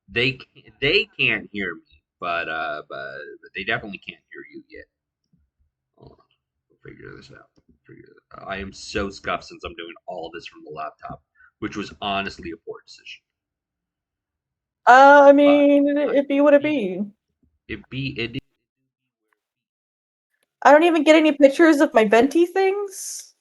they can't hear me, but they definitely can't hear you yet. Hold on, we'll figure this out. I am so scuffed since I'm doing all this from the laptop, which was honestly a poor decision. I But mean, it be what it be. it. I don't even get any pictures of my venti things.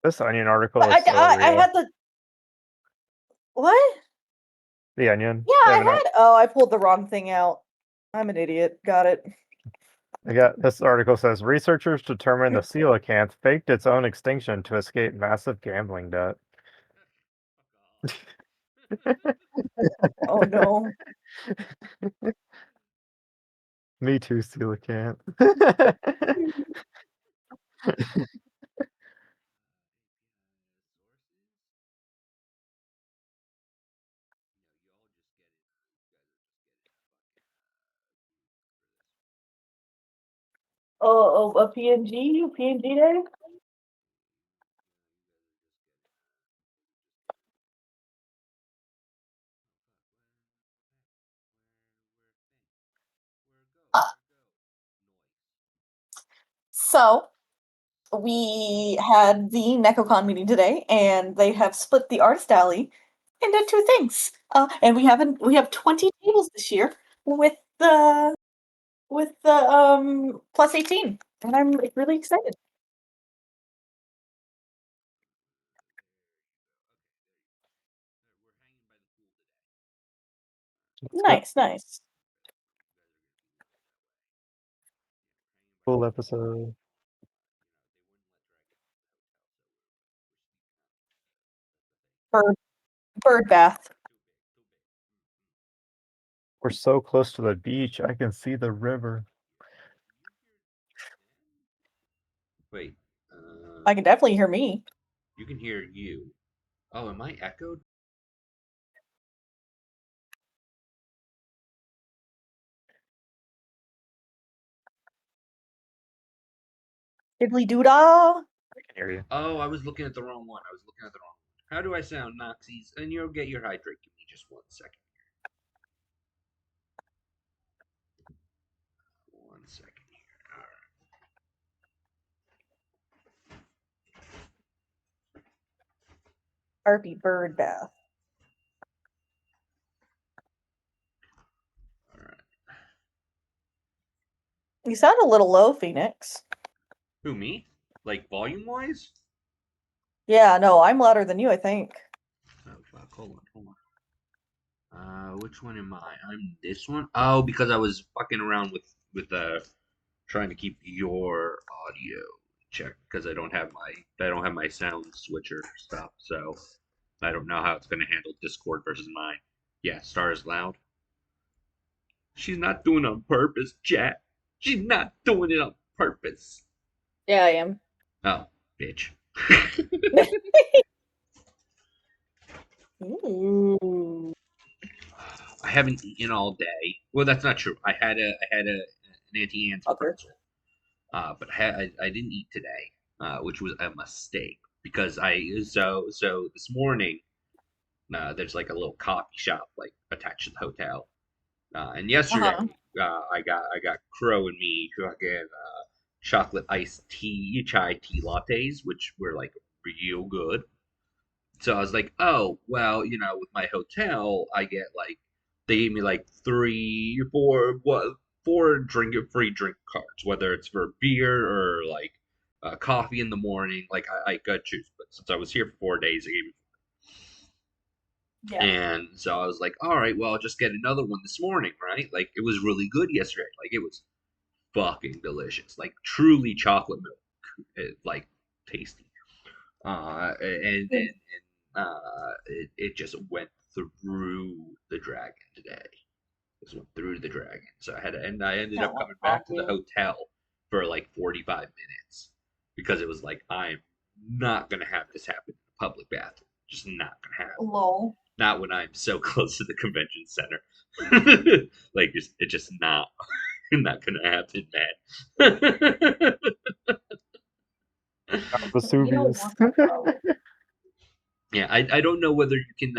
This Onion article But is so I real. had the what? The Onion. Yeah, They I have an had. Oh, I pulled the wrong thing out. I'm an idiot. Got it. I got this article says researchers determined the coelacanth faked its own extinction to escape massive gambling debt. Oh no. Me too, coelacanth. Oh, a PNG day. So we had the NecoCon meeting today, and they have split the artist alley into two things. And we have 20 tables this year with the plus 18, and I'm really excited. Nice, nice. Cool episode. Bird bird bath. We're so close to the beach, I can see the river. Wait. I can definitely hear me. You can hear you. Oh, am I echoed? Diddly doodah. I can hear you. Oh, I was looking at the wrong one. How do I sound, Noxies? And you'll get your hydrate. Give me just 1 second. 1 second here. All right. Harpy bird bath. All right. You sound a little low, Phoenix. Who, me? Like volume wise? Yeah, no, I'm louder than you, I think. Oh fuck! Hold on. Which one am I? I'm this one. Oh, because I was fucking around with trying to keep your audio checked because I don't have my sound switcher stuff, so I don't know how it's gonna handle Discord versus mine. Yeah, Star is loud. She's not doing it on purpose, chat. She's not doing it on purpose. Yeah, I am. Oh, bitch. Ooh. I haven't eaten all day. Well, that's not true. I had an Auntie Anne's Other. pretzel, but I didn't eat today, which was a mistake because so this morning there's like a little coffee shop like attached to the hotel, and Uh-huh. yesterday I got Crow and me fucking chocolate iced tea chai tea lattes, which were like real good. So I was like, oh, well, with my hotel, I get like, they gave me like three, four, what, four free drink cards, whether it's for beer or like coffee in the morning. Like I got choose, but since I was here for 4 days, they gave me. Yeah. And so I was like, all right, well, I'll just get another one this morning, right? Like it was really good yesterday. Like it was fucking delicious, like truly chocolate milk, like tasty. It just went through the dragon today. Just went through the dragon. So I ended Kind up of want coming back to the coffee. hotel for like 45 minutes because it was like I'm not gonna have this happen in a public bathroom. Just not gonna happen. Lol. Not when I'm so close to the convention center. Like it's just not gonna happen, man. You don't Vesuvius. want that, bro. Yeah, I don't know whether you can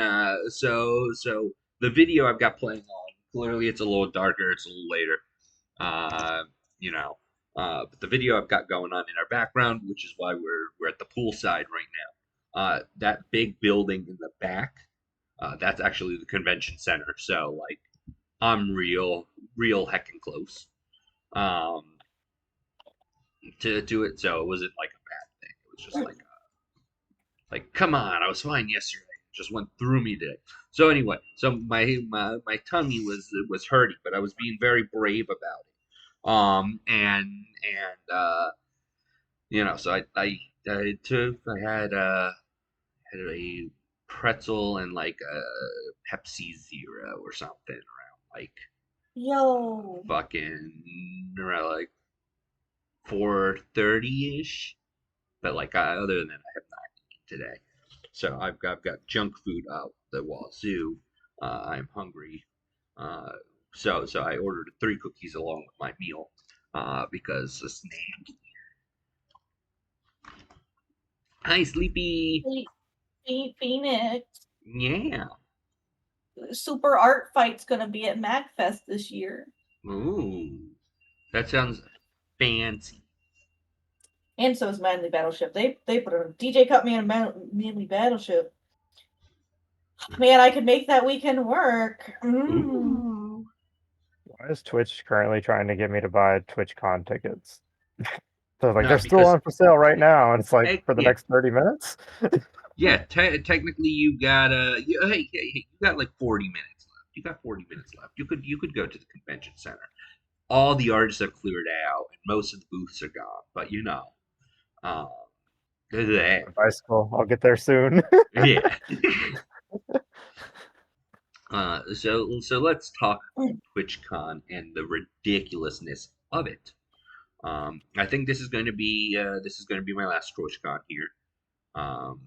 so the video I've got playing on, clearly it's a little darker, it's a little later. Uh you know. But the video I've got going on in our background, which is why we're at the poolside right now. That big building in the back, that's actually the convention center. So like I'm real heckin' close. Um to it, so it wasn't like a bad thing. It was just like, come on, I was fine yesterday. It just went through me today. So anyway, so my tummy was hurting, but I was being very brave about it. And so I had a pretzel and like a Pepsi Zero or something around like Yo. fucking around like 4:30 ish. But like other than that, I have not eaten today. So I've got junk food out the wazoo. I'm hungry. Uh, so I ordered 3 cookies along with my meal because a snack. Hi, Sleepy. Phoenix. Yeah. Super Art Fight's gonna be at MagFest this year. Ooh, that sounds fancy. And so is Manly Battleship. They put a DJ cut me in Manly Battleship. Man, I could make that weekend work. Ooh. Why is Twitch currently trying to get me to buy Twitchcon tickets? So like they're still Because on for sale right now, and it's like for the yeah, next 30 minutes. yeah. Technically, you got hey, you got like 40 minutes left. You got 40 minutes left. You could go to the convention center. All the artists have cleared out, and most of the booths are gone. But um, My bicycle, I'll get there soon. yeah. So let's talk TwitchCon and the ridiculousness of it. I think this is going to be my last TwitchCon here. Um,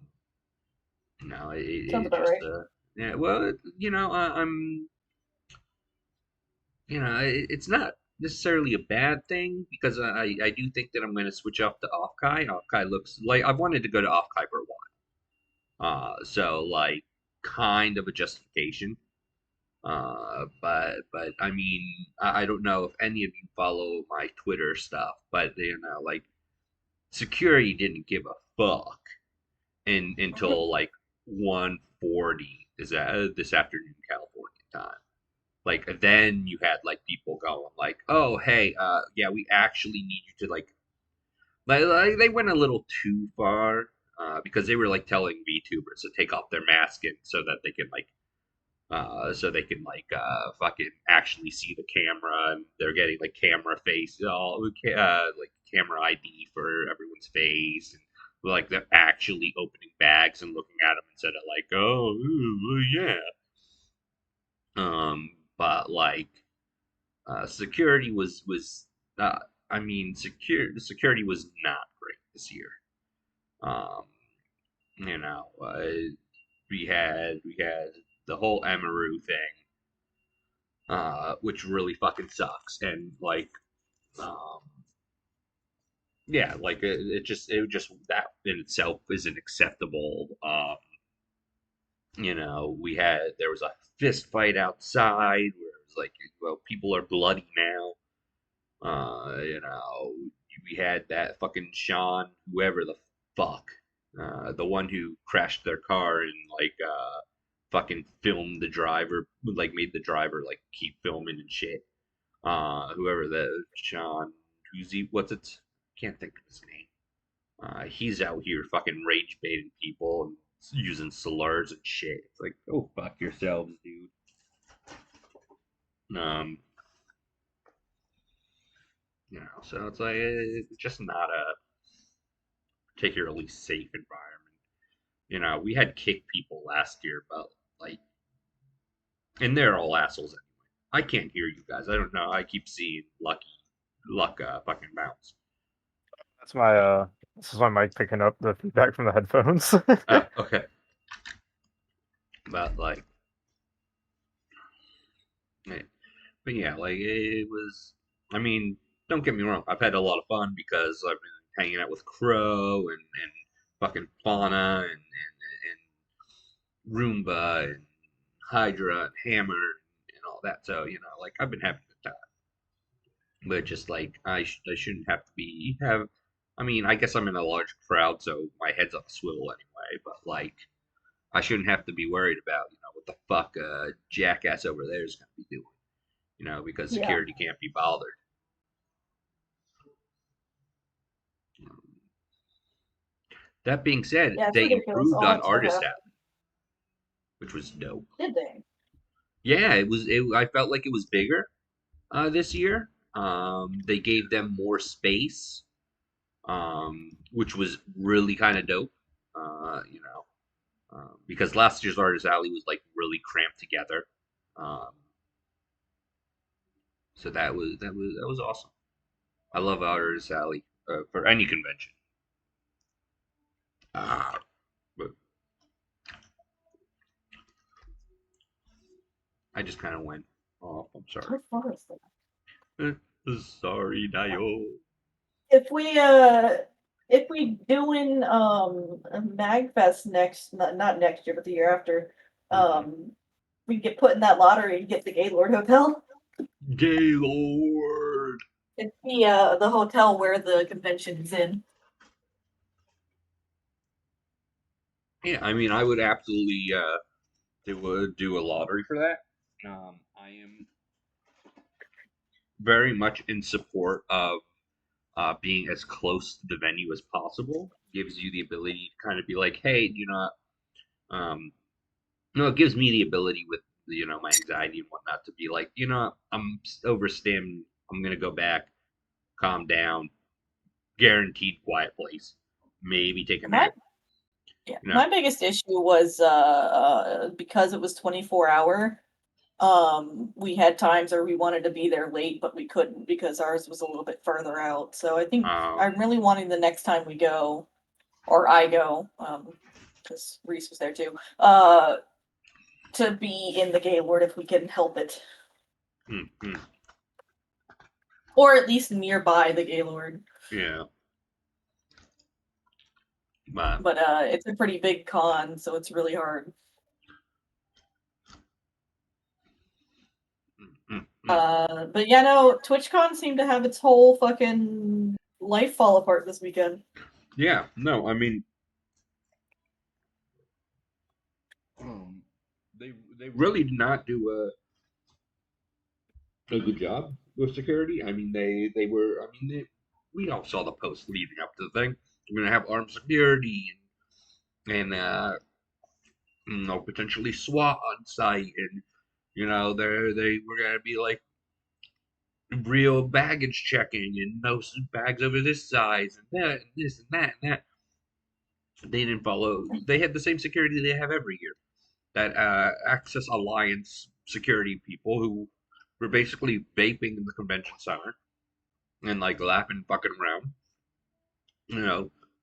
no, Sounds it about just right. yeah. Well, I'm it's not necessarily a bad thing because I do think that I'm going to switch up to Offkai. Offkai looks like I've wanted to go to Offkai for a while. So like kind of a justification. But I mean, I don't know if any of you follow my Twitter stuff, but like security didn't give a fuck until like 1:40 this afternoon California time. Like then you had like people going like, "Oh, hey, yeah, we actually need you to like they went a little too far because they were like telling VTubers to take off their mask and so they can fucking actually see the camera and they're getting like camera face all like camera ID for everyone's face and like they're actually opening bags and looking at them instead of like oh ooh, yeah but like security was uh, I mean security was not great this year. um you know we had the whole Emaru thing, which really fucking sucks. And like, um, yeah, like it just that in itself isn't acceptable. There was a fist fight outside where it was like, well, people are bloody now. We had that fucking Sean, whoever the fuck, the one who crashed their car and fucking filmed the driver, like made the driver like keep filming and shit. Whoever the Sean, what's it? Can't think of his name. He's out here fucking rage baiting people and using slurs and shit. It's like, oh fuck yourselves, dude. Um, so it's like it's just not a particularly safe environment. We had kick people last year, but like, and they're all assholes anyway. I can't hear you guys. I don't know. I keep seeing luck fucking bounce. That's my this is my mic picking up the feedback from the headphones. Oh, okay. But like, eh, but yeah, like it was. I mean, don't get me wrong. I've had a lot of fun because I've been hanging out with Crow and fucking Fauna and Roomba and Hydra and Hammer and all that. So like I've been having a good time. But just like I shouldn't have to be have. I mean, I guess I'm in a large crowd, so my head's on a swivel anyway. But like, I shouldn't have to be worried about what the fuck jackass over there is going to be doing. Because Yeah. security can't be bothered. That being said, Yeah, it's they ridiculous. improved All on that stuff Artist happened. Alley, which was dope. Did they? Yeah, it was. I felt like it was bigger this year. They gave them more space, which was really kind of dope. Because last year's Artist Alley was like really cramped together. Um, so that was awesome. I love Artist Alley for any convention. But I just kind of went off. I'm sorry. How far is that? Sorry, Dio. If we doing Magfest not next year but the year after, Mhm. we get put in that lottery and get the Gaylord Hotel. Gaylord. It's the hotel where the convention's in. Yeah, I mean, I would absolutely do a lottery for that. I am very much in support of being as close to the venue as possible. Gives you the ability to kind of be like, hey, no, it gives me the ability with my anxiety and whatnot to be like, I'm overstimmed. I'm gonna go back, calm down, guaranteed quiet place, maybe take a My nap. Yeah, You know, my biggest issue was because it was 24-hour. We had times where we wanted to be there late, but we couldn't because ours was a little bit further out. So I think um, I'm really wanting the next time we go, or I go, because Reese was there too, to be in the Gaylord if we can help it, mm, mm, or at least nearby the Gaylord. yeah, but But it's a pretty big con, so it's really hard. mm. But yeah, no, TwitchCon seemed to have its whole fucking life fall apart this weekend. Yeah, no, I mean, um, they really did not do a good job with security. I mean, they were. I mean, we all saw the post leading up to the thing. We're gonna have armed security and potentially SWAT on site, and they were gonna be like real baggage checking and no bags over this size and that and this and that and that. They didn't follow. They had the same security they have every year. That Access Alliance security people who were basically vaping in the convention center and like laughing, fucking around.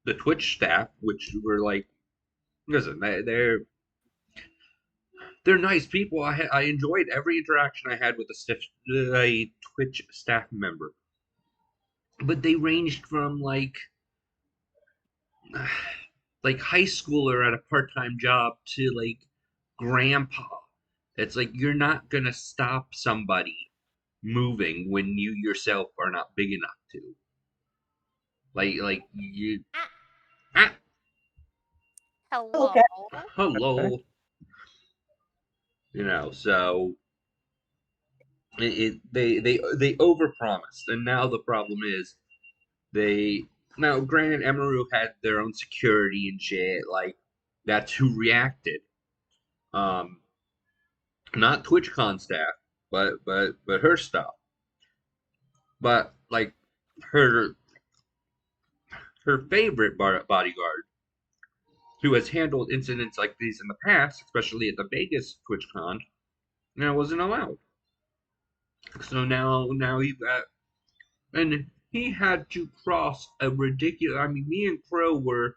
The Twitch staff, which were like, listen, they're nice people. I enjoyed every interaction I had with a Twitch staff member, but they ranged from like high schooler at a part-time job to like grandpa. It's like you're not gonna stop somebody moving when you yourself are not big enough to. Like you. Ah, Okay. Hello. Okay. hello. So they overpromised, and now the problem is they now granted Emeru had their own security and shit. Like that's who reacted. Um, not TwitchCon staff, but her stuff. But like her her favorite bodyguard, who has handled incidents like these in the past, especially at the Vegas TwitchCon, now wasn't allowed. So now he got and he had to cross a ridiculous. I mean, me and Crow were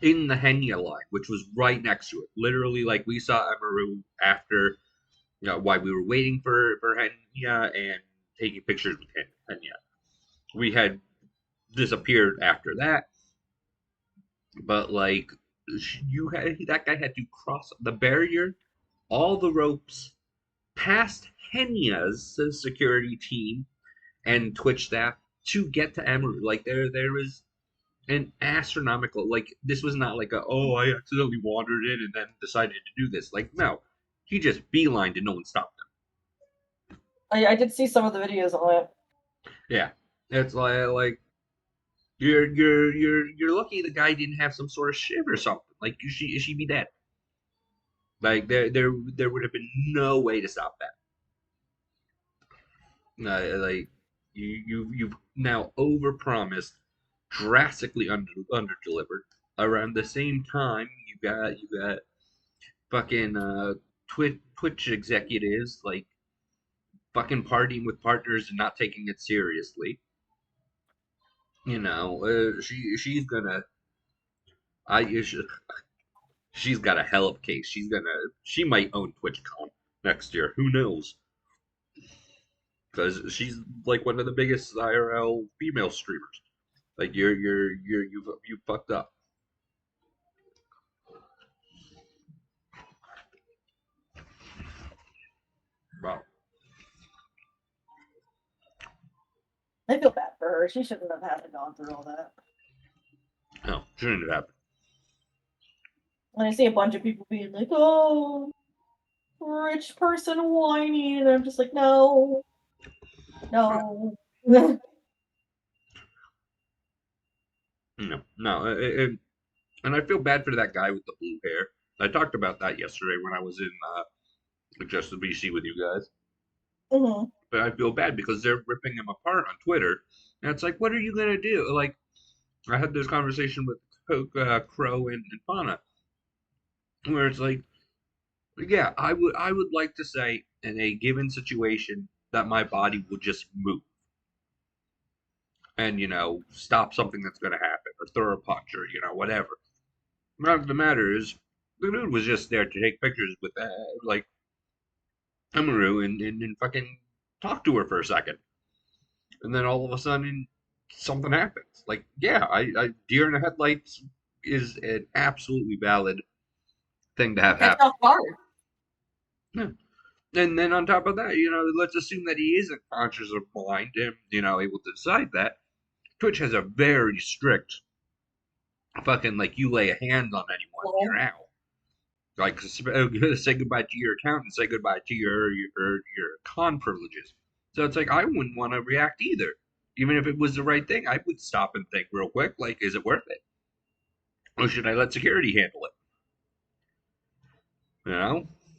in the Henya line, which was right next to it. Literally, like we saw Emaru after, while we were waiting for Henya and taking pictures with Henya. We had disappeared after that, but like you had that guy had to cross the barrier, all the ropes, past Henya's security team and Twitch staff to get to Emaru. Like there was an astronomical, like this was not like I accidentally wandered in and then decided to do this. Like no, he just beelined and no one stopped him. I did see some of the videos on it. Yeah, it's like you're lucky the guy didn't have some sort of shiv or something. Like she be dead. Like there would have been no way to stop that. Like you've now overpromised, drastically under delivered. Around the same time, you got fucking Twitch executives like fucking partying with partners and not taking it seriously. She's gonna I she's got a hell of a case. She might own TwitchCon next year. Who knows? Because she's like one of the biggest IRL female streamers. Like you fucked up. Wow. I feel bad for her. She shouldn't have had to gone through all that. No, shouldn't have happened. And I see a bunch of people being like, "Oh, rich person whining," and I'm just like, no, no. No. And I feel bad for that guy with the blue hair. I talked about that yesterday when I was in just the BC with you guys. Mm-hmm. But I feel bad because they're ripping him apart on Twitter, and it's like, what are you gonna do? Like, I had this conversation with Crow and Fauna, where it's like, yeah, I would like to say in a given situation that my body will just move and stop something that's gonna happen or throw a punch or whatever. The matter is, the dude was just there to take pictures with like Emaru and fucking talk to her for a second, and then all of a sudden something happens. Like, yeah, I deer in the headlights is an absolutely valid thing to have It's happen. not hard. Yeah. And then on top of that, let's assume that he isn't conscious of mind and able to decide that. Twitch has a very strict fucking like you lay a hand on anyone, you're Well, out. Like say goodbye to your account and say goodbye to your con privileges. So it's like I wouldn't want to react either. Even if it was the right thing, I would stop and think real quick, like, is it worth it? Or should I let security handle it?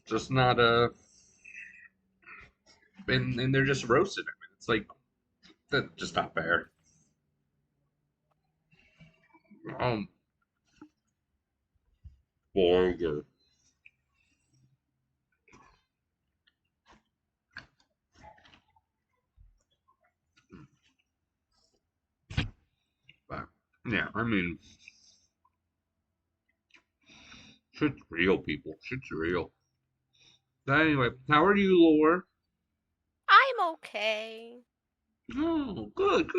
Just not and they're just roasting him. It's like that's just not fair. Um, vulgar. But yeah, I mean, shit's real, people. Shit's real. But anyway, how are you, Lore? I'm okay. Oh, good.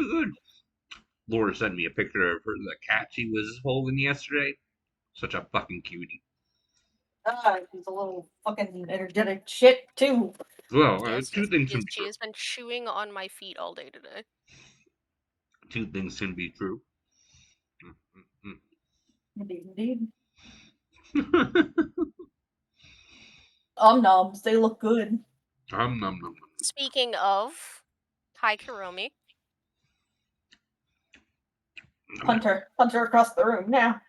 Laura sent me a picture of the cat she was holding yesterday. Such a fucking cutie. she's a little fucking energetic shit too. Well, Yes, two things can be she true. has been chewing on my feet all day today. Two things can be true. Indeed. Nom Noms, they look good. nom nom. Speaking of, hi Kuromi. Hunter across the room now.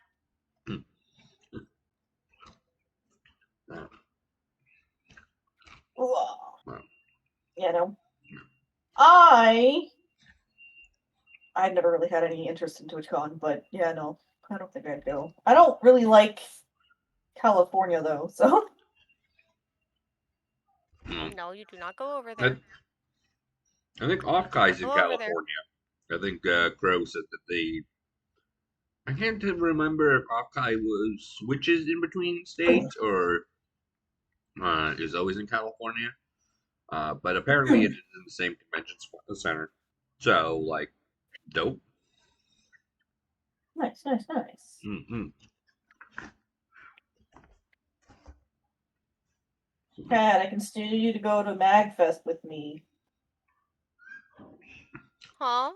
I've never really had any interest in TwitchCon, but yeah, no, I don't think I'd go. I don't really like California though, so. No, you do not go over there. I think Offkai's in Go over there. California. I think Crow said that I can't remember if Hawkeye was switches in between states or is always in California. But apparently it is in the same convention center. So, like, dope. Nice. Mm-hmm. Cat, I can steal you to go to MagFest with me. Huh?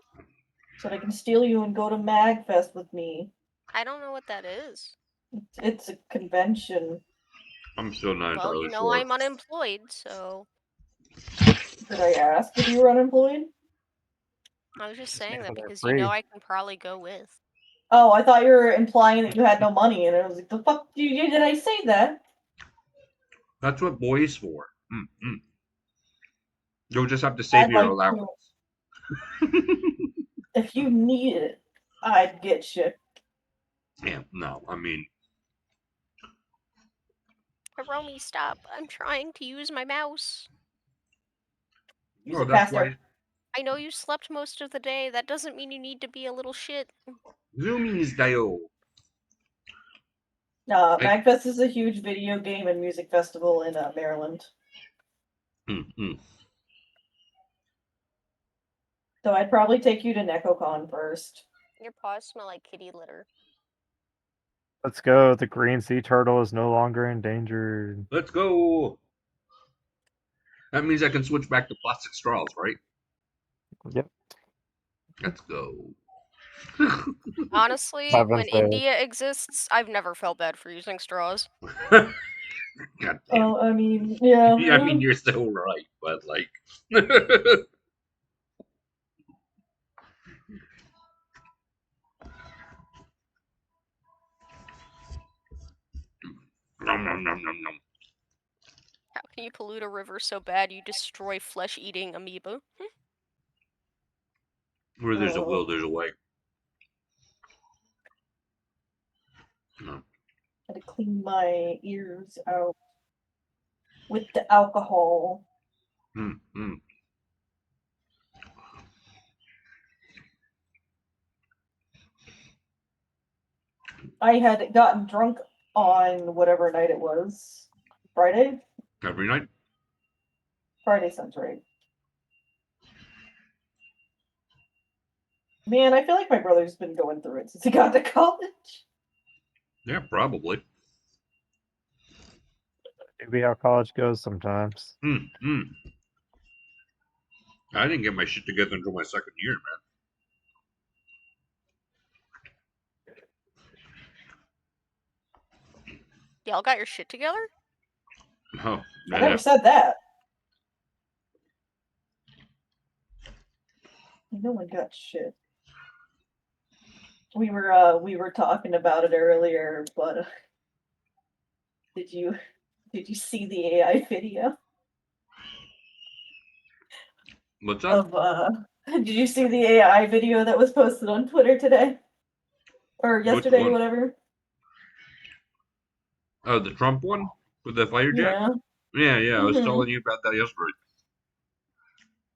So I can steal you and go to MagFest with me. I don't know what that is. It's a convention. I'm still not Well, entirely you know sure. I'm unemployed, so Did I ask if you were unemployed? I was just saying that they're because you free. know I can probably go with. Oh, I thought you were implying that you had no money, and I was like, the fuck did I say that? That's what boys for. Mm-hmm. You'll just have to save I'd your like allowance. if you need it, I'd get you. Yeah, no, I mean, Hiromi, stop. I'm trying to use my mouse. Use oh, it that's faster. why I know you slept most of the day. That doesn't mean you need to be a little shit. Zoomies Dio. MagFest is a huge video game and music festival in Maryland. Mm-hmm. So I'd probably take you to NecoCon first. Your paws smell like kitty litter. Let's go. The green sea turtle is no longer endangered. Let's go. That means I can switch back to plastic straws, right? Yep. Let's go. Honestly, Heaven's when sake. India exists, I've never felt bad for using straws. God damn. Oh, I mean, yeah. I mean, you're so right, but like. Nom, nom, nom, nom, nom. How can you pollute a river so bad you destroy flesh-eating amoeba? Where there's a will, there's a way. No. I had to clean my ears out with the alcohol. Mm-hmm. I had gotten drunk on whatever night it was. Friday? Every night? Friday sounds right. Man, I feel like my brother's been going through it since he got to college. Yeah, probably. Maybe how college goes sometimes. Mm-hmm. I didn't get my shit together until my second year, man. Y'all got your shit together? Oh, I yeah. never said that. No one got shit. We were talking about it earlier, but did you see the AI video What's up? of did you see the AI video that was posted on Twitter today? Or Which yesterday, one? whatever. Oh, the Trump one? With the fire jack? Yeah. Yeah, I was telling you about that yesterday.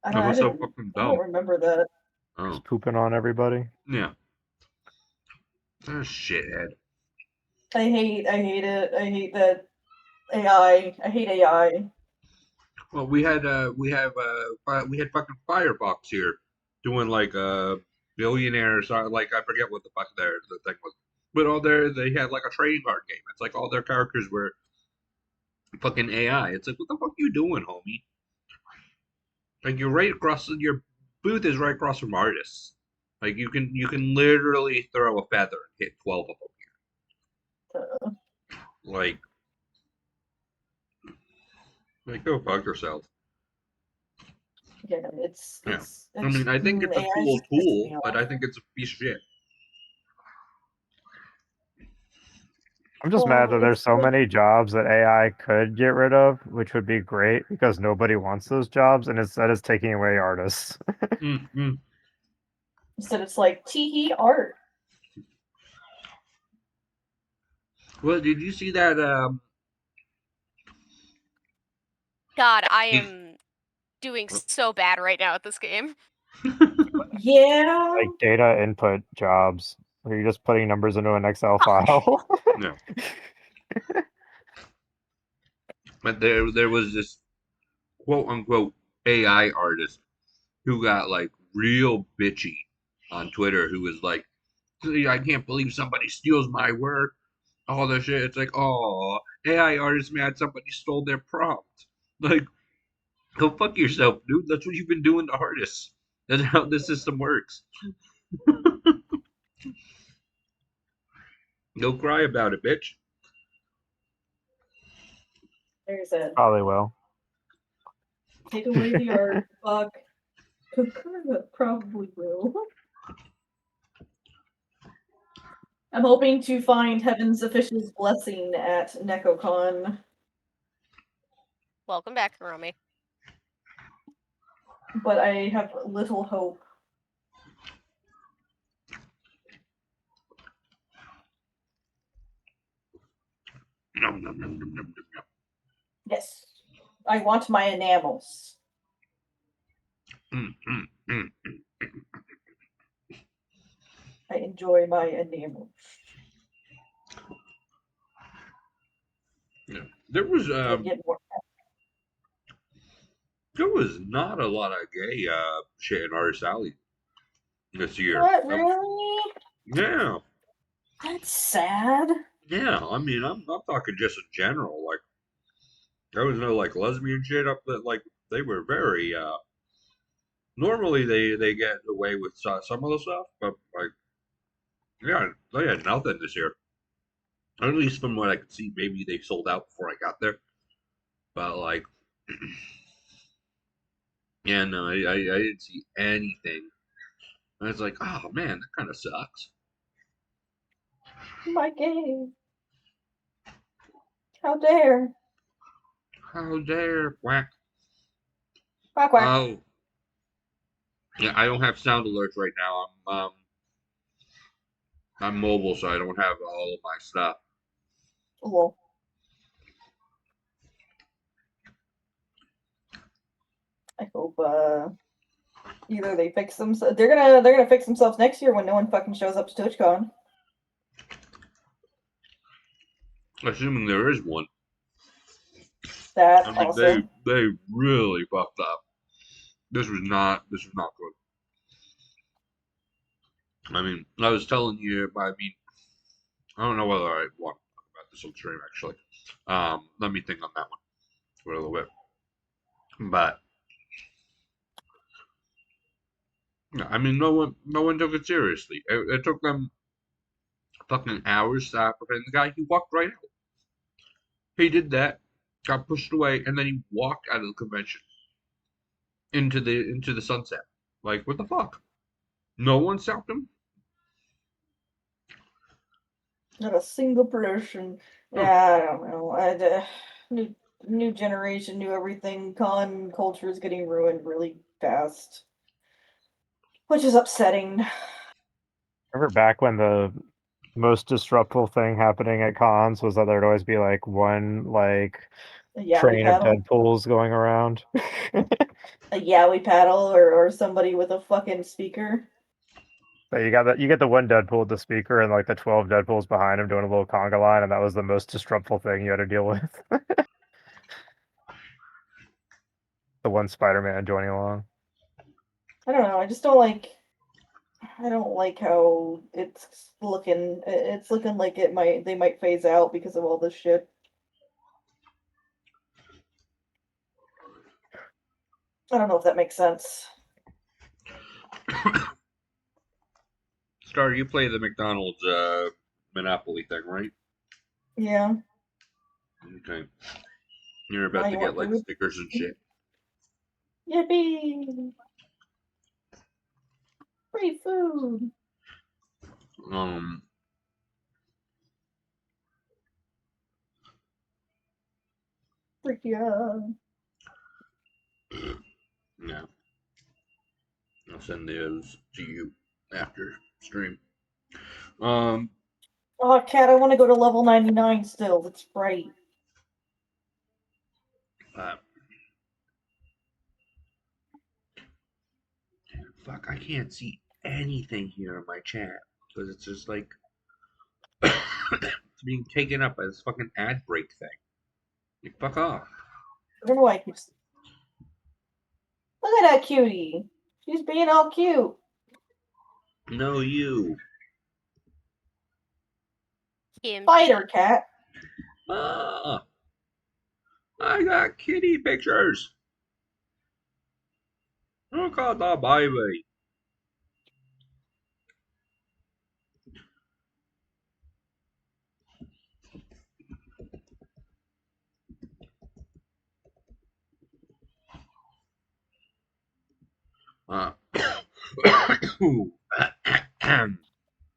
That was so fucking I don't dumb. remember that. Oh, Just pooping on everybody. yeah. Oh, shithead. I hate it. I hate that AI. I hate AI. Well, we had fucking Firefox here doing like billionaires, like I forget what the fuck the thing was, but all they had like a trading card game. It's like all their characters were fucking AI. It's like, what the fuck you doing, homie? Like you're right across your booth is right across from artists. Like you can literally throw a feather and hit 12 of them. Like go fuck yourself. Yeah, it's I mean, I think it's a AI is cool just pissing tool, me but off. I think it's a piece of shit. I'm just mad that Well, there's it's so like- many jobs that AI could get rid of, which would be great because nobody wants those jobs, and instead it's taking away artists. Mm-hmm. Instead, it's like teehee art. Well, did you see that? God, I am doing so bad right now at this game. Yeah. Like data input jobs. Or you're just putting numbers into an Excel file. No. But there was this quote unquote AI artist who got like real bitchy on Twitter, who was like, I can't believe somebody steals my work. All this shit. It's like, oh, AI artist mad somebody stole their prompt. Like, go fuck yourself, dude. That's what you've been doing to artists. That's how the system works. Go cry about it, bitch. There's a Probably will. take away the art, fuck. Probably will. I'm hoping to find Heaven's official's blessing at NecoCon, Welcome back, Romy. but I have little hope. Nom, nom, nom, nom, nom, nom. Yes. I want my enamels. Mm, mm, mm. I enjoy my enamels. Yeah. There was I get more. not a lot of gay shit in Artist Alley this year. What, really? Yeah. That's sad. Yeah. I mean, I'm talking just in general. Like, there was no like lesbian shit up that like they were very normally they get away with some of the stuff, but like yeah, they had nothing this year. At least from what I could see, maybe they sold out before I got there. But like, yeah, no, I didn't see anything. I was like, oh man, that kind of sucks. My game. How dare. How dare whack? Quack quack. Oh, yeah, I don't have sound alerts right now. I'm mobile, so I don't have all of my stuff. Well, I hope either they fix them. They're gonna fix themselves next year when no one fucking shows up to TwitchCon. Assuming there is one. That I mean, also. they really fucked up. This was not good. I mean, I was telling you, I mean, I don't know whether I want to talk about this on stream actually. Let me think on that one for a little bit. But yeah, I mean, no one took it seriously. It took them fucking hours to apprehend the guy. He walked right out. He did that, got pushed away, and then he walked out of the convention into the sunset. Like, what the fuck? No one stopped him. Not a single person. Huh. Yeah, I don't know. New generation, new everything. Con culture is getting ruined really fast, which is upsetting. Remember back when the most disruptive thing happening at cons was that there'd always be like one like A yaoi train of paddle, Deadpools going around. a yaoi paddle, or somebody with a fucking speaker. So you get the one Deadpool with the speaker and like the 12 Deadpools behind him doing a little conga line, and that was the most disruptive thing you had to deal with. The one Spider-Man joining along. I don't know. I just don't like. I don't like how it's looking. It's looking like they might phase out because of all this shit. I don't know if that makes sense. Star, you play the McDonald's Monopoly thing, right? Yeah. Okay. You're Now about to you get want like food? stickers and shit. Yippee! Free food. Um, Freak yeah. yeah. I'll send those to you after stream. Um, Oh, cat, I want to go to level 99 still. That's right. uh, fuck, I can't see anything here in my chat. because it's just like it's being taken up by this fucking ad break thing. Like, fuck off. I don't know why I keep. Look at that cutie. She's being all cute. No, you. Him. Fight her, cat. Ah, I got kitty pictures. Look at the baby. Uh,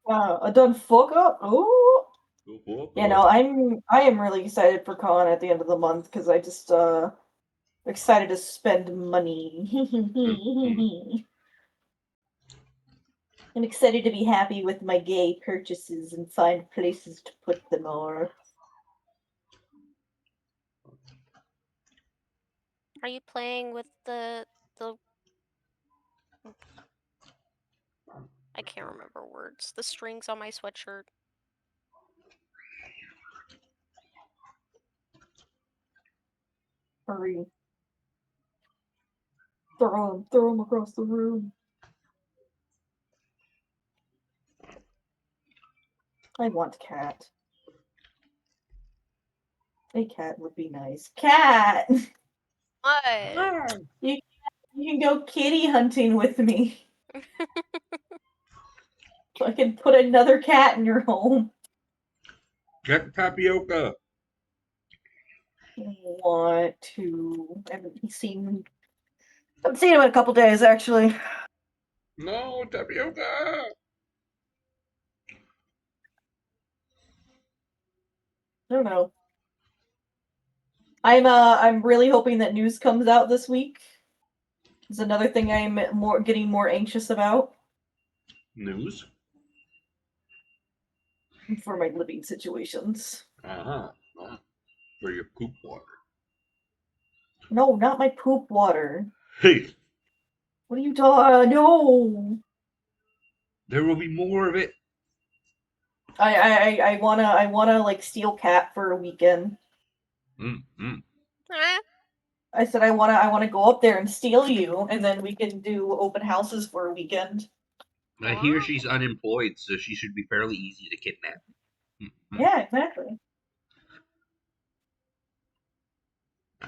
I done fuck up. Oh. Yeah, no, I am really excited for con at the end of the month because I just excited to spend money. I'm excited to be happy with my gay purchases and find places to put them all. Are you playing with the I can't remember words. The strings on my sweatshirt. Hurry. Throw him across the room. I want cat. A cat would be nice. Cat! What? You can go kitty hunting with me. I can put another cat in your home. Get tapioca. Want to? I haven't seen him in a couple days, actually. No, tapioca. I don't know. I'm really hoping that news comes out this week. It's another thing I'm getting more anxious about News. for my living situations. Uh-huh. For your poop water. No, not my poop water. Hey, What are you talking? No. there will be more of it. I wanna like steal cat for a weekend. Mm-hmm. Eh? I said I wanna go up there and steal you, and then we can do open houses for a weekend. I hear she's unemployed, so she should be fairly easy to kidnap. Mm-hmm. Yeah, exactly.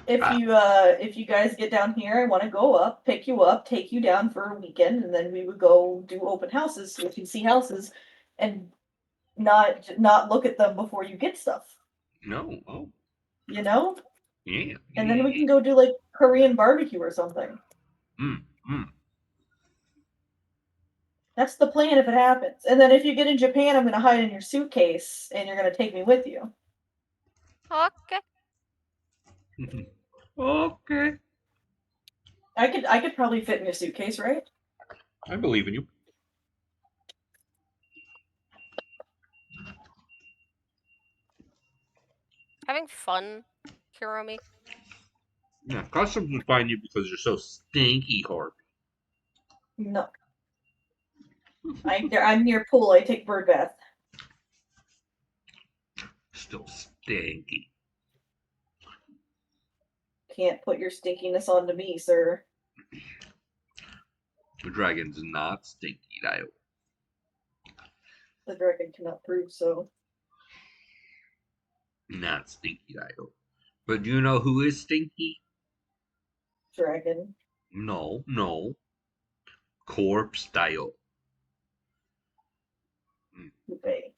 If you guys get down here, I want to go up, pick you up, take you down for a weekend, and then we would go do open houses so you can see houses and not look at them before you get stuff. No. Oh, You know? yeah. And then we can go do like Korean barbecue or something. Mm-hmm. That's the plan if it happens. And then if you get in Japan, I'm gonna hide in your suitcase and you're gonna take me with you. Okay. Okay. I could probably fit in your suitcase, right? I believe in you. Having fun, Hiromi. Yeah, customs would find you because you're so stinky, Harp. No. I'm near pool, I take bird bath. Still stinky. Can't put your stinkiness onto me, sir. The dragon's not stinky, Dio. The dragon cannot prove so. Not stinky, Dio. But do you know who is stinky? Dragon. No. Corpse Dio. Okay.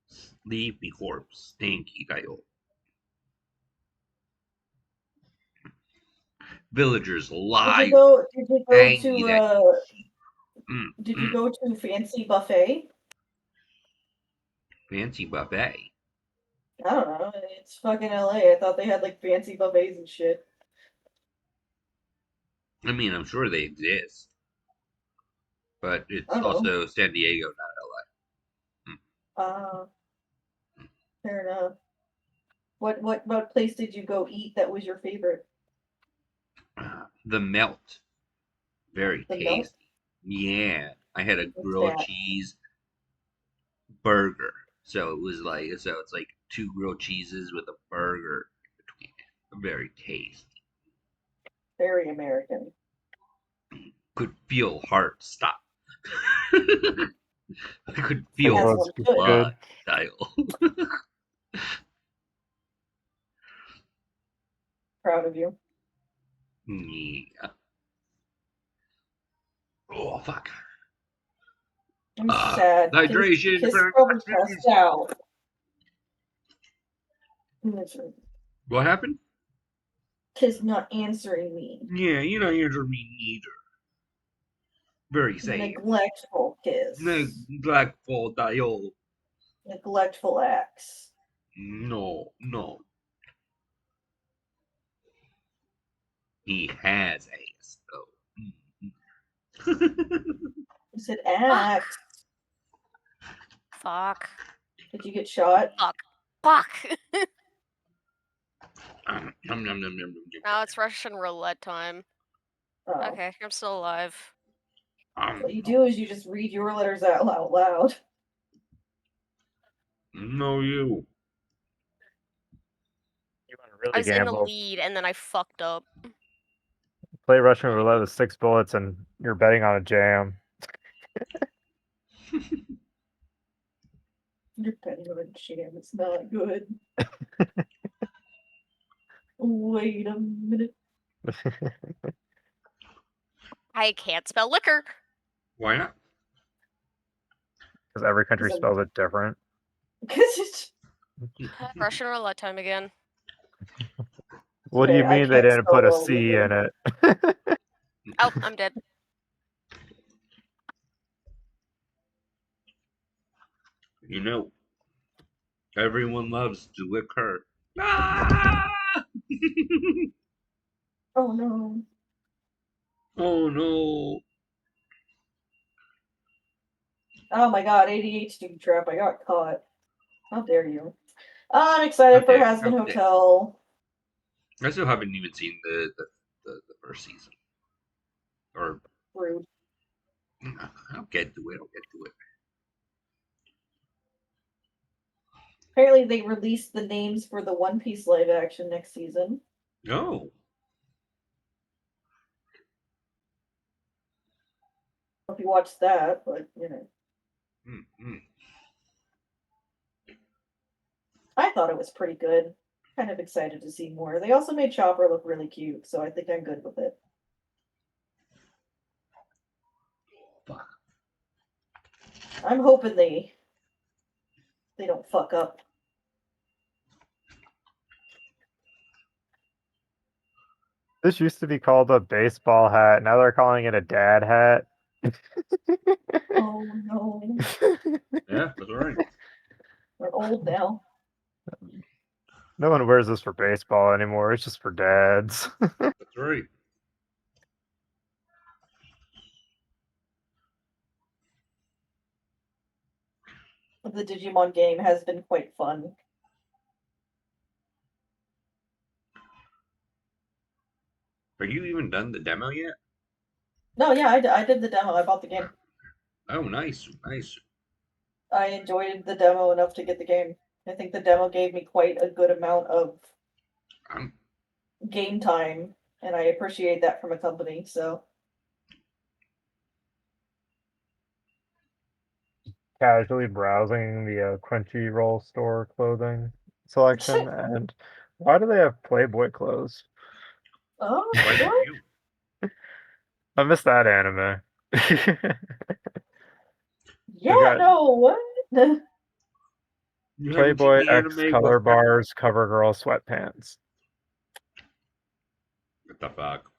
Sleepy corpse. Stinky Dio. Villagers lie. Did you go Dang to that. did you go to fancy buffet? Fancy buffet. I don't know. It's fucking LA. I thought they had like fancy buffets and shit. I mean, I'm sure they exist. But I it's don't know. also San Diego, not Fair enough. What place did you go eat that was your favorite? LA. The melt. Very The tasty. Melt? Yeah. I had a What's grilled that? cheese burger. So it's like 2 grilled cheeses with a burger between it. Very tasty. Very American. Could feel heart stop. I could As feel As well one as could. good. blood dial. Proud of you. Yeah. Oh fuck. I'm sad. Hydration. Kiss probably passed out. What happened? Kiss not answering me. Yeah, you know you're me neither. Very sad. Neglectful Kiss. Neglectful dial. Neglectful acts. No. He has ass though. You said acts. Fuck. Did you get shot? Fuck. Nom, nom, nom, nom, nom, Now it's Russian roulette time. Oh. Okay, I'm still alive. What you do is you just read your letters out loud. No, you. You want to really I was in the gamble? lead and then I fucked up. Play Russian roulette with 6 bullets, and you're betting on a jam. You're betting on a jam. It's not good. Wait a minute. I can't spell liquor. Why not? Because every country Because spells it different. it's Russian roulette time again. What do you I mean they can't didn't spell put a well C either. in it? Oh, I'm dead. You know, everyone loves to lick her. Ah! Oh no. Oh no. Oh my god, ADHD trap. I got caught. How dare you? I'm excited for Okay, Hasbin okay. Hotel. I still haven't even seen the first season. Or Rude. I'll get to it. Apparently they released the names for the One Piece live action next season. No. Hope you watched that, but you know. Mm-hmm. I thought it was pretty good. Kind of excited to see more. They also made Chopper look really cute, so I think I'm good with it. Fuck. I'm hoping they don't fuck up. This used to be called a baseball hat. Now they're calling it a dad hat. Oh no. Yeah, that's right. We're old now. No one wears this for baseball anymore. It's just for dads. That's right. The Digimon game has been quite fun. Are you even done the demo yet? No, yeah, I did the demo. I bought the game. Oh, nice. I enjoyed the demo enough to get the game. I think the demo gave me quite a good amount of I'm game time, and I appreciate that from a company, so. Casually browsing the Crunchyroll store clothing selection, and why do they have Playboy clothes? Oh, why did what? you? I miss that anime. Yeah, got- no, what? You haven't Playboy seen the X anime? color bars, cover girl sweatpants. What the fuck?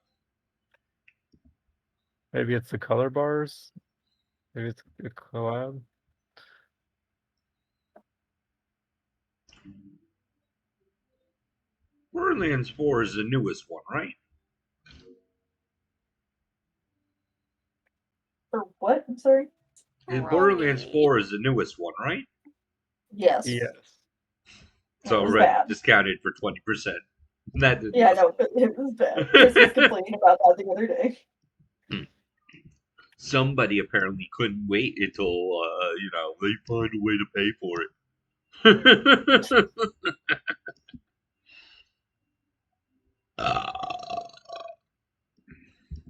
Maybe it's the color bars. Maybe it's a collab. Borderlands 4 is the newest one, right? For what? I'm sorry? Borderlands Brony. 4 is the newest one, right? Yes. Yes. So It was Red bad. discounted for 20%. That Yeah, no, it was bad. Chris was complaining about that the other day. somebody apparently couldn't wait until they find a way to pay for it. Trying to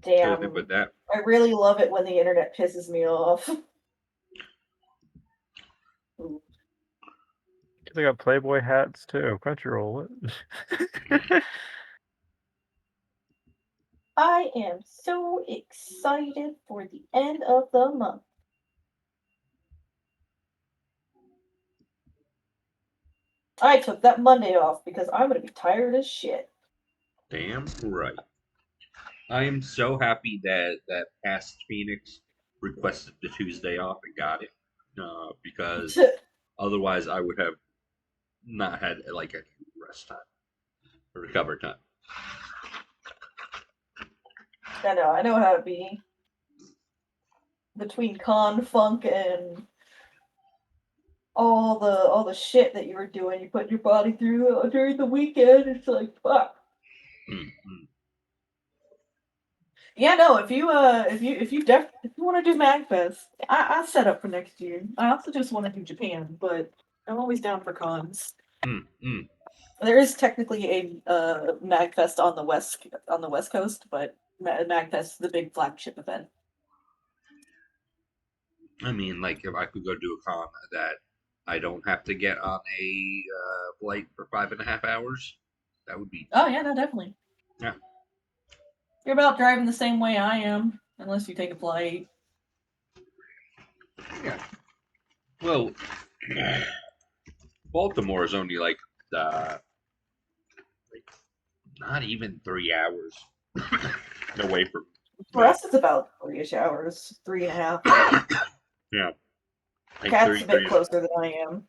think Damn. about that. I really love it when the internet pisses me off. Ooh. They got Playboy hats too. Crunchyroll. I am so excited for the end of the month. I took that Monday off because I'm gonna be tired as shit. Damn right. I am so happy that past Phoenix requested the Tuesday off and got it. Because otherwise I would have not had like any rest time or recover time. I know how it be. Between con funk and all the shit that you were doing, you put your body through during the weekend, it's like fuck. Mm-hmm. Yeah, no, if you want to do MagFest, I set up for next year. I also just want to do Japan, but I'm always down for cons. Mm-hmm. There is technically a MagFest on the west coast, but MagFest is the big flagship event. I mean, like if I could go do a con that I don't have to get on a flight for 5.5 hours, that would be. Oh yeah, no, definitely. Yeah. You're about driving the same way I am, unless you take a flight. Yeah. Well, Baltimore is only like not even 3 hours away from. For us, it's about 3-ish hours, 3.5. Yeah. Like Cat's a bit 3. closer than I am.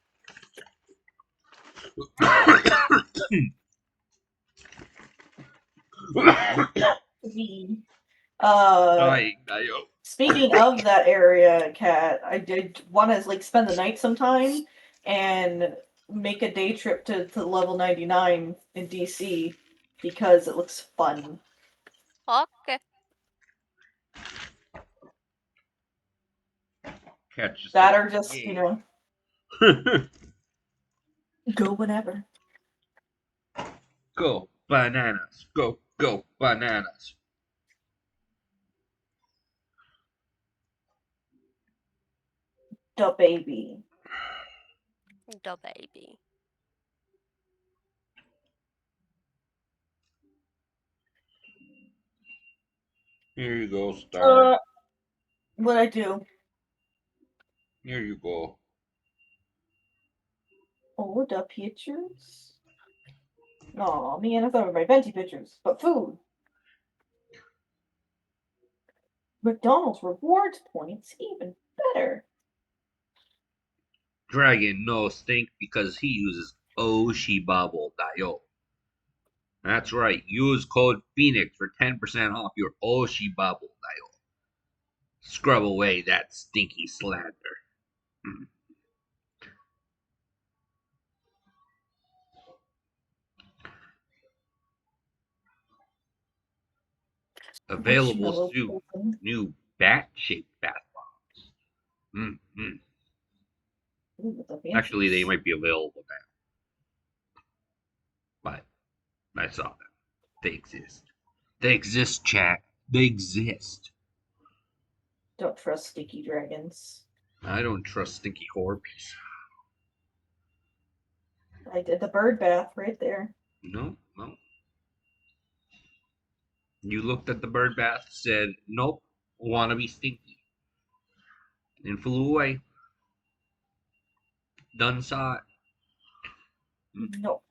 Dying, Dio. Speaking of that area, Cat, I did want to like spend the night sometime and make a day trip to level 99 in DC because it looks fun. Okay. Catch just That like, or just, yeah. go whenever. Go bananas. Go bananas. The baby. The baby. Here you go, Star. What I do? Here you go. Oh, the pictures? Aw, man, I thought it was my Venti pictures. But food. McDonald's rewards points, even better. Dragon no stink because he uses Oshibabo.io. That's right. Use code Phoenix for 10% off your Oshibabo.io. Scrub away that stinky slander. Available Marshmallow soon. pudding. New bat-shaped bath bombs. Ooh, the Actually, they fancies. might be available now. But I saw them. They exist. They exist, chat. They exist. Don't trust sticky dragons. I don't trust stinky Corbies. I did the bird bath right there. No. You looked at the bird bath, said, nope, wanna be stinky. And flew away. Done saw it. No.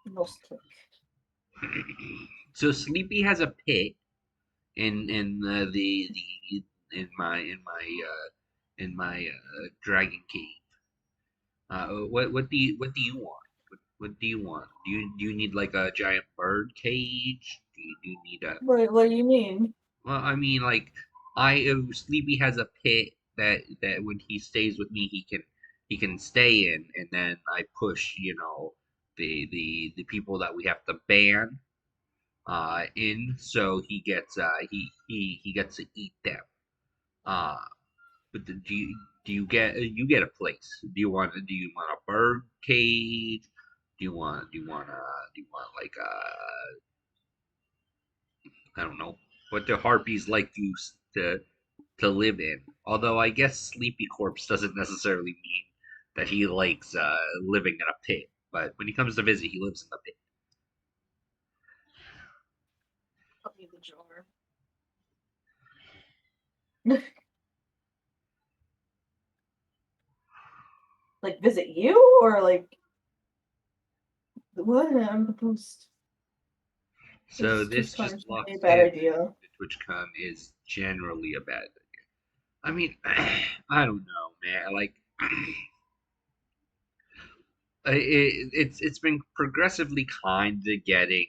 No stick. So Sleepy has a pit in the in my dragon cave. What do you want? What do you want? Do you need like a giant bird cage? Do you need a What do you mean? well? I mean, like Sleepy has a pit that when he stays with me, he can stay in, and then I push the people that we have to ban in, so he gets to eat them. Uh, but do you get a place? Do you want a bird cage? Do you want like I don't know what the harpies like to live in? Although I guess Sleepy Corpse doesn't necessarily mean that he likes living in a pit. But when he comes to visit, he lives in the pit. Put me in the jar. Like visit you or like what? I'm supposed. So This this Twitchcon just is locks really a bad in idea. that TwitchCon is generally a bad thing. I mean, I don't know, man. Like, it's been progressively kind of getting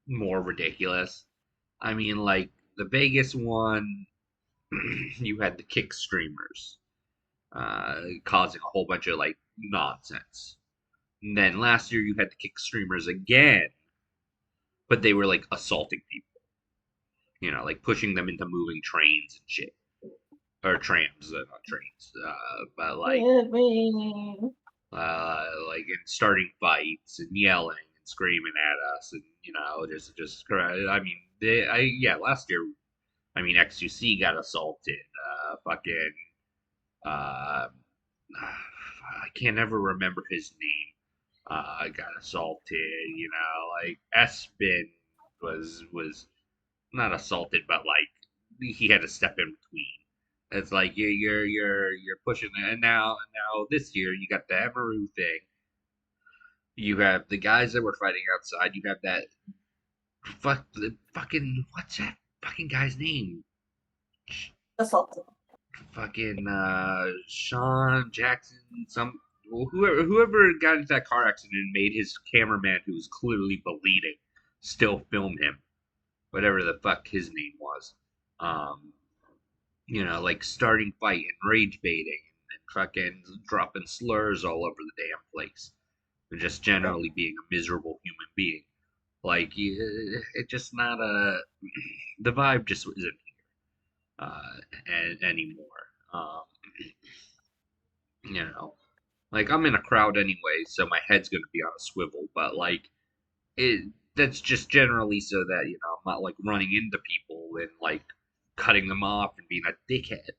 more ridiculous. I mean, like the Vegas one, you had the kick streamers causing a whole bunch of like nonsense. And then last year you had the kick streamers again, but they were like assaulting people. You know, like pushing them into moving trains and shit, or trams, not trains. But like and starting fights and yelling and screaming at us, and you know, I mean, last year, I mean, XUC got assaulted. Fucking, uh, I can't ever remember his name. Got assaulted. You know, like Espin was not assaulted, but like he had to step in between. It's like you're pushing it, and now this year you got the Emaru thing. You have the guys that were fighting outside. You have that fucking what's that fucking guy's name? Assault. Fucking Sean Jackson. Whoever got into that car accident and made his cameraman, who was clearly bleeding, still film him. Whatever the fuck his name was. Um, you know, like starting fight and rage baiting and fucking dropping slurs all over the damn place. And just generally being a miserable human being. Like, it's just not a. The vibe just isn't here anymore. Um, you know, like I'm in a crowd anyway, so my head's gonna be on a swivel. But like, it that's just generally so that you know I'm not like running into people and like cutting them off and being a dickhead.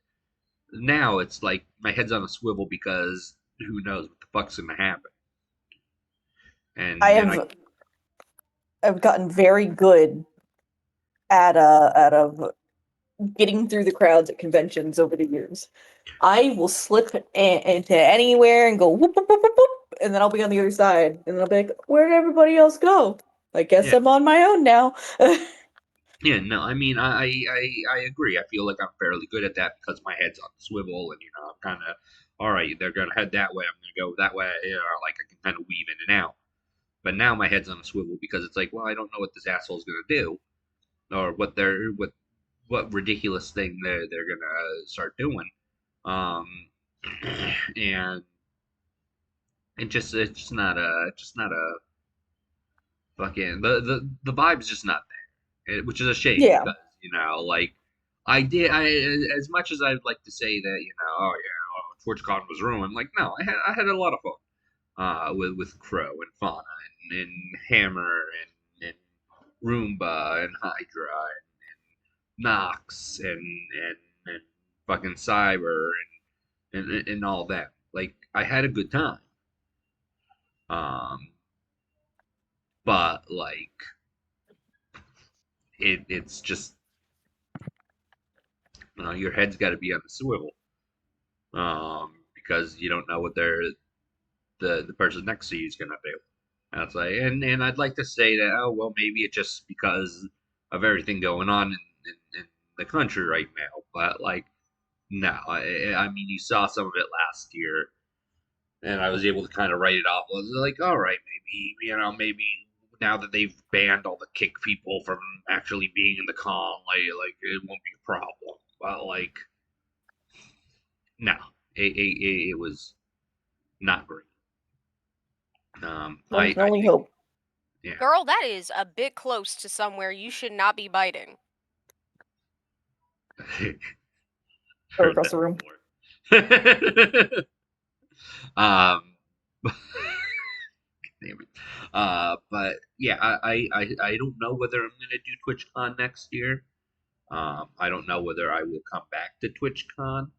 Now it's like my head's on a swivel because who knows what the fuck's gonna happen. I And I have I've gotten very good at getting through the crowds at conventions over the years. I will slip into anywhere and go whoop, whoop, whoop, whoop, whoop, and then I'll be on the other side, and then I'll be like, "Where did everybody else go? I guess yeah I'm on my own now." yeah no I mean I agree. I feel like I'm fairly good at that because my head's on the swivel and you know I'm kind of all right. They're gonna head that way. I'm gonna go that way. You know, like I can kind of weave in and out. But now my head's on a swivel because it's like, well, I don't know what this asshole's gonna do or what ridiculous thing they're gonna start doing. Um, and it's just not a fucking the vibe's just not there, which is a shame Yeah, because you know like I as much as I'd like to say that you know oh yeah TwitchCon was ruined, like no I had a lot of fun with Crow and Fauna and Hammer and Roomba and Hydra and Nox and fucking Cyber and all that. Like I had a good time. Um, but like it's just you know, your head's got to be on the swivel. Because you don't know what the person next to you is gonna do. And it's like, and I'd like to say that oh well maybe it's just because of everything going on in the country right now, but like no, I mean you saw some of it last year, and I was able to kind of write it off. I was like, all right, maybe you know maybe now that they've banned all the kick people from actually being in the con, like it won't be a problem. But like no, it was not great. one can I only think hope. Yeah. Girl, that is a bit close to somewhere you should not be biting. Or Heard across that the room. before. um, damn it. But yeah, I don't know whether I'm gonna do TwitchCon next year. I don't know whether I will come back to TwitchCon.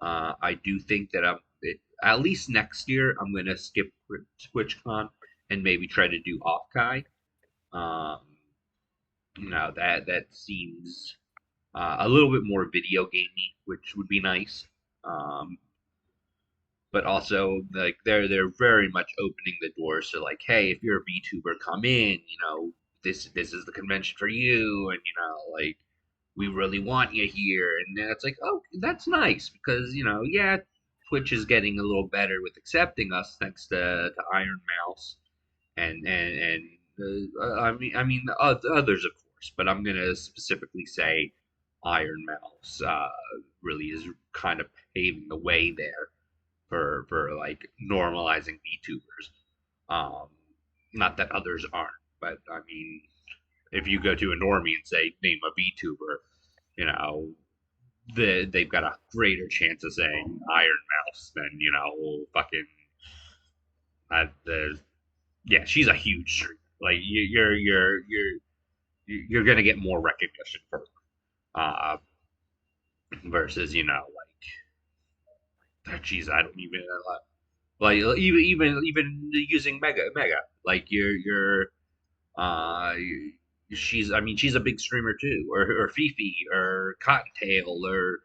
I do think that at least next year I'm gonna skip TwitchCon and maybe try to do Offkai. Um, that seems a little bit more video gamey, which would be nice. Um, but also like they're very much opening the doors to like, hey, if you're a VTuber, come in. This is the convention for you, and like we really want you here. And then it's like, oh, that's nice because yeah, Twitch is getting a little better with accepting us thanks to Iron Mouse and I mean others of course, but I'm gonna specifically say Iron Mouse really is kind of paving the way there for like normalizing VTubers. Um, Not that others aren't, but I mean, if you go to a normie and say name a VTuber, you know, they've got a greater chance of saying Iron Mouse than fucking the yeah. She's a huge streamer. Like you're gonna get more recognition for her, versus geez, I don't even like even using mega like uh she's I mean she's a big streamer too, or Fifi or Cottontail or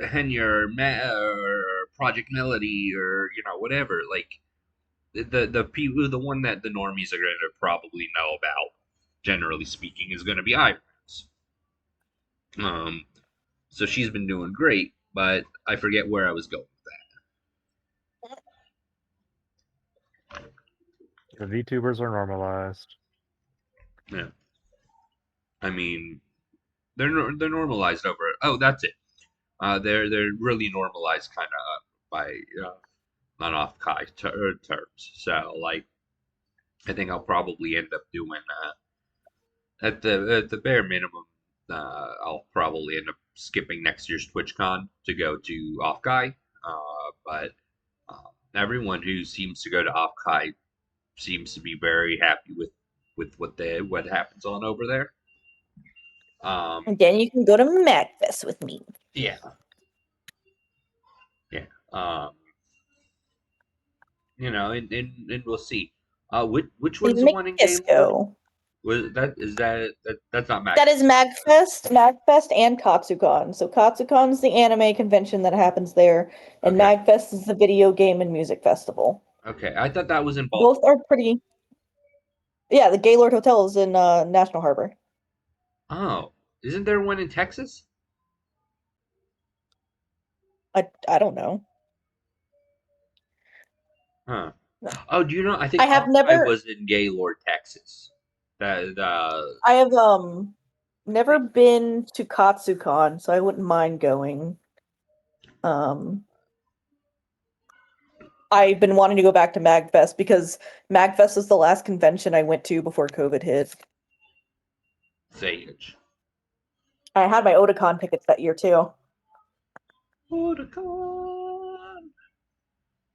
Henya or Project Melody or whatever, like the people, the one that the normies are going to probably know about, generally speaking, is going to be Irons. um so she's been doing great, but I forget where I was going The VTubers are normalized. with that. Yeah, I mean they're normalized over it. Oh, that's it. They're really normalized kind of by non-off Kai terms. So like, I think I'll probably end up doing at the bare minimum. I'll probably end up skipping next year's TwitchCon to go to Off Kai. But everyone who seems to go to Off Kai seems to be very happy with what happens on over there. And then you can go to MagFest with me. Yeah, yeah. And we'll see. Which one's the Make one in Gaylord? Disco. Was that's not Mac? That is MagFest and Katsucon. So Katsucon is the anime convention that happens there, and Okay. MagFest is the video game and music festival. Okay, I thought that was in Both Baltimore. are pretty. Yeah, the Gaylord Hotel is in National Harbor. Oh, isn't there one in Texas? I don't know. Huh. Oh, do you know? I I think have I never. was in Gaylord, Texas. That I have never been to Katsucon, so I wouldn't mind going. I've been wanting to go back to MagFest because MagFest was the last convention I went to before COVID hit. Sage. I had my Otakon tickets that year too. Otakon.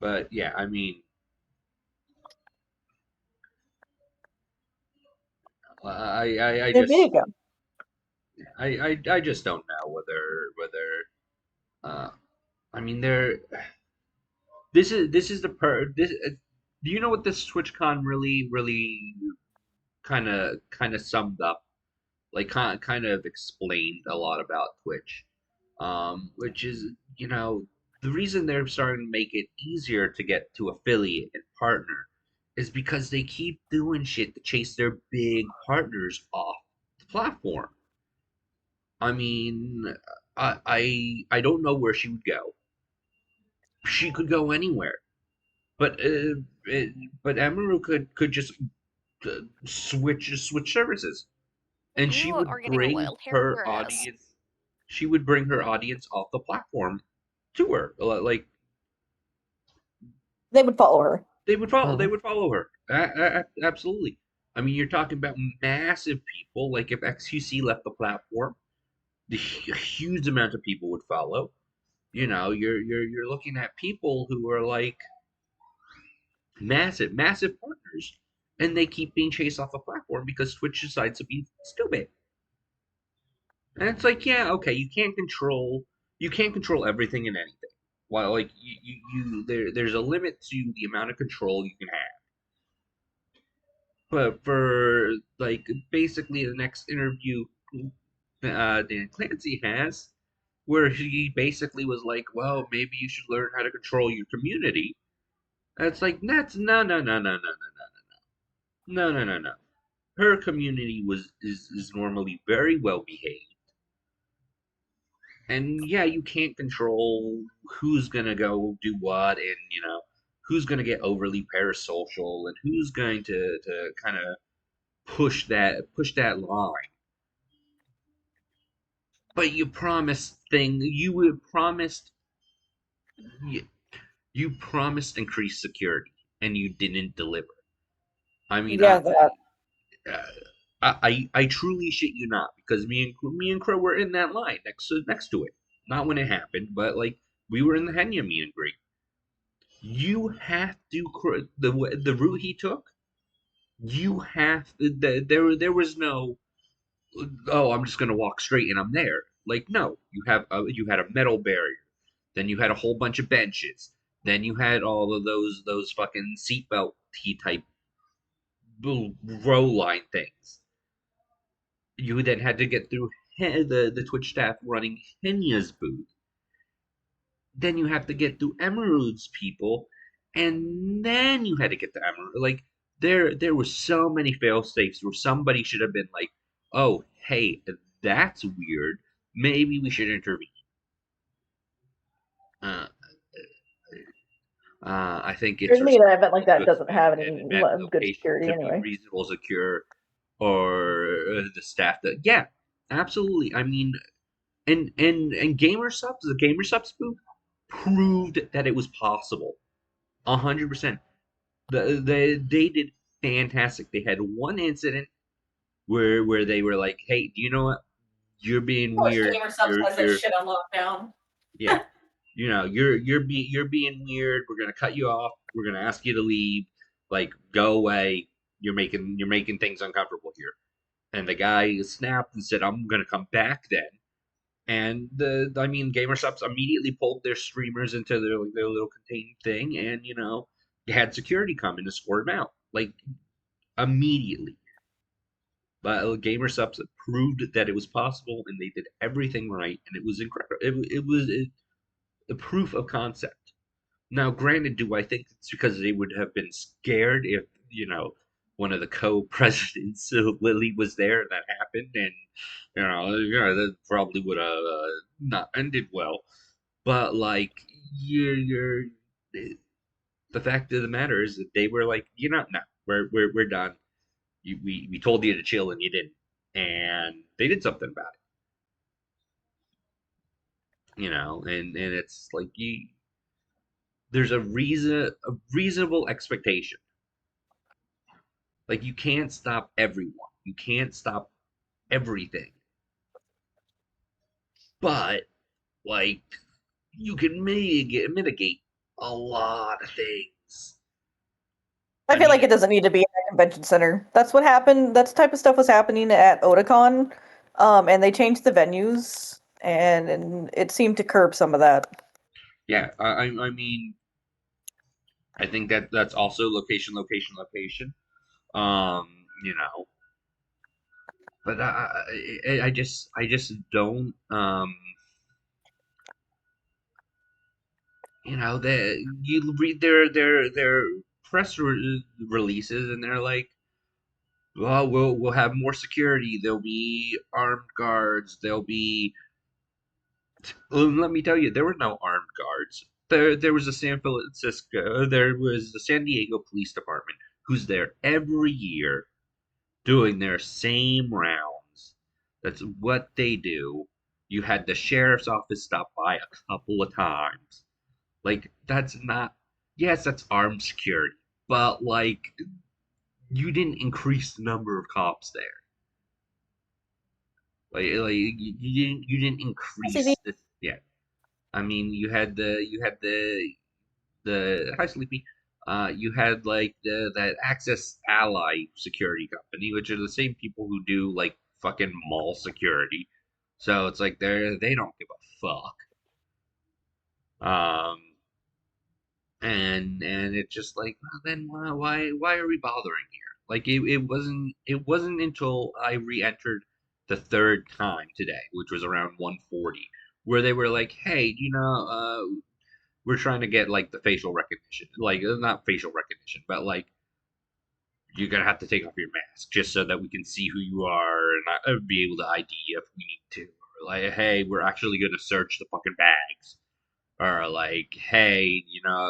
But yeah, I mean, I The video just game. I just don't know whether I mean this is the this do you know what this TwitchCon really kind of summed up, like kind of explained a lot about Twitch, which is the reason they're starting to make it easier to get to affiliate and partner is because they keep doing shit to chase their big partners off the platform. I mean, I don't know where she would go. She could go anywhere, but but Emaru could just switch services, and she You are would getting a bring wild hair her grass. audience. She would bring her audience off the platform to her. Like They would follow her. they would follow. They Mhm. would follow her. Absolutely. I mean, you're talking about massive people. Like if XQC left the platform, a huge amount of people would follow. You know, you're looking at people who are like massive partners, and they keep being chased off the platform because Twitch decides to be stupid. And it's like, yeah, okay, you can't control everything and anything. While like there's a limit to the amount of control you can have. But for like basically the next interview Dan Clancy has, where he basically was like, well, maybe you should learn how to control your community. And it's like that's no. Her community is normally very well behaved. And yeah, you can't control who's gonna go do what, and who's gonna get overly parasocial, and who's going to kind of push that line. But you, you promised increased security, and you didn't deliver. I mean, Yeah, that. uh, I truly shit you not, because me and Crow were in that line next to it. Not when it happened, but like we were in the Henya meet and greet. You have to the route he took. You have there was no, oh, I'm just gonna walk straight and I'm there. Like no, you had a metal barrier, then you had a whole bunch of benches, then you had all of those fucking seatbelt T type row line things. You then had to get through the Twitch staff running Henya's booth. Then you have to get through Emerald's people, and then you had to get to Emerald. Like there were so many fail safes where somebody should have been like, "Oh, hey, that's weird. Maybe we should intervene." Uh, I think it's Certainly, an event like responsible to that doesn't have expect an any event good location security to be anyway. reasonable, secure, or the staff that. Yeah, absolutely. I mean, and the Gamer Subs booth proved that it was possible. 100%. They did fantastic. They had one incident where they were like, "Hey, do you know what? You're being Of course, weird. Gamer Subs has that You're shit on lockdown. yeah. You're being weird. We're gonna cut you off. We're gonna ask you to leave. Like, go away. You're making things uncomfortable here." And the guy snapped and said, "I'm gonna come back then." And I mean, GamerSups immediately pulled their streamers into their little contained thing, and they had security come in to escort them out, like immediately. But GamerSups proved that it was possible, and they did everything right, and it was incredible. It was a proof of concept. Now, granted, do I think it's because they would have been scared if one of the co-presidents, Lily, was there and that happened, and that probably would have not ended well. But like, you're the fact of the matter is that they were like, no, we're done. We told you to chill and you didn't, and they did something about it. And it's like there's a reasonable expectation. Like you can't stop everyone. You can't stop everything. But like you can mitigate a lot of things. I I feel mean, like it doesn't need to be at a convention center. That's what happened. That type of stuff was happening at Otakon, and they changed the venues, and it seemed to curb some of that. yeah. I mean, I think that's also location, location, location. You know, but I just don't. You read their releases, and they're like, well, we'll have more security. There'll be armed guards. There'll be. Let me tell you, there were no armed guards. There was there was the San Diego Police Department, who's there every year doing their same rounds. That's what they do. You had the sheriff's office stop by a couple of times. Like, that's not. Yes, that's armed security, but like you didn't increase the number of cops there. Like you didn't See, increase the yeah. I mean, you had the hi Sleepy. You had like that Access Ally security company, which are the same people who do like fucking mall security. So it's like they don't give a fuck. Um, and it's just like, well, then why are we bothering here? Like it wasn't until I re-entered the third time today, which was around 1:40, where they were like, hey, we're trying to get like the facial recognition, like not facial recognition, but like you're gonna have to take off your mask just so that we can see who you are and be able to ID if we need to. Or like, hey, we're actually gonna search the fucking bags. Or like, hey,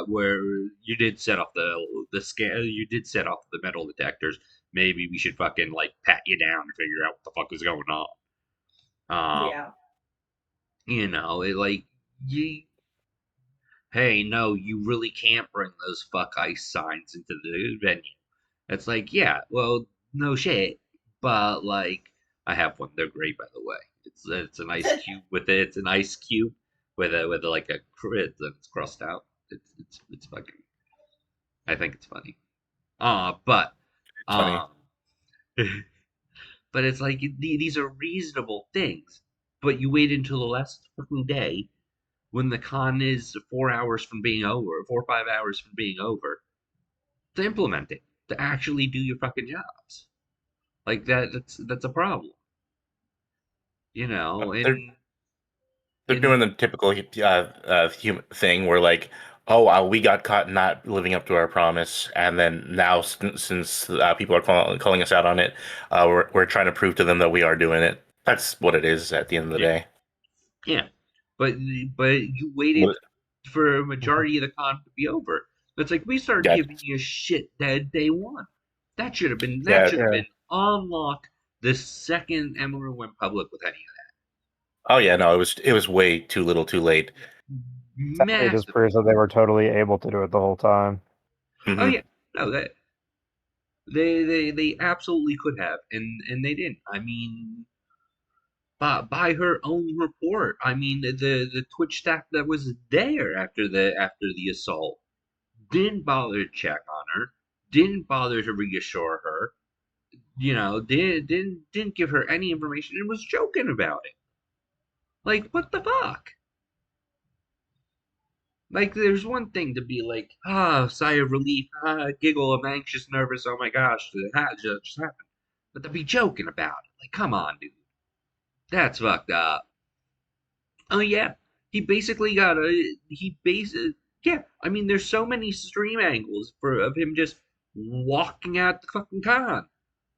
where you did set off the scan, you did set off the metal detectors. Maybe we should fucking like pat you down and figure out what the fuck is going on. Um, yeah. it like you hey, no, you really can't bring those fuck ice signs into the venue. It's like, yeah, well, no shit, but like, I have one. They're great, by the way. It's an ice cube with it. It's an ice cube with like a crit that's crossed out. It's fucking. I think it's funny. But It's funny. um, but it's like these are reasonable things. But you wait until the last fucking day when the con is 4 hours from being over, 4 or 5 hours from being over, to implement it, to actually do your fucking jobs. Like that's a problem. They're And they're doing and the typical human thing where like, oh, we got caught not living up to our promise, and then now since people are calling us out on it, we're trying to prove to them that we are doing it. That's what it is at the end of the yeah, day. yeah. But but you waited But, for a majority of the con to be over. It's like we started yeah, giving you shit that day one. That yeah. should have Yeah. been unlocked the second Emerald went public with any Oh yeah, no, it was way too little, too late. Sadly, just massive. proves that they were totally able to do it the whole time. Oh Hmm. yeah, no, that they absolutely could have, and they didn't. I mean, by her own report, I mean the Twitch staff that was there after the assault didn't bother to check on her, didn't bother to reassure her, didn't give her any information and was joking about it. Like what the fuck? Like there's one thing to be like, sigh of relief, giggle of anxious, nervous, oh my gosh, that just happened. But to be joking about it, like come on, dude, that's fucked up. Oh yeah, he basically got a he base yeah. I mean, there's so many stream angles of him just walking out the fucking con.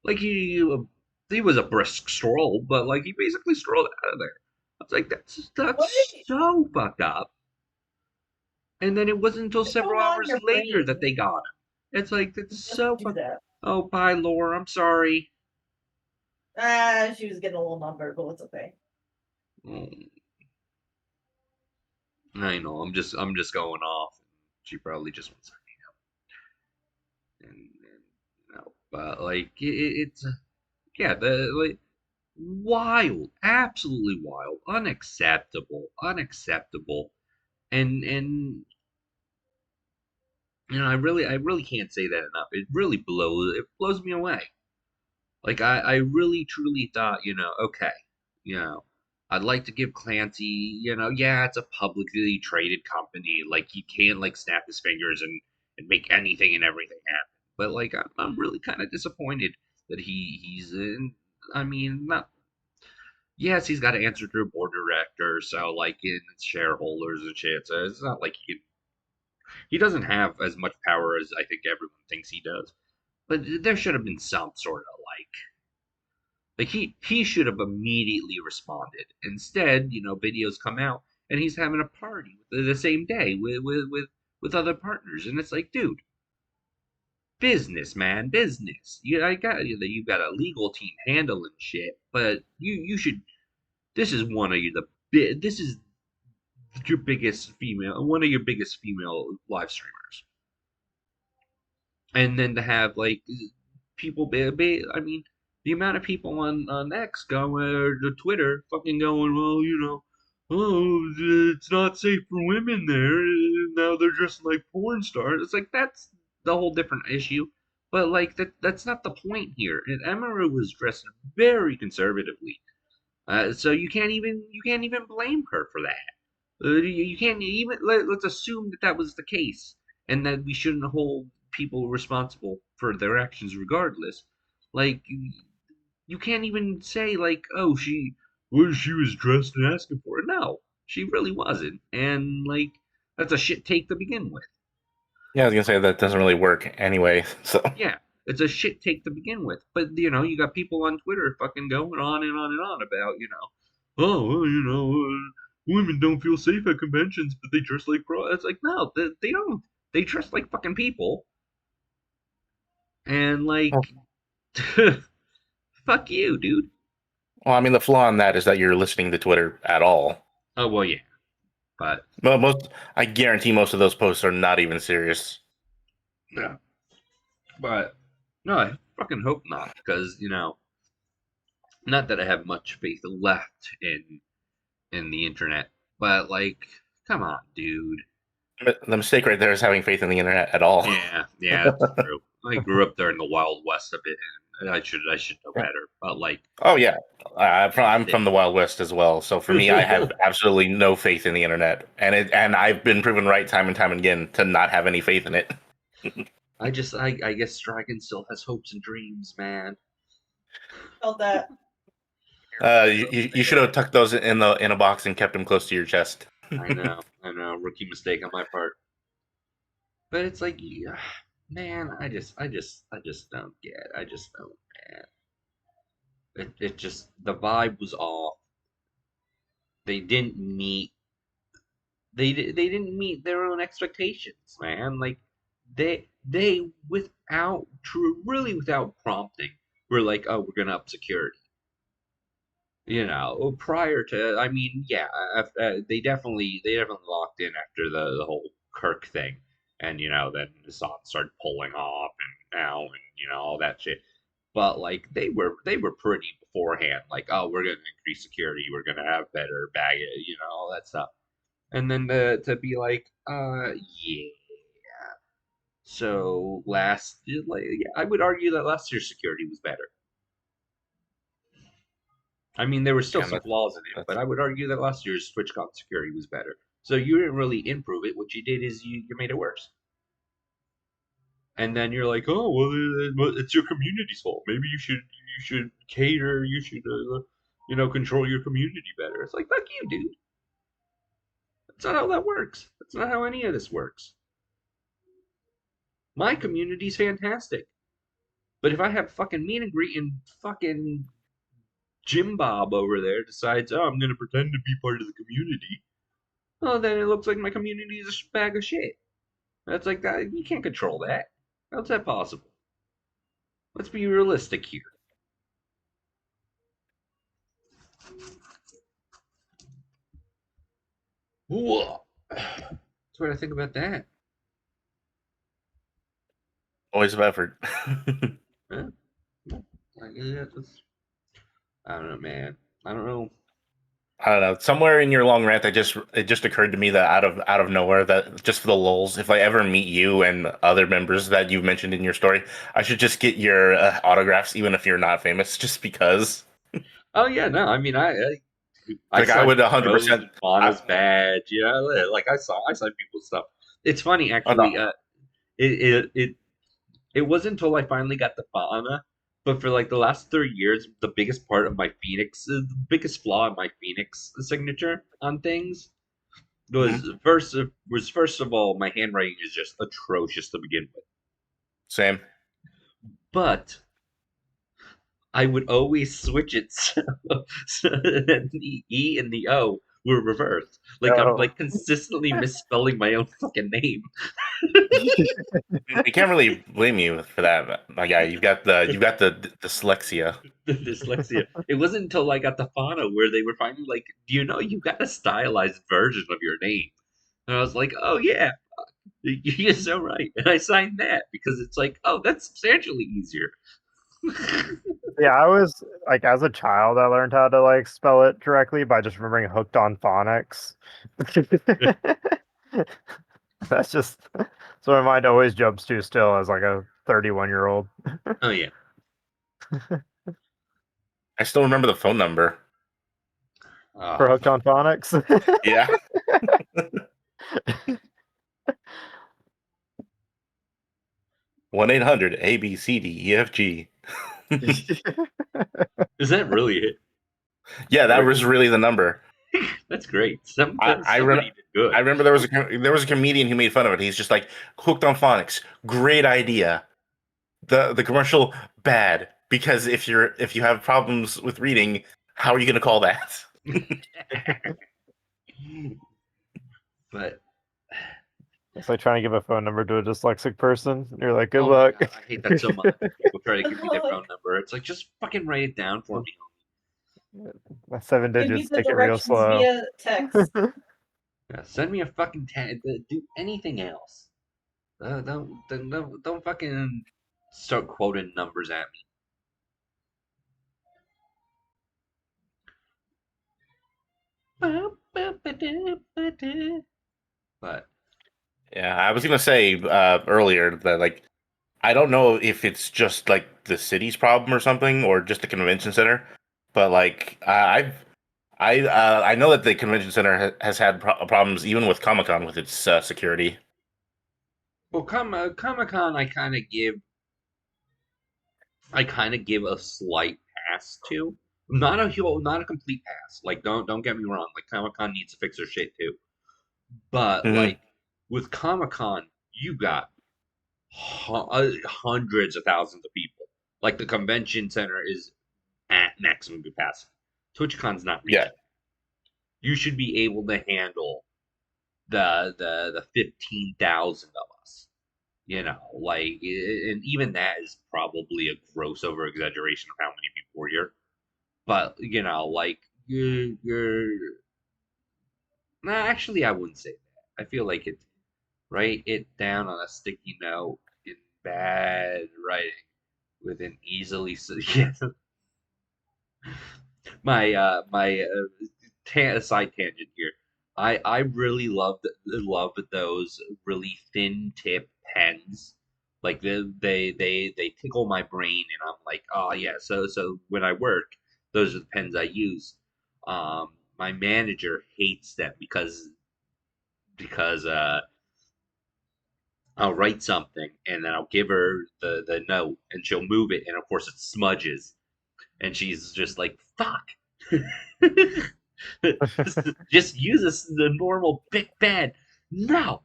Like he was a brisk stroll, but like he basically strolled out of there. I was like, What that's so fucked up. And then it wasn't until is going several on in hours your later that brain? they got him. It's like that's Just so do that. Oh, bye, Laura. I'm sorry. She was getting a little number, but it's okay. Oh, I know. I'm just going off. She probably just wants to and no, but like it's yeah, the like wild, absolutely wild, unacceptable, and I really can't say that enough. It blows me away. Like I really truly thought, okay, you know, I'd like to give Clancy, yeah, it's a publicly traded company. Like he can't like snap his fingers and make anything and everything happen. But like I'm really kind of disappointed that he's in. I mean, not yes, he's got to answer to a board director, so like in shareholders and shit. So it's not like he doesn't have as much power as I think everyone thinks he does. But there should have been some sort of like he should have immediately responded. Instead, videos come out and he's having a party the same day with other partners, and it's like, dude, business, man, business. I got you got a legal team handling shit, but you should. This is one of you the this is your biggest female, one of your biggest female live streamers, and then to have like people, I mean, the amount of people on X going or the Twitter fucking going, well, oh, it's not safe for women there. Now they're dressing like porn stars. It's like that's the whole different issue. But like that's not the point here. And Emaru was dressed very conservatively, so you can't even blame her for that. You can't even let's assume that that was the case, and that we shouldn't hold people responsible for their actions regardless. Like you can't even say like, oh, she was dressed and asking for it. No, she really wasn't, and like that's a shit take to begin with. Yeah, I was gonna say that doesn't really work anyway. So Yeah, it's a shit take to begin with. But you got people on Twitter fucking going on and on and on about oh, well, women don't feel safe at conventions, but they dress like pro. It's like no, they don't. They dress like fucking people, and well, like, fuck you, dude. I mean, the flaw in that is that you're listening to Twitter at all. Oh well, yeah, but I guarantee most of those posts are not even serious. yeah, but no, I fucking hope not, because not that I have much faith left in the internet, but like, come on, dude. The mistake right there is having faith in the internet at all. Yeah, that's true. I grew up there in the Wild West a bit, and I should know better. But like, Oh yeah, I'm from the Wild West as well. So for me, I have absolutely no faith in the internet, and I've been proven right time and time again to not have any faith in it. I guess Dragon still has hopes and dreams, man. Felt that. You should have tucked those in a box and kept them close to your chest. I know, rookie mistake on my part. But it's like, yeah, man, I just don't get. I just don't, man. It just the vibe was off. They didn't meet. They didn't meet their own expectations, man. Like they really without prompting were like, oh, we're gonna up security. Prior to, I mean, yeah, they definitely locked in after the whole Kirk thing, and then Hassan started pulling off, and now, and all that shit. But like they were pretty beforehand, like, oh, we're gonna increase security, we're gonna have better baggage, all that stuff. And then to be like, yeah. So yeah, I would argue that last year's security was better. I mean, there were still Yeah, some flaws in it, but I would argue that last year's Twitchcon security was better. So you didn't really improve it. What you did is you made it worse. And then you're like, oh, well, it's your community's fault. Maybe you should cater. You should control your community better. It's like, fuck you, dude. That's not how that works. That's not how any of this works. My community's fantastic. But if I have fucking meet and greet and fucking Jim Bob over there decides, oh, I'm going to pretend to be part of the community, well, then it looks like my community is a bag of shit. That's like that. You can't control that. How's that possible? Let's be realistic here. Whoa. That's what I think about that. Always of effort. Yeah. I don't know, man. I don't know. I don't know. Somewhere in your long rant, it just occurred to me that out of nowhere, that just for the lulz, if I ever meet you and other members that you've mentioned in your story, I should just get your autographs, even if you're not famous, just because. Oh yeah, no. I mean, I Like I would 100%. Fauna's badge. Like I signed people's stuff. It's funny actually. It wasn't until I finally got the Fauna, but for like the last 3 years, the biggest part of my Phoenix, the biggest flaw in my Phoenix signature on things first of all, my handwriting is just atrocious to begin with. Same. But I would always switch it so that the E and the O were reversed. Like I'm like consistently misspelling my own fucking name. We can't really blame you for that, my guy. You've got the dyslexia. The dyslexia. It wasn't until I got the Fauna where they were finally like, do you know you got a stylized version of your name? And I was like, oh yeah, you're so right. And I signed that because it's like, oh, that's substantially easier. Yeah, I was like as a child, I learned how to like spell it directly by just remembering hooked on phonics. That's just so my mind always jumps to still as like a 31-year-old. Oh yeah. I still remember the phone number. For Oh, hooked on phonics. Yeah. 1-800 ABCDEFG. is that really it? Yeah, that was really the number. That's great. I Somebody did good. I remember there was a comedian who made fun of it. He's just like hooked on phonics. Great idea. The commercial bad because if you have problems with reading, how are you going to call that? But It's like trying to give a phone number to a dyslexic person. You're like, good oh my luck. god, I hate that so much. People try to give me their phone number. It's like just fucking write it down for me. That 7 Give me digits, the take it real directions slow. via text. Yeah, send me a fucking do anything else. Don't fucking start quoting numbers at me. But Yeah, I was going to say earlier that like I don't know if it's just like the city's problem or something, or just the convention center. But like I know that the convention center has had problems even with Comic Con with its security. well, Comic Con, I kind of give a slight pass to. Not a complete pass. Like don't get me wrong. Like Comic Con needs to fix their shit too. But Hmm. like with Comic Con, you got hundreds of thousands of people. Like the convention center is at maximum capacity. TwitchCon's not Yeah, reaching. You should be able to handle the 15,000 of us. You know, like, and even that is probably a gross over exaggeration of how many people were here. But you know, like you're nah, actually, I wouldn't say that. I feel like it write it down on a sticky note in bad writing with an easily yeah, my side tangent here. I really love those really thin tip pens. Like they tickle my brain, and I'm like, oh yeah. So when I work, those are the pens I use. My manager hates them because I'll write something and then I'll give her the note and she'll move it, and of course it smudges, and she's just like, fuck. Just use the normal big pen. No,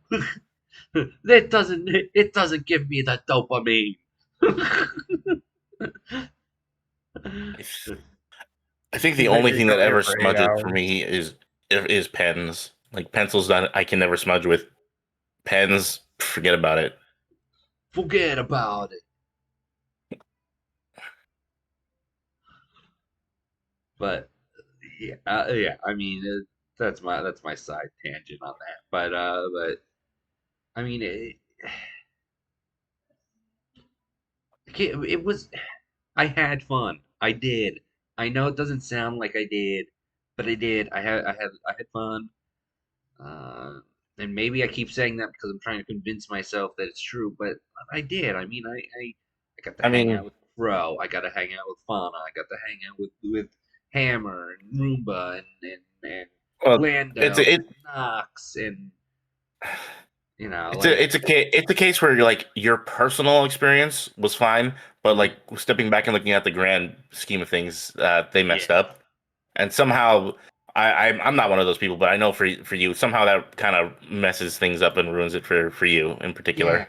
it doesn't give me the dopamine. I, th- I think the They only thing that come here ever for 8 smudges for hours. me is pens. Like pencils that I can never smudge with. Pens, forget about it. Forget about it. But yeah. I mean, that's my side tangent on that. But I mean, it was. I had fun. I did. I know it doesn't sound like I did, but I did. I had fun. Uh, and maybe I keep saying that because I'm trying to convince myself that it's true, but I did. I mean, I got to I hang out mean, with Crow. I got to hang out with Fauna. I got to hang out with Hammer and Roomba and well, it's Lando it. and Knox and It's like it's a case where like your personal experience was fine, but mhm, like stepping back and looking at the grand scheme of things, they yeah, messed up, and somehow I'm not one of those people, but I know for you somehow that kind of messes things up and ruins it for you in yeah. particular.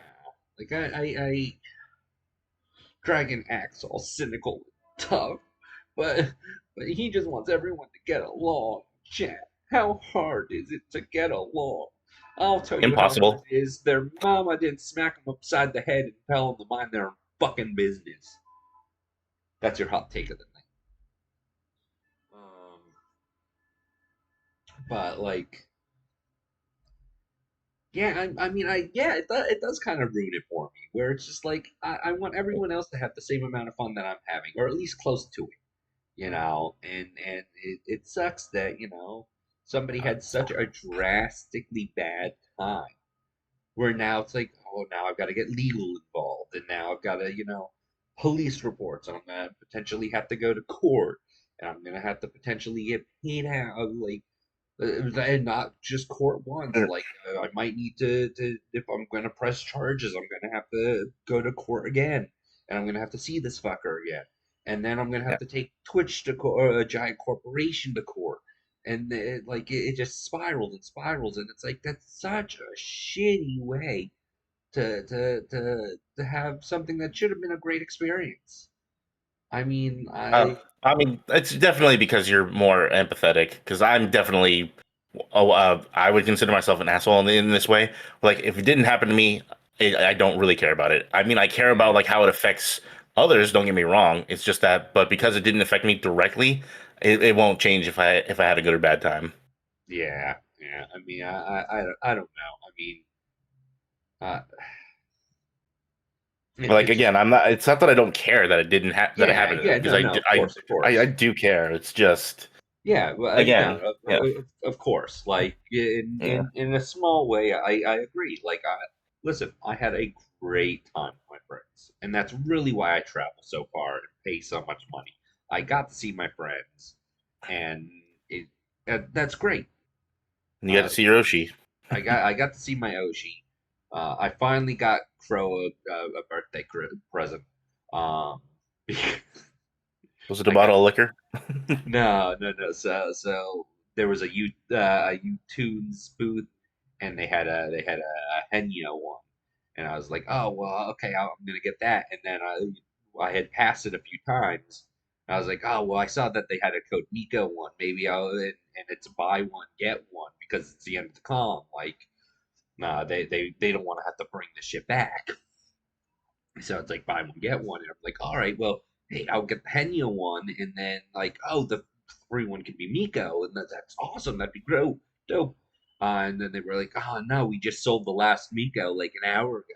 Like I Dragon acts all cynical and tough, but he just wants everyone to get along. Chat, how hard is it to get along? I'll tell you how hard Impossible. it is. Their mama didn't smack them upside the head and tell them to mind their fucking business. That's your hot take of the night. But like, Yeah, I mean, it does kind of ruin it for me. Where it's just like I want everyone else to have the same amount of fun that I'm having, or at least close to it. And it sucks that somebody had such a drastically bad time. Where now it's like, oh, now I've got to get legal involved, and now I've got to, police reports, and I'm gonna potentially have to go to court, and I'm gonna have to potentially get paid out, like, and not just court once. Like, I might need to if I'm gonna press charges, I'm gonna have to go to court again, and I'm gonna have to see this fucker again, and then I'm gonna have Yeah. to take Twitch to court, or a giant corporation to court, and it just spirals and spirals, and it's like that's such a shitty way to have something that should have been a great experience. I mean, I mean, it's definitely because you're more empathetic. Because I'm definitely, I would consider myself an asshole in this way. Like, if it didn't happen to me, I don't really care about it. I mean, I care about like how it affects others. Don't get me wrong. It's just that, but because it didn't affect me directly, it won't change if I had a good or bad time. yeah. I mean, I don't know. I mean, uh, Like it's again, I'm not. It's not that I don't care that it didn't that it yeah, happened to them yeah. because No, no. Of course, of I course. do care. It's just Yeah, well, no, again, yeah, of course. Like yeah. in a small way, I agree. Like, listen, I had a great time with my friends, and that's really why I travel so far and pay so much money. I got to see my friends, and it that's great. You got to Uh, see Hiroshi. I got to see my Oshi. I finally got Crow a birthday present. Um, Was it a I got bottle of liquor? no. So there was a U-Tunes booth, and they had a Henyo one, and I was like, oh well, okay, I'm gonna get that. And then I had passed it a few times. I was like, oh well, I saw that they had a code Miko one. Maybe and it's buy one get one because it's the end of the con. Like, nah, they don't want to have to bring the shit back. So it's like buy one get one, and I'm like, all right, well, hey, I'll get the Henya one, and then like, oh, the free one can be Miko, and that's awesome. That'd be dope. And then they were like, oh no, we just sold the last Miko like an hour ago.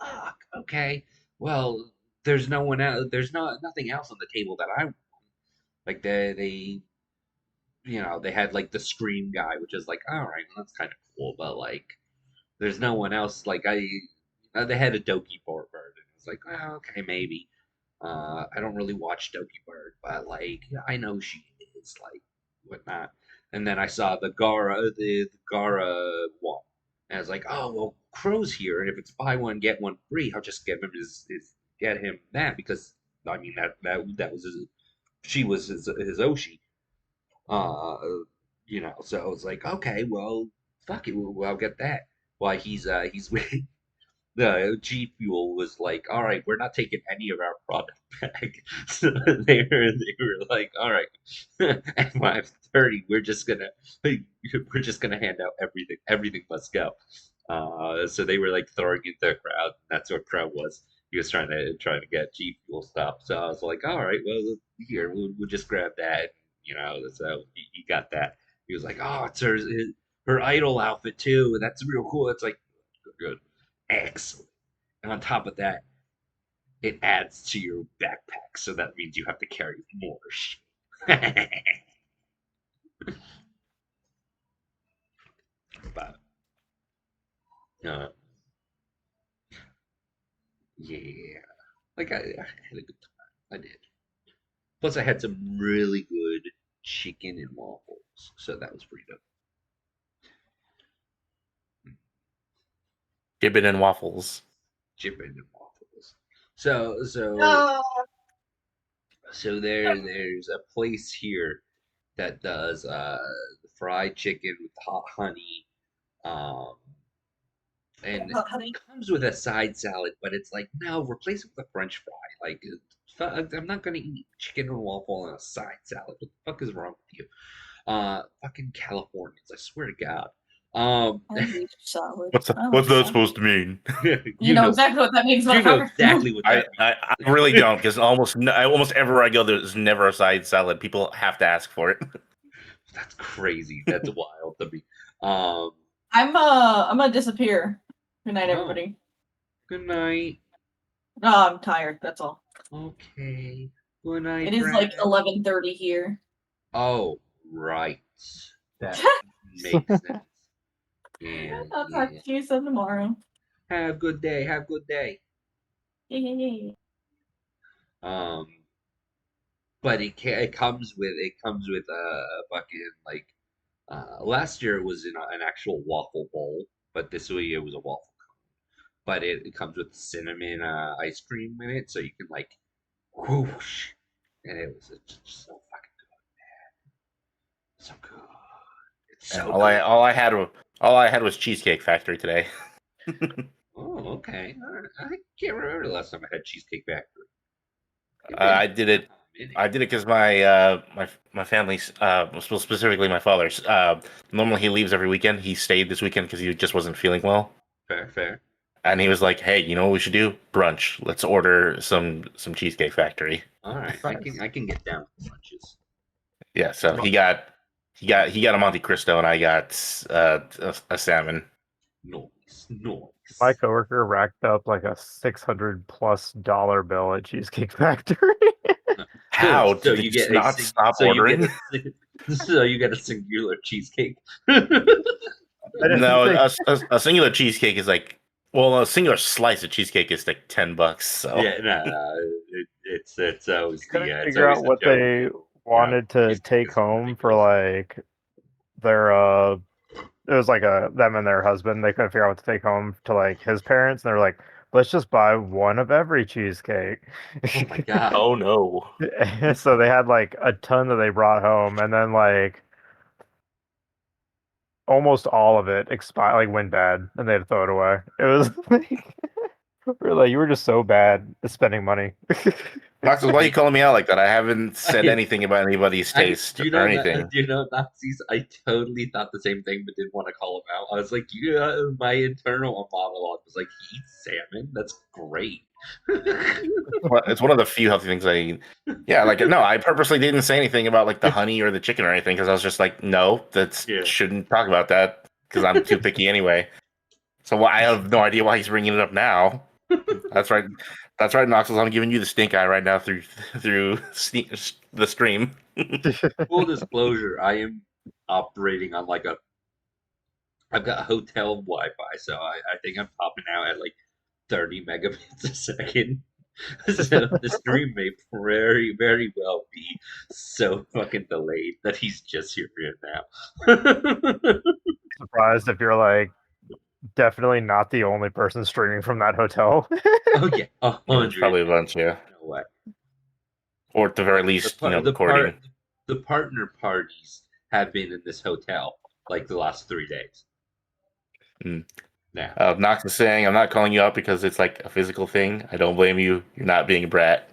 Fuck. Okay. Well, there's no one else. There's nothing else on the table that I want. Like they had like the Scream guy, which is like, all right, well, that's kind of cool, but like, there's no one else. Like they had a Doki Bird, and it was like, oh, okay, maybe. I don't really watch Doki Bird, but like, yeah, I know she is like whatnot. And then I saw the Gara one, and I was like, oh well, Crow's here, and if it's buy one get one free, I'll just give him his get him that because I mean that was she was his Oshi. Uh, so I was like, okay, well, fuck it, I'll get that. Why he's the G Fuel was like, all right, we're not taking any of our product back. So they were like, all right, at 5:30, we're just gonna hand out everything. Everything must go. So they were like throwing into the crowd. That's what crowd was. He was trying to get G Fuel stuff. So I was like, all right, well here we'll just grab that. So he got that. He was like, oh, it's her idol outfit too. That's real cool. It's like good. Excellent. And on top of that, it adds to your backpack, so that means you have to carry more shit. But uh, yeah, like I had a good time. I did. Plus, I had some really good chicken and waffles, so that was pretty dope. Gibbon and waffles. Chicken and waffles. So so No. so there's a place here that does fried chicken with hot honey. Um, and Hot honey. it comes with a side salad, but it's like, no, replace it with a French fry. Like, I'm not gonna eat chicken and waffle and a side salad. What the fuck is wrong with you? Fucking Californians, I swear to God. I hate salad. What's I what's like that salad. supposed to mean? You know exactly what that means, you know motherfucker. exactly what that means. I really don't because almost everywhere I go, there's never a side salad. People have to ask for it. That's crazy. That's wild to me. Um, I'm gonna disappear. Good night, Oh. everybody. Good night. No, I'm tired. That's all. Okay. Good night, It is like Brad. 11:30 here. Oh, right. That makes sense. Yeah, I'll talk yeah. to you some tomorrow. Have a good day. Have a good day. Yay. Um, but it comes with fucking like last year it was in an actual waffle bowl, but this way it was a waffle cone. But it comes with cinnamon ice cream in it, so you can like whoosh, and it was just so fucking so good. It's And so good. all I had was Cheesecake Factory today. Oh, okay. I can't remember the last time I had Cheesecake Factory. I did it. I did it because my family's specifically my father's. Normally he leaves every weekend. He stayed this weekend because he just wasn't feeling well, Fair, fair. and he was like, "Hey, you know what we should do? Brunch. Let's order some Cheesecake Factory." All right, I can get down with lunches. Yeah, so he got a Monte Cristo, and I got a salmon. Nice. My coworker racked up like a $600+ bill at Cheesecake Factory. How So did they you just get a not stop ordering? so you get a singular cheesecake. I didn't No, think a singular cheesecake is like, well, a singular slice of cheesecake is like $10. So Yeah, no, it's always couldn't it's figure always out the what joke. they wanted to Cheesecake take is home for ridiculous. like their it was like them and their husband. They couldn't figure out what to take home to like his parents, and they were like, let's just buy one of every cheesecake. Oh my god. oh no. So they had like a ton that they brought home, and then like almost all of it expired, like went bad, and they had to throw it away. It was like, we were like, you were just so bad at spending money. Knoxus, why are you calling me out like that? I haven't said I, anything about anybody's taste do you or know that? anything. Do you know Nazis? I totally thought the same thing, but didn't want to call him out. I was like, yeah, my internal monologue was like, he eats salmon. That's great. Well, it's one of the few healthy things I eat. Yeah, like no, I purposely didn't say anything about like the honey or the chicken or anything because I was just like, no, that's Yeah. shouldn't talk about that because I'm too picky anyway. So I have no idea why he's bringing it up now. That's right. That's right, Knoxus. I'm giving you the stink eye right now through the stream. Full disclosure, I am operating on like I've got hotel Wi-Fi, so I think I'm popping out at like 30 megabits a second. So the stream may very well be so fucking delayed that he's just hearing it now. Surprised if you're like definitely not the only person streaming from that hotel. Oh yeah, Yeah, there's 100. probably a bunch, yeah. No way. Or at the very least, recording. The partner parties have been in this hotel like the last 3 days. Mm. Now, Knox is saying, I'm not calling you out because it's like a physical thing. I don't blame you. You're not being a brat.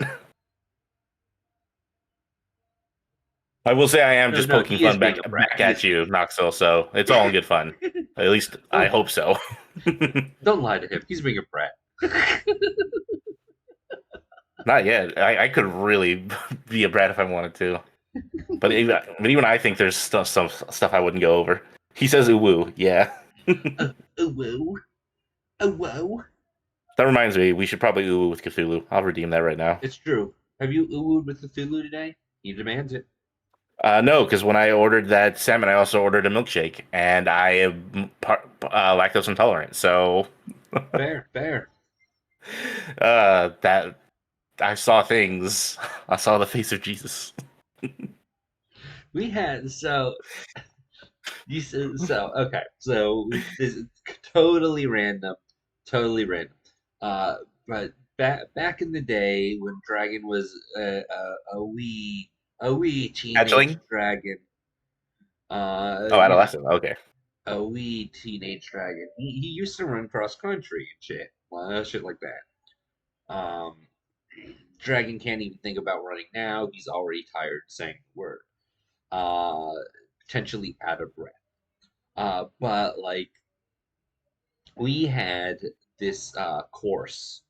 I will say I am just no, poking he is fun being back a brat. back at you, Knoxville, so it's all in good fun. At least I hope so. Don't lie to him. He's being a brat. Not yet. I could really be a brat if I wanted to. But even I think there's some stuff I wouldn't go over. He says ooh woo, yeah. Oh whoa. Oh whoa. That reminds me, we should probably ooh with Cthulhu. I'll redeem that right now. It's true. Have you oohed with Cthulhu today? He demands it. No, because when I ordered that salmon, I also ordered a milkshake, and I am lactose intolerant. So Fair. that I saw things. I saw the face of Jesus. We had you said okay. So this is totally random. Uh, but back in the day when Dragon was a wee teenage Hatchling? dragon. Oh, You know, adolescent. Okay. a wee teenage dragon. He used to run cross country and shit. Shit like that. Dragon can't even think about running now. He's already tired saying the word. Uh, Potentially out of breath. But like we had this course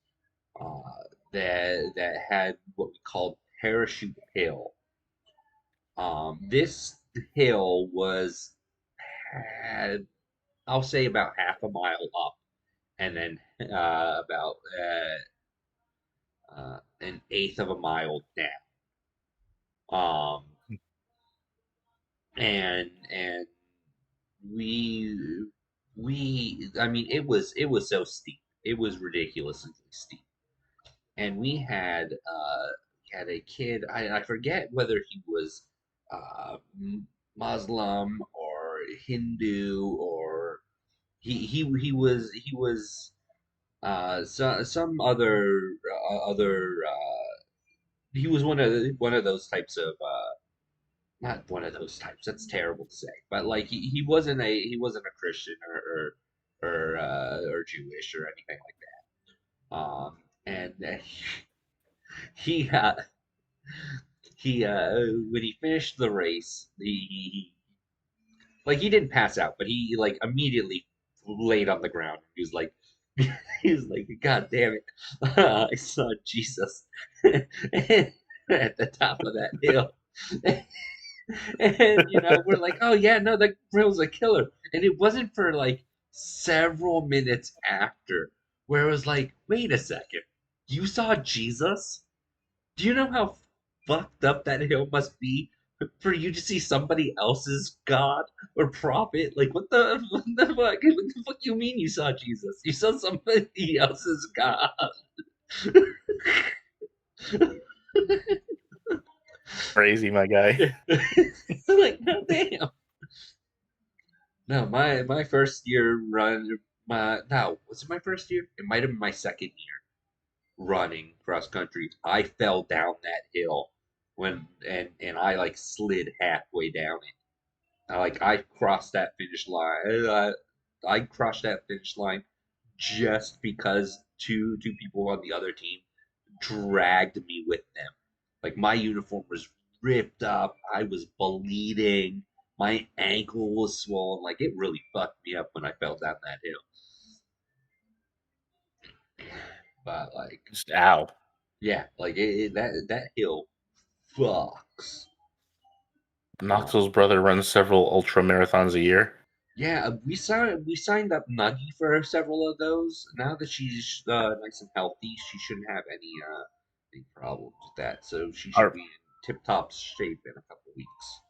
that had what we called Parachute Hill. This hill had I'll say about half a mile up, and then about an eighth of a mile down. Um, and we I mean it was so steep. It was ridiculously steep. And we had a kid. I forget whether he was Muslim or Hindu or he was some other he was one of those types of not one of those types. That's terrible to say, but like he wasn't a Christian or Jewish or anything like that. And he when he finished the race, he didn't pass out, but he like immediately laid on the ground. He was like, he was like, God damn it, I saw Jesus at the top of that hill. And we're like, oh yeah, no, that girl's a killer. And it wasn't for like several minutes after where it was like, wait a second, you saw Jesus? Do you know how fucked up that hill must be for you to see somebody else's god or prophet? Like, what the fuck you mean you saw Jesus? You saw somebody else's god. Crazy, my guy. Like, no, damn. No, my first year run. No, was it my first year? It might have been my second year running cross country. I fell down that hill and I like slid halfway down it. I crossed that finish line. I crossed that finish line just because two people on the other team dragged me with them. Like my uniform was ripped up. I was bleeding. My ankle was swollen. Like it really fucked me up when I fell down that hill. But like, Just ow. yeah, like that hill fucks. Knoxville's brother runs several ultra marathons a year. Yeah, we signed up Nuggy for several of those. Now that she's nice and healthy, she shouldn't have any problems with that. So she should Are, be in tip-top shape in a couple weeks,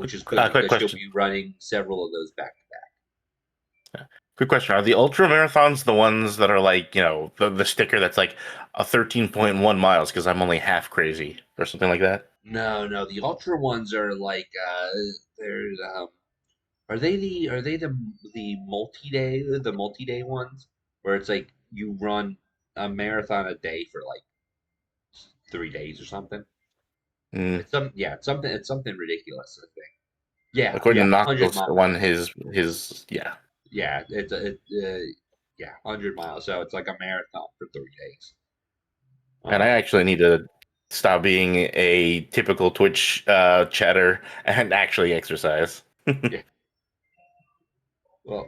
which is good quick because she'll question. be running several of those back to back. Quick question. Are the ultra marathons the ones that are like, the sticker that's like a 13.1 miles because I'm only half crazy or something like that? No, the ultra ones are like they're are they the multi-day ones where it's like you run a marathon a day for like 3 days or something. Mm. It's something ridiculous, I think. Yeah, According yeah, to hundred Knoxville's the one, miles. yeah. Yeah, yeah, 100 miles. So it's like a marathon for 3 days. And I Um, actually need to stop being a typical Twitch chatter and actually exercise. yeah. Well,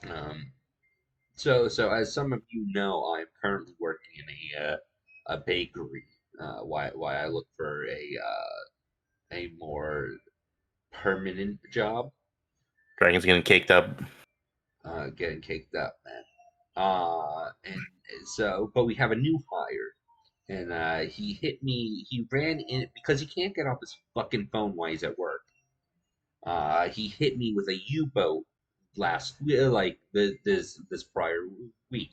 um, so as some of you know, I'm currently working in a bakery. Why I look for a more permanent job. Dragon's getting caked up. Getting caked up, man. And so, but we have a new hire, and he hit me. He ran in because he can't get off his fucking phone while he's at work. He hit me with a U-boat like this prior week.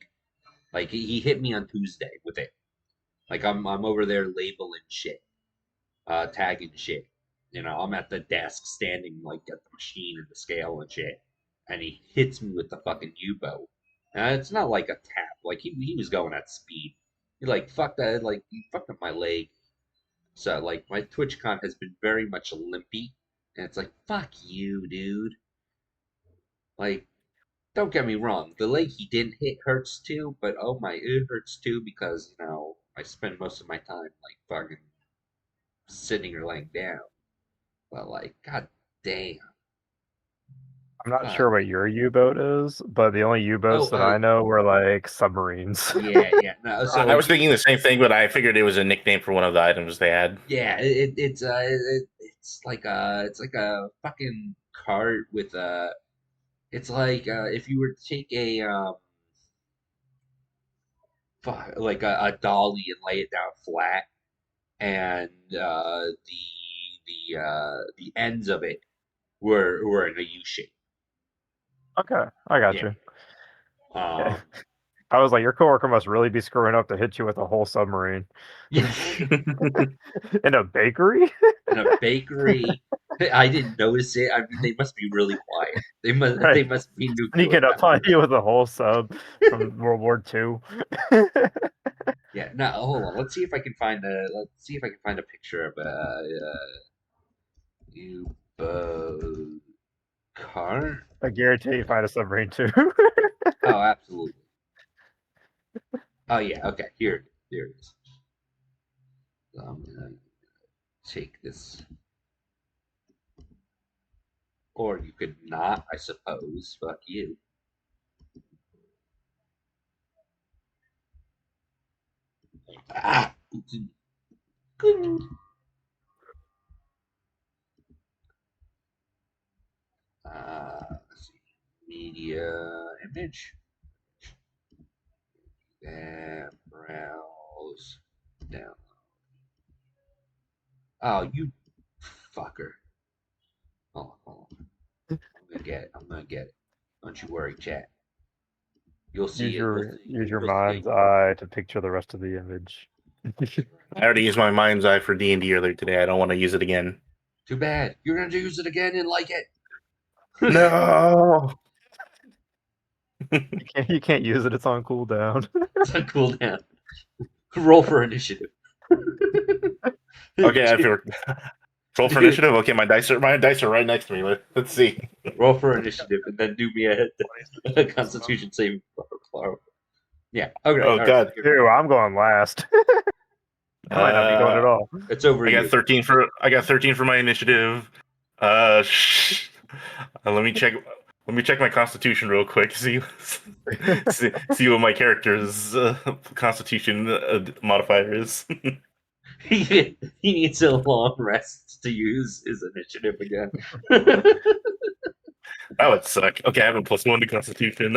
Like he hit me on Tuesday with it. Like I'm over there labeling shit, tagging shit. I'm at the desk standing like at the machine and the scale and shit, and he hits me with the fucking U-boat. And it's not like a tap. Like he was going at speed. He like fucked that. Like he fucked up my leg. So like my TwitchCon has been very much limpy, and it's like fuck you, dude. Like don't get me wrong, the leg he didn't hit hurts too, but oh my, it hurts too because I spend most of my time like fucking sitting or laying down. But like, god damn. I'm not Fuck. sure what your U-boat is, but the only U-boats Oh, that I know were like submarines. yeah. No, so I was thinking the same thing, but I figured it was a nickname for one of the items they had. yeah, it's like a fucking cart with It's like if you were to take a dolly and lay it down flat, and the ends of it were in a U shape. Okay, I got Yeah. you. Um, I was like, your coworker must really be screwing up to hit you with a whole submarine yeah. in a bakery. In a bakery. I didn't notice it. I mean, they must be really quiet. Right. They must be nuclear Sneaking up on powered. you with a whole sub from World War II. Yeah. Now hold on. Let's see if I can find a. Let's see if I can find a picture of U-boat car. I guarantee you find a submarine too. Oh, absolutely. Oh yeah. Okay. Here it is. So I'm gonna take this, or you could not, I suppose. Fuck you. Ah. Let's see. Media image. And browse down. Oh, you fucker. Hold on. I'm gonna get it. I'm gonna get it. Don't you worry, chat. You'll see it. Use your You'll see mind's it. eye to picture the rest of the image. I already used my mind's eye for D&D earlier today. I don't want to use it again. Too bad. You're gonna use it again and like it. No. You can't use it. It's on cooldown. It's on cooldown. Roll for initiative. Okay, I feel roll for initiative. Okay, my dice are right next to me. Let's see. Roll for initiative and then do me a Constitution saving throw. Yeah. Okay. Oh, all right. God. Ew, I'm going last. I might not be going at all. It's over I you. got 13 for my initiative. Let me check. Let me check my constitution real quick. See what my character's constitution modifier is. He needs a long rest to use his initiative again. That would suck. Okay, I have a +1 to constitution.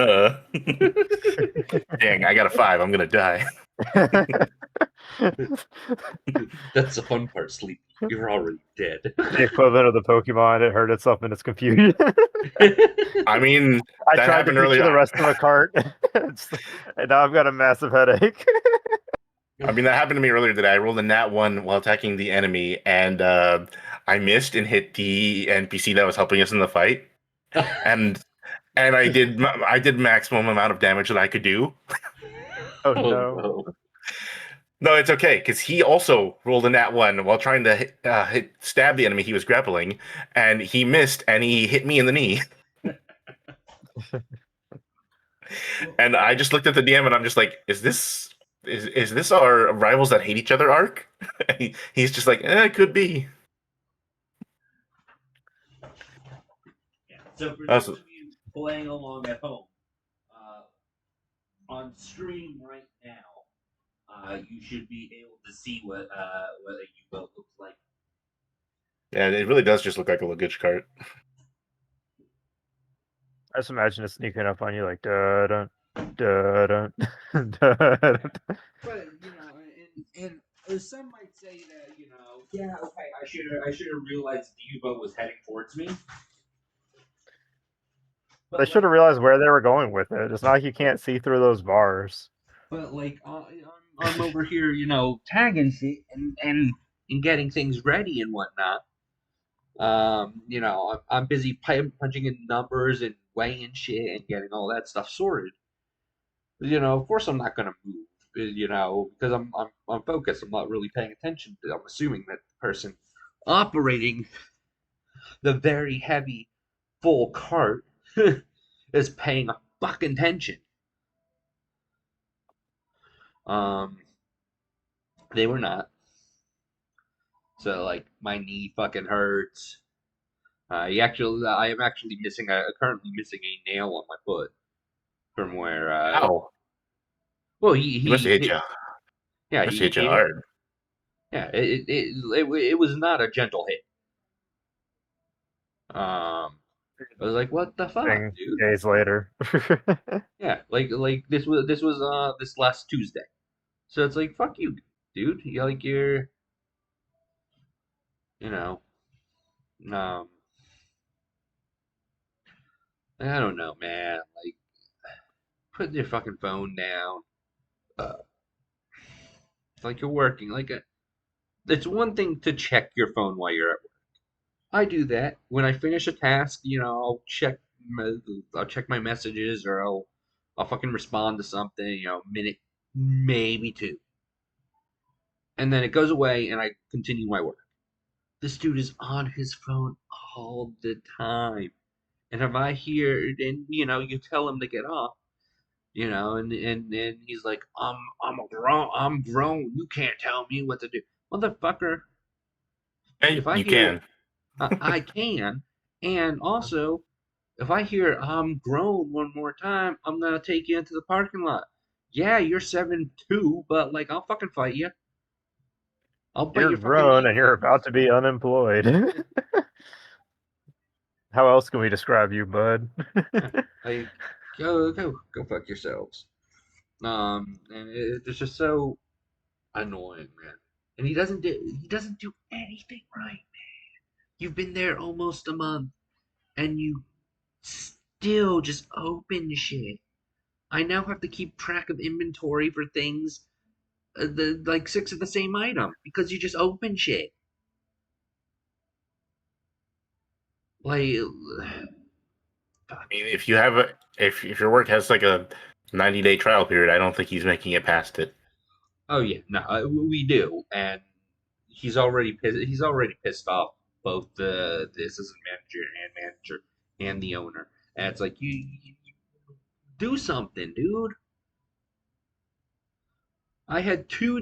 Dang, I got a 5. I'm gonna die. That's the fun part, Sleepy. You're already dead. The equivalent of the Pokemon, it hurt itself in its confusion. I mean, I that tried to happened picture earlier. the rest of a cart, and now I've got a massive headache. I mean, that happened to me earlier today. I rolled a nat 1 while attacking the enemy, and I missed and hit the NPC that was helping us in the fight. And I did maximum amount of damage that I could do. Oh no. No, it's okay, because he also rolled a nat 1 while trying to stab the enemy he was grappling, and he missed, and he hit me in the knee. And I just looked at the DM, and I'm just like, is this our rivals that hate each other arc? He's just like, it could be. Yeah. So for That's- those of you playing along at home, on stream right now, you should be able to see what a U-boat looks like. Yeah, it really does just look like a luggage cart. I just imagine it sneaking up on you like da da da da da. But and some might say that yeah, okay, I should have realized the U-boat was heading towards me. But They should have realized where they were going with it. It's not like you can't see through those bars. But like I'm over here, tagging shit and getting things ready and whatnot. I'm busy punching in numbers and weighing shit and getting all that stuff sorted. Of course I'm not gonna move. Because I'm focused. I'm not really paying attention. I'm assuming that the person operating the very heavy full cart is paying a fucking attention. They were not. So like my knee fucking hurts. I am actually currently missing a nail on my foot from where. Ow! Well, He must have hit you. Yeah, Must he have hit you hit. hard. Yeah, it was not a gentle hit. I was like, what the fuck, Thing dude? days later. Yeah, like this was this last Tuesday. So it's like, fuck you, dude. You're you know, um, I don't know, man. Like, put your fucking phone down. Uh, it's like you're working. It's one thing to check your phone while you're at work. I do that when I finish a task. I'll check my messages, or I'll fucking respond to something. Minute, maybe two, and then it goes away, and I continue my work. This dude is on his phone all the time. And if I hear, and you tell him to get off, and he's like, I'm grown. You can't tell me what to do, motherfucker. Hey, If I you hear, can. I can, and also if I hear I'm grown one more time, I'm gonna take you into the parking lot. Yeah, you're 7'2", but like I'll fucking fight you. I'll bite You're your fucking grown leg and you're off. about to be unemployed. How else can we describe you, bud? Yeah, like go fuck yourselves. And it's just so annoying, man. And he doesn't do anything right. You've been there almost a month, and you still just open shit. I now have to keep track of inventory for things, the like six of the same item because you just open shit. Like, I mean, if you have a if your work has like a 90-day trial period, I don't think he's making it past it. oh yeah, no, we do, and he's already pissed off both the assistant manager and the owner, and it's like you do something, dude. I had 3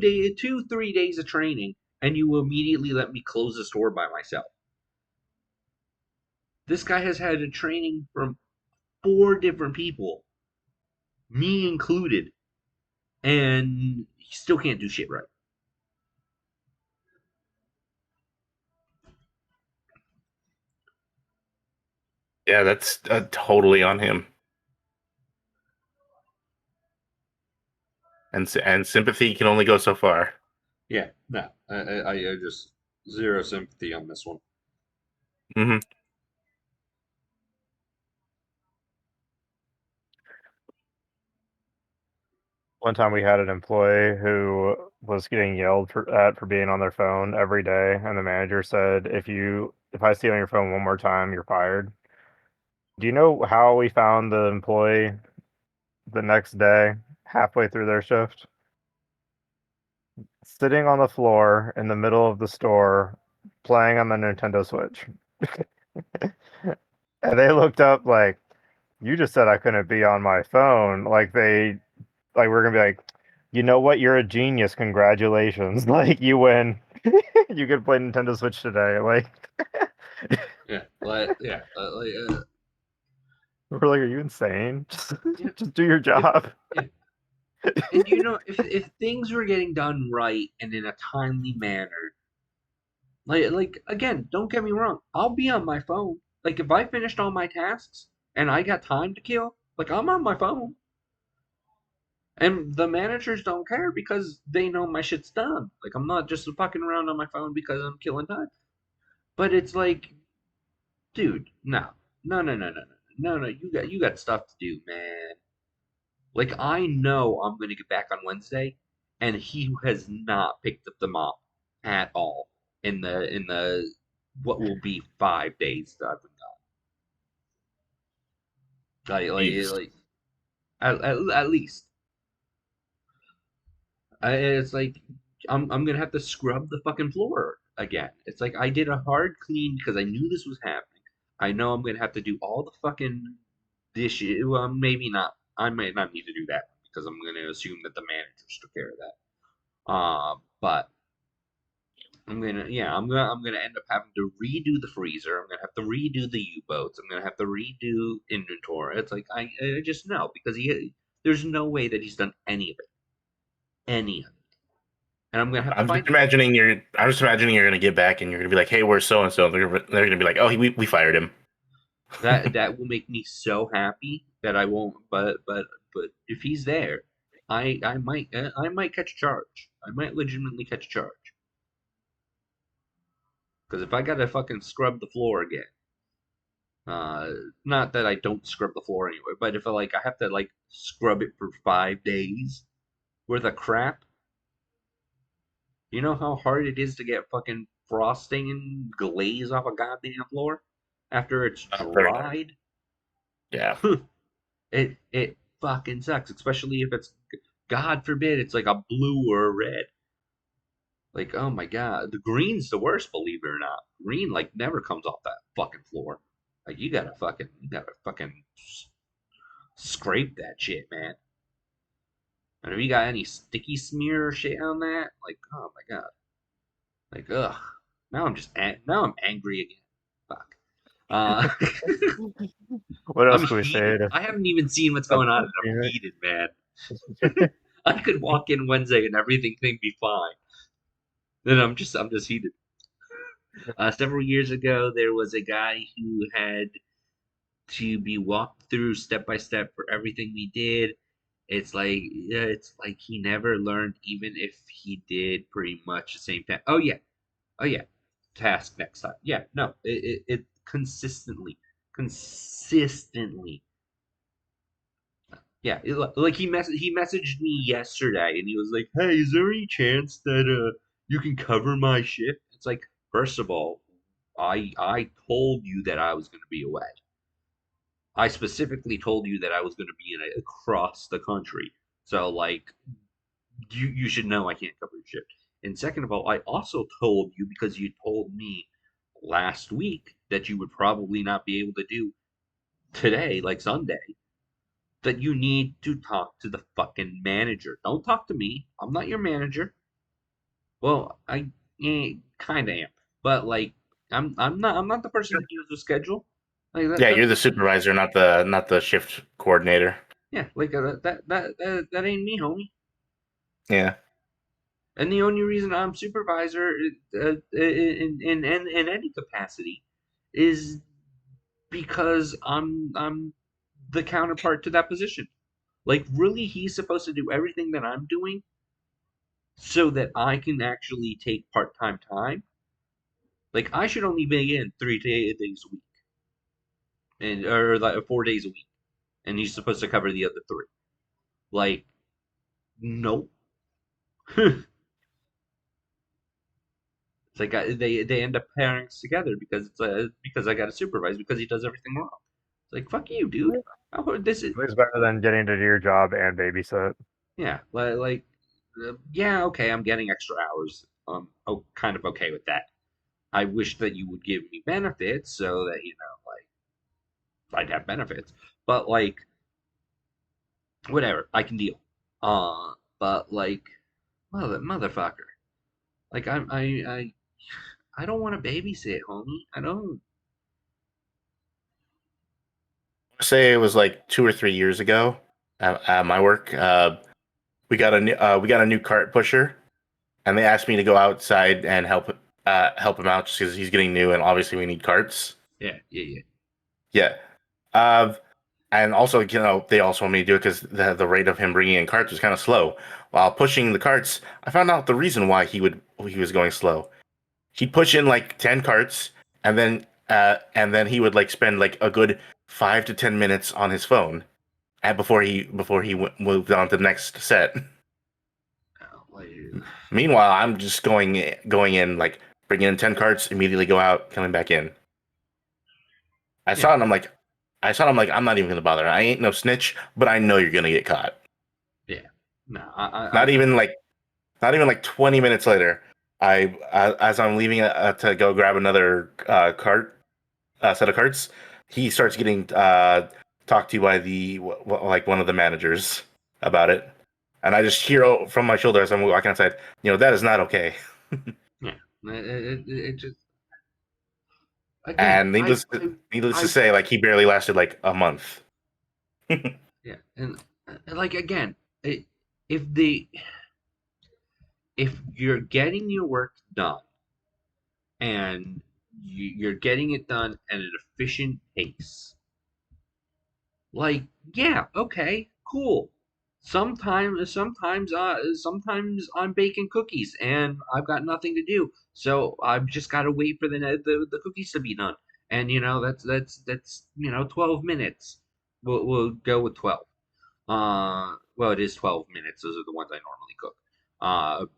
days of training, and you immediately let me close the store by myself. This guy has had a training from 4 different people, me included, and he still can't do shit right. Yeah, that's totally on him. And sympathy can only go so far. Yeah, no, I just zero sympathy on this one. Hmm. One time we had an employee who was getting yelled at for being on their phone every day, and the manager said, "If I see you on your phone one more time, you're fired." Do you know how we found the employee the next day, halfway through their shift? Sitting on the floor in the middle of the store, playing on the Nintendo Switch. And they looked up like, "You just said I couldn't be on my phone." Like we're gonna be like, "You know what? You're a genius. Congratulations! Like you win. You can play Nintendo Switch today." Like Yeah, we're like, "Are you insane? Just yeah, just do your if job." yeah, and if things were getting done right and in a timely manner, like again, don't get me wrong, I'll be on my phone. Like if I finished all my tasks and I got time to kill, like I'm on my phone. And the managers don't care because they know my shit's done. Like I'm not just fucking around on my phone because I'm killing time. But it's like, dude, no, no, no, no, no, no, no, no. You got stuff to do, man. Like I know I'm gonna get back on Wednesday, and he has not picked up the mop at all in the what will be 5 days that I've been gone. Jeez. At least. It's like I'm gonna have to scrub the fucking floor again. It's like I did a hard clean because I knew this was happening. I know I'm gonna have to do all the fucking dishes. Well, maybe not. I might not need to do that because I'm gonna assume that the managers took care of that. But I'm gonna end up having to redo the freezer. I'm gonna have to redo the U-boats. I'm gonna have to redo inventory. It's like I just know because there's no way that he's done any of it, any of it, and I'm gonna have to find him. I'm just imagining you're gonna get back and you're gonna be like, "Hey, where's so and so?" They're gonna be like, "Oh, we fired him." That will make me so happy that I won't. But if he's there, I might catch a charge. I might legitimately catch a charge. Because if I gotta fucking scrub the floor again, uh, not that I don't scrub the floor anyway, but if I have to like scrub it for 5 days worth of crap, you know how hard it is to get fucking frosting and glaze off a goddamn floor after it's Very hard. dried? Yeah. It fucking sucks, especially if it's, God forbid, it's like a blue or a red. Like, oh my god, the green's the worst, believe it or not. Green like never comes off that fucking floor. Like you gotta fucking scrape that shit, man. And if you got any sticky smear or shit on that, like, oh my god, like, ugh. Now I'm angry again. Fuck. Uh, What else I'm can we say heated. to I haven't even seen what's going on, and I'm heated, man. I could walk in Wednesday and everything thing be fine. Then I'm just heated. Several years ago, there was a guy who had to be walked through step by step for everything we did. It's like he never learned, even if he did pretty much the same time. Oh yeah, task next time. Yeah, no, it consistently. Yeah, like he messaged me yesterday, and he was like, "Hey, is there any chance that you can cover my shift?" It's like, first of all, I told you that I was going to be away. I specifically told you that I was going to be across the country. So like, you should know I can't cover your shift. And second of all, I also told you, because you told me last week that you would probably not be able to do today, like Sunday, that you need to talk to the fucking manager. Don't talk to me. I'm not your manager. Well, I kind of am, but like, I'm not the person who deals with schedule. Like Yeah, that you're the supervisor, not the shift coordinator. yeah, like that ain't me, homie. Yeah. And the only reason I'm supervisor in any capacity is because I'm the counterpart to that position. Like, really, he's supposed to do everything that I'm doing so that I can actually take part time. Like, I should only be in 3 days a week, and or like 4 days a week, and he's supposed to cover the other three. Like, no. It's like they end up pairing us together because I got to supervise because he does everything wrong. It's like, fuck you, dude. This is, At least better than getting to do your job and babysit. yeah, yeah, okay, I'm getting extra hours. Oh, kind of okay with that. I wish that you would give me benefits so that, like, I'd have benefits. But like, whatever, I can deal. But like, motherfucker. Like, I don't want to babysit, homie. I don't. Say it was like 2 or 3 years ago at my work. We got a new cart pusher, and they asked me to go outside and help him out just because he's getting new, and obviously we need carts. Yeah. Yeah. And also, they also want me to do it because the rate of him bringing in carts was kind of slow. While pushing the carts, I found out the reason why he was going slow. He'd push in like 10 carts, and then he would like spend like a good 5 to 10 minutes on his phone, and before he moved on to the next set. Like, Meanwhile, I'm just going in, like bringing in 10 carts, immediately go out, coming back in. I saw it, and I'm like, I'm not even gonna bother. I ain't no snitch, but I know you're gonna get caught. yeah. No, Not even like 20 minutes later, as I'm leaving to go grab another set of carts, he starts getting talked to by like one of the managers about it, and I just hear from my shoulder as I'm walking outside, that is not okay. yeah. It just, again, And needless to I say, like he barely lasted like a month. yeah, and like, again, it, if the if you're getting your work done and you're getting it done at an efficient pace. Like, yeah, okay, cool. Sometimes I'm baking cookies and I've got nothing to do, so I've just got to wait for the cookies to be done. And that's 12 minutes. We'll go with 12. Well, it is 12 minutes. Those are the ones I normally cook,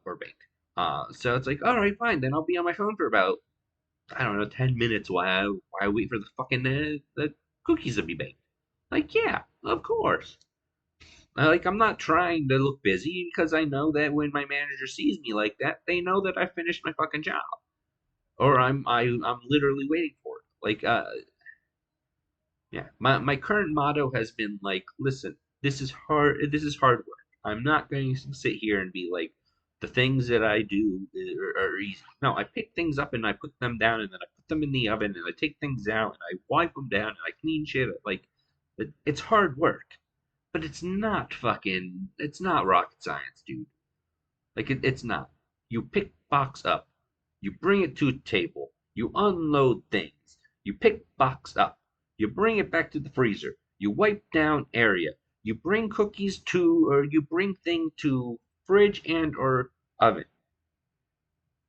or bake. So it's like, all right, fine. Then I'll be on my phone for about, I don't know, 10 minutes while I wait for the fucking the cookies to be baked. Like, yeah, of course. Like, I'm not trying to look busy because I know that when my manager sees me like that, they know that I finished my fucking job, or I'm literally waiting for it. Like, yeah, my current motto has been like, listen, this is hard. This is hard work. I'm not going to sit here and be like, the things that I do are easy. No, I pick things up and I put them down, and then I put them in the oven, and I take things out and I wipe them down and I clean shit. Like, it's hard work, but it's not rocket science, dude. Like, it's not. You pick box up, you bring it to a table, you unload things, you pick box up, you bring it back to the freezer, you wipe down area, you bring cookies to, or you bring thing to fridge and or oven.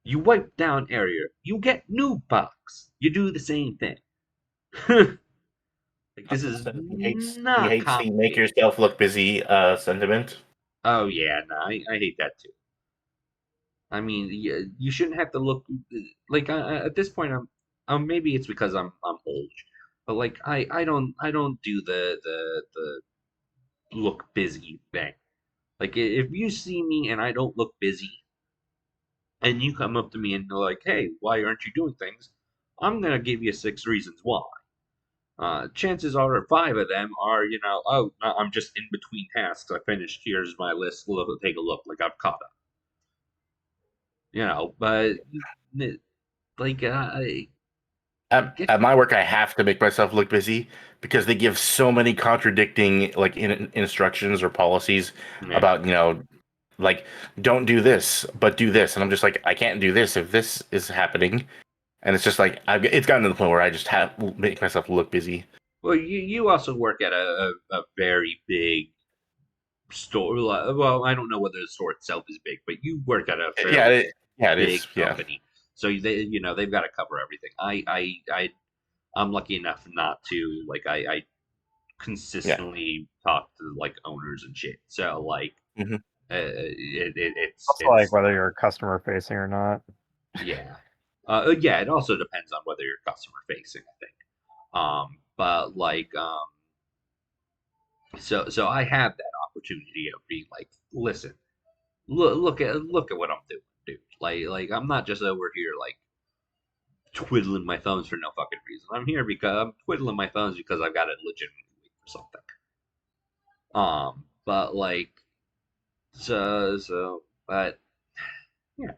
You wipe down area, you get new box. You do the same thing. Like, this is He not hates the make complicated. yourself look busy sentiment. Oh yeah, no, I hate that too. I mean, you shouldn't have to look like at this point. Maybe it's because I'm old, but like I don't do the look busy thing. Like, if you see me and I don't look busy, and you come up to me and you're like, "Hey, why aren't you doing things?" I'm gonna give you 6 reasons why. Chances are, five of them are, oh, no, I'm just in between tasks. I finished. Here's my list. Take a look. Like, I've caught up. But like, At my work, I have to make myself look busy because they give so many contradicting like instructions or policies yeah. about like don't do this but do this, and I'm just like I can't do this if this is happening, and it's just like it's gotten to the point where I just have make myself look busy. Well, you also work at a very big store. Well, I don't know whether the store itself is big, but you work at a Yeah, fairly yeah, it big is. Yeah. company, so they've got to cover everything. I'm lucky enough not to, like, I Yeah. consistently talk to like owners and shit. So like, Hmm. Also, like it's whether you're customer facing or not. yeah. Yeah, it also depends on whether you're customer facing, I think. But like, so I have that opportunity of being like, listen, look at what I'm doing, dude. Like I'm not just over here like twiddling my thumbs for no fucking reason. I'm here because I'm twiddling my thumbs because I've got to legitimately wait for something. But like, but yeah,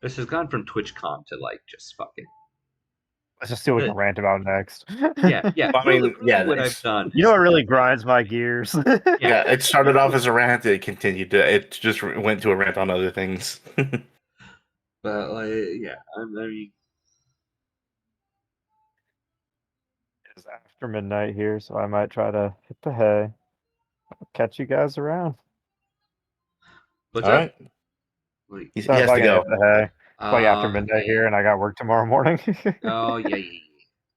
this has gone from TwitchCon to like just fucking. Let's just see what we can rant about next. Yeah. I Really, mean, really, yeah, what I've done You know is what really like, grinds my gears? yeah, yeah. It started off really, as a rant. It continued to. It just went to a rant on other things. but like, yeah, I mean, It's after midnight here, so I might try to hit the hay. I'll catch you guys around. what's All up? right, Like, he So if has I to can hit go. the hay. It's like after midnight yeah, here, and I got work tomorrow morning. oh yeah.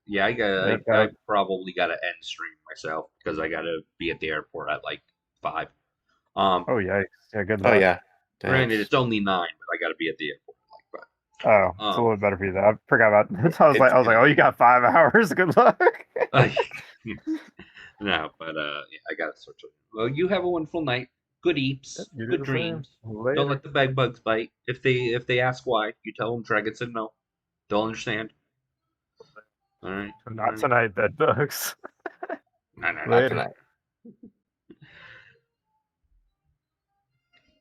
Yeah, I probably gotta end stream myself because I gotta be at the airport at like 5. Um, oh yikes! Yeah, good Oh luck. yeah, granted, thanks. it's only 9, but I gotta be at the airport at like 5. Oh, it's a little bit better for you. Though I forgot about. I was like, It's oh, you got 5 hours. Good luck. No, but yeah, I gotta search it. Well, you have a wonderful night. Good eats, You do good the same. dreams. Don't Later. let the bed bugs bite. If they ask why, you tell them Dragon said no. They'll understand. All right. All Not right. tonight, bed bugs. No, no, not Later. tonight.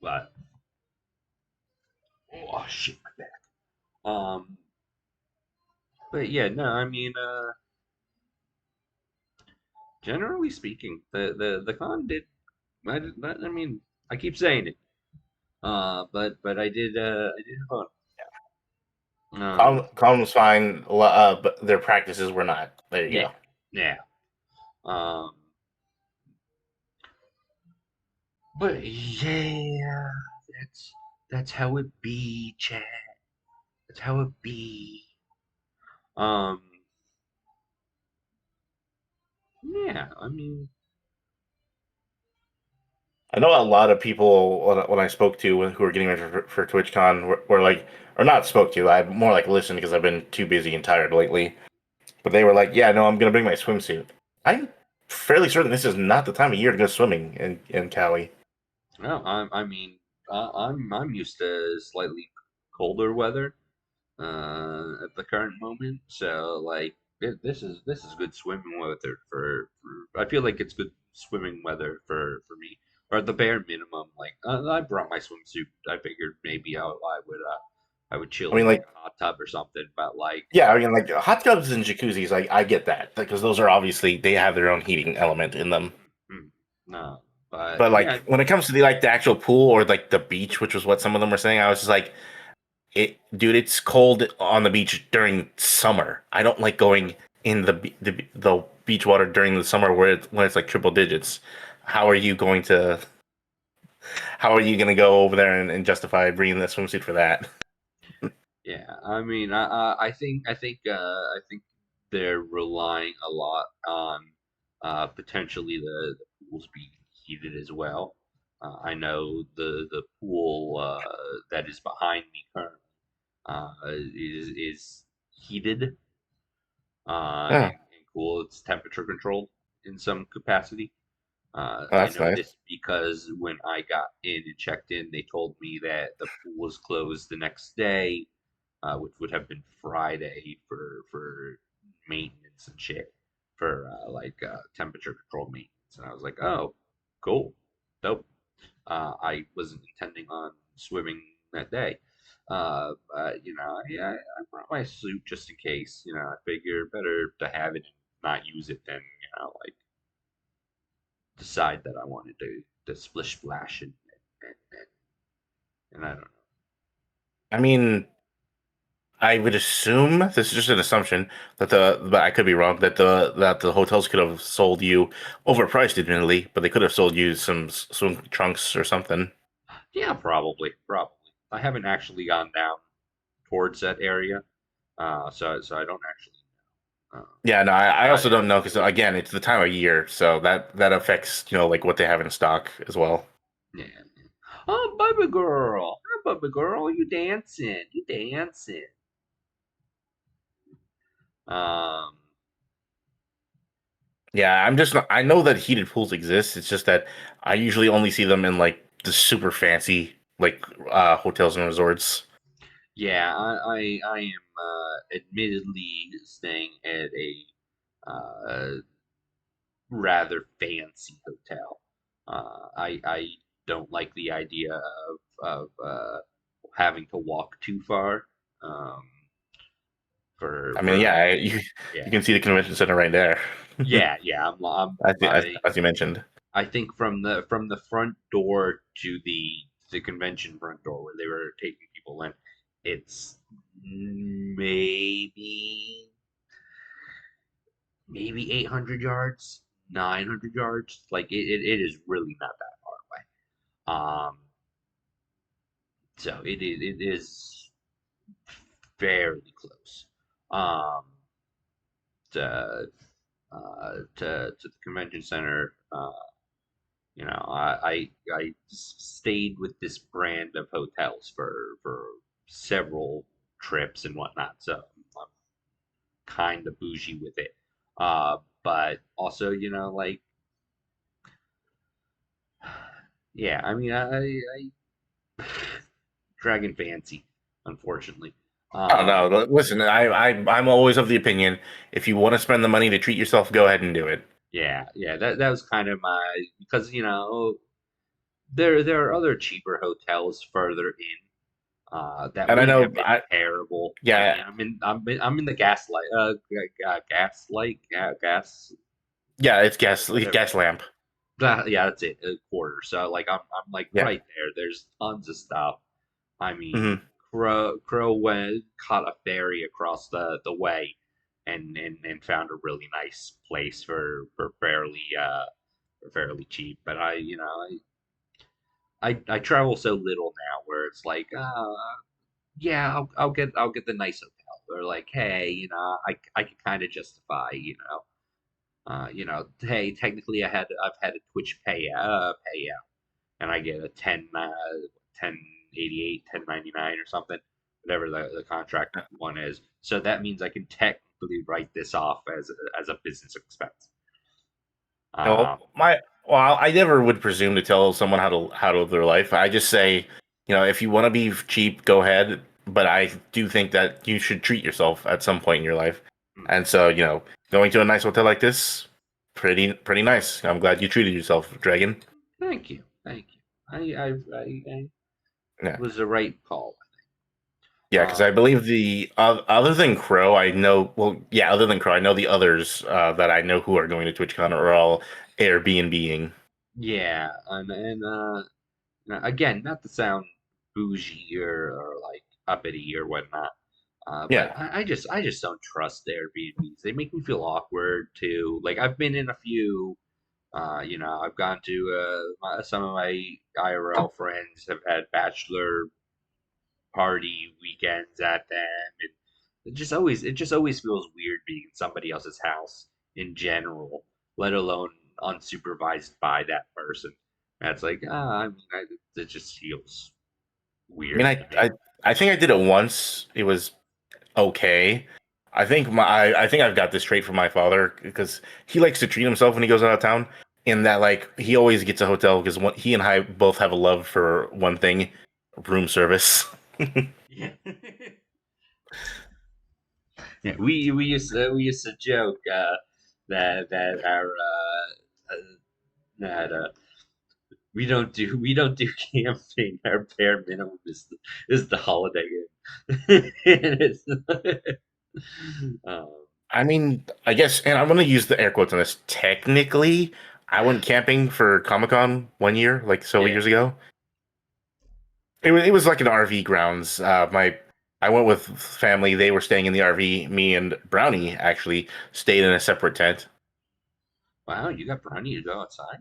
But oh shit, my back. But yeah, no, I mean, generally speaking, the con did. I mean, I keep saying it. But I did have fun. Calm was fine, but their practices were not. There you yeah, go. yeah. But yeah, that's how it be, chat. That's how it be. Um, yeah. I mean, I know a lot of people when I spoke to who were getting ready for TwitchCon were like, or not spoke to, I more like listened because I've been too busy and tired lately. But they were like, "Yeah, no, I'm gonna bring my swimsuit." I'm fairly certain this is not the time of year to go swimming in Cali. no. I mean, I'm used to slightly colder weather. At the current moment. So like this is good swimming weather for. I feel like it's good swimming weather for me, or at the bare minimum. Like I brought my swimsuit. I figured maybe I would chill I mean, in like like, a hot tub or something. But like yeah, I mean, like hot tubs and jacuzzis, I get that because those are obviously they have their own heating element in them. no, but But yeah, like when it comes to the actual pool or like the beach, which was what some of them were saying, I was just like, dude, it's cold on the beach during summer. I don't like going in the beach water during the summer when it's like triple digits. How are you going to how are you going to go over there and justify bringing the swimsuit for that? yeah. I mean, I think they're relying a lot on potentially the pools being heated as well. I know the pool that is behind me currently is heated Yeah, and cool. It's temperature controlled in some capacity. oh, I that's know nice. this because when I got in and checked in, they told me that the pool was closed the next day, which would have been Friday for maintenance and shit for temperature controlled maintenance. And I was like, oh, cool, dope. I wasn't intending on swimming that day. I brought my suit just in case. I figure better to have it and not use it than like decide that I wanted to splish splash and I don't know. I mean, I would assume this is just an assumption but I could be wrong that the hotels could have sold you overpriced, admittedly, but they could have sold you some swim trunks or something. Yeah, probably. I haven't actually gone down towards that area, so I don't actually know. Yeah, no, I I also don't know because again, it's the time of year, so that affects like what they have in stock as well. yeah. Oh, baby girl, baby girl, you dancing? You dancing? Um, Yeah, I know that heated pools exist. It's just that I usually only see them in like the super fancy hotels and resorts. yeah, I am admittedly staying at a rather fancy hotel. I don't like the idea of having to walk too far. Um, I mean, for yeah, you yeah can see the convention center right there, yeah. as you mentioned. I think from the front door to the convention front door where they were taking people in, it's maybe 800 yards, 900 yards. Like it is really not that far away. So it is fairly close. Um, to to the convention center. I stayed with this brand of hotels for several trips and whatnot, so I'm kind of bougie with it. But also, like, yeah, I mean, I Dragon Fancy, unfortunately. Oh Um, no, listen, I'm always of the opinion if you want to spend the money to treat yourself, go ahead and do it. yeah, that was kind of my because there are other cheaper hotels further in that And I wouldn't know, have been terrible. I yeah, mean, I'm in the gas yeah, it's gas whatever. gas lamp. Yeah, that's it, a quarter. So like I'm like Yeah. right there. There's tons of stuff. I mean, Hmm. Crow went caught a ferry across the way, and found a really nice place for fairly cheap. But I travel so little now, where it's like, yeah, I'll get the nice hotel. Or like, hey, I can kind of justify, hey, technically I've had a Twitch payout, and I get a 1088, 1099 or something, whatever the contract one is. So that means I can technically write this off as a business expense. No, Um, I never would presume to tell someone how to live their life. I just say, if you want to be cheap, go ahead. But I do think that you should treat yourself at some point in your life. And so, going to a nice hotel like this, pretty nice. I'm glad you treated yourself, Dragon. Thank you, thank you. I Yeah. was the right call. Yeah, because I believe the other than Crow, I know. Well, yeah, other than Crow, I know the others that I know who are going to TwitchCon are all Airbnb-ing. Yeah, again, not to sound bougie or like uppity or whatnot, but Yeah. I just don't trust Airbnbs. They make me feel awkward too. Like I've been in a few. I've gone to some of my IRL friends have had bachelor party weekends at them, and it just always feels weird being in somebody else's house in general, let alone unsupervised by that person. That's like, it just feels I mean, weird to me. I think I did it once. It was okay. I think I've got this trait from my father because he likes to treat himself when he goes out of town. In that, like, he always gets a hotel because he and I both have a love for one thing: room service. Yeah. Yeah, we used to joke that our that we don't do camping. Our bare minimum is the Holiday Inn. And it's, um, I mean, I guess, and I'm gonna use the air quotes on this. Technically, I went camping for Comic Con one year, like so yeah. years ago. It was like an RV grounds. I went with family. They were staying in the RV. Me and Brownie actually stayed in a separate tent. Wow, you got Brownie to go outside.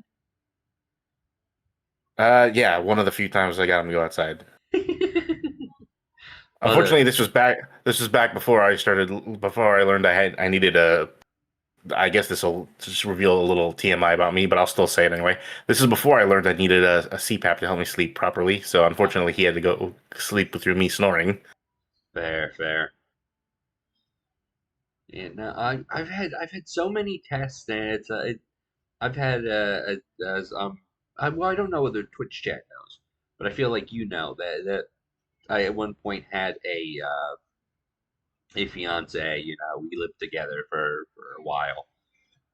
Yeah, one of the few times I got him to go outside. Well, Unfortunately, this was back. This was back before I started. Before I learned I needed a. I guess this will just reveal a little TMI about me, but I'll still say it anyway. This is before I learned I needed a CPAP to help me sleep properly. So unfortunately, he had to go sleep through me snoring. fair, fair. Yeah, no, I've had so many tests, and I've had as I don't know whether Twitch chat knows, but I feel like you know that I at one point had a fiance. We lived together for a while,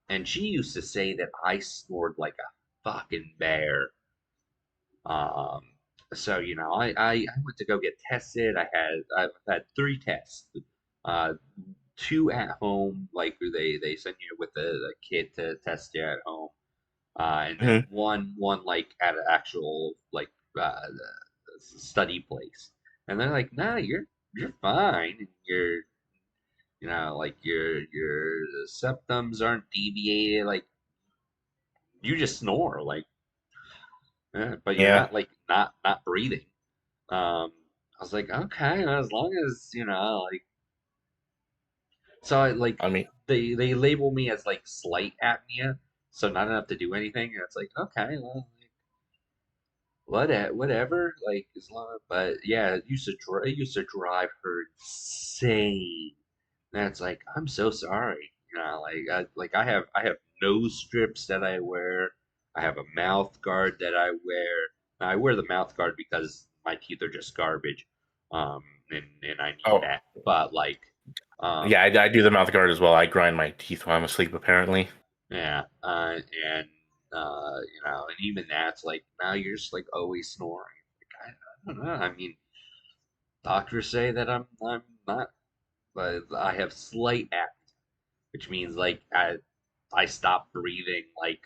and she used to say that I snored like a fucking bear. Um, so I went to go get tested. I've had three tests, uh, two at home, like they send you with the kit to test you at home, and then Mhm. one like at an actual like study place, and they're like, nah, you're fine. Like your septums aren't deviated. Like you just snore, like, but you're Yeah, not like not breathing. I was like, okay, as long as like, so I like I mean, they label me as like slight apnea, so not enough to do anything, and it's like, okay, well, whatever, like as long, but yeah, it used to drive her insane. And it's like, I'm so sorry. I have nose strips that I wear. I have a mouth guard that I wear. Now, I wear the mouth guard because my teeth are just garbage. And I need oh that. But like, yeah, I do the mouth guard as well. I grind my teeth while I'm asleep. Apparently, yeah, and and even that's like, now you're just like always snoring. Like, I don't know. I mean, doctors say that I'm not, but I have slight apnea, which means like I stop breathing like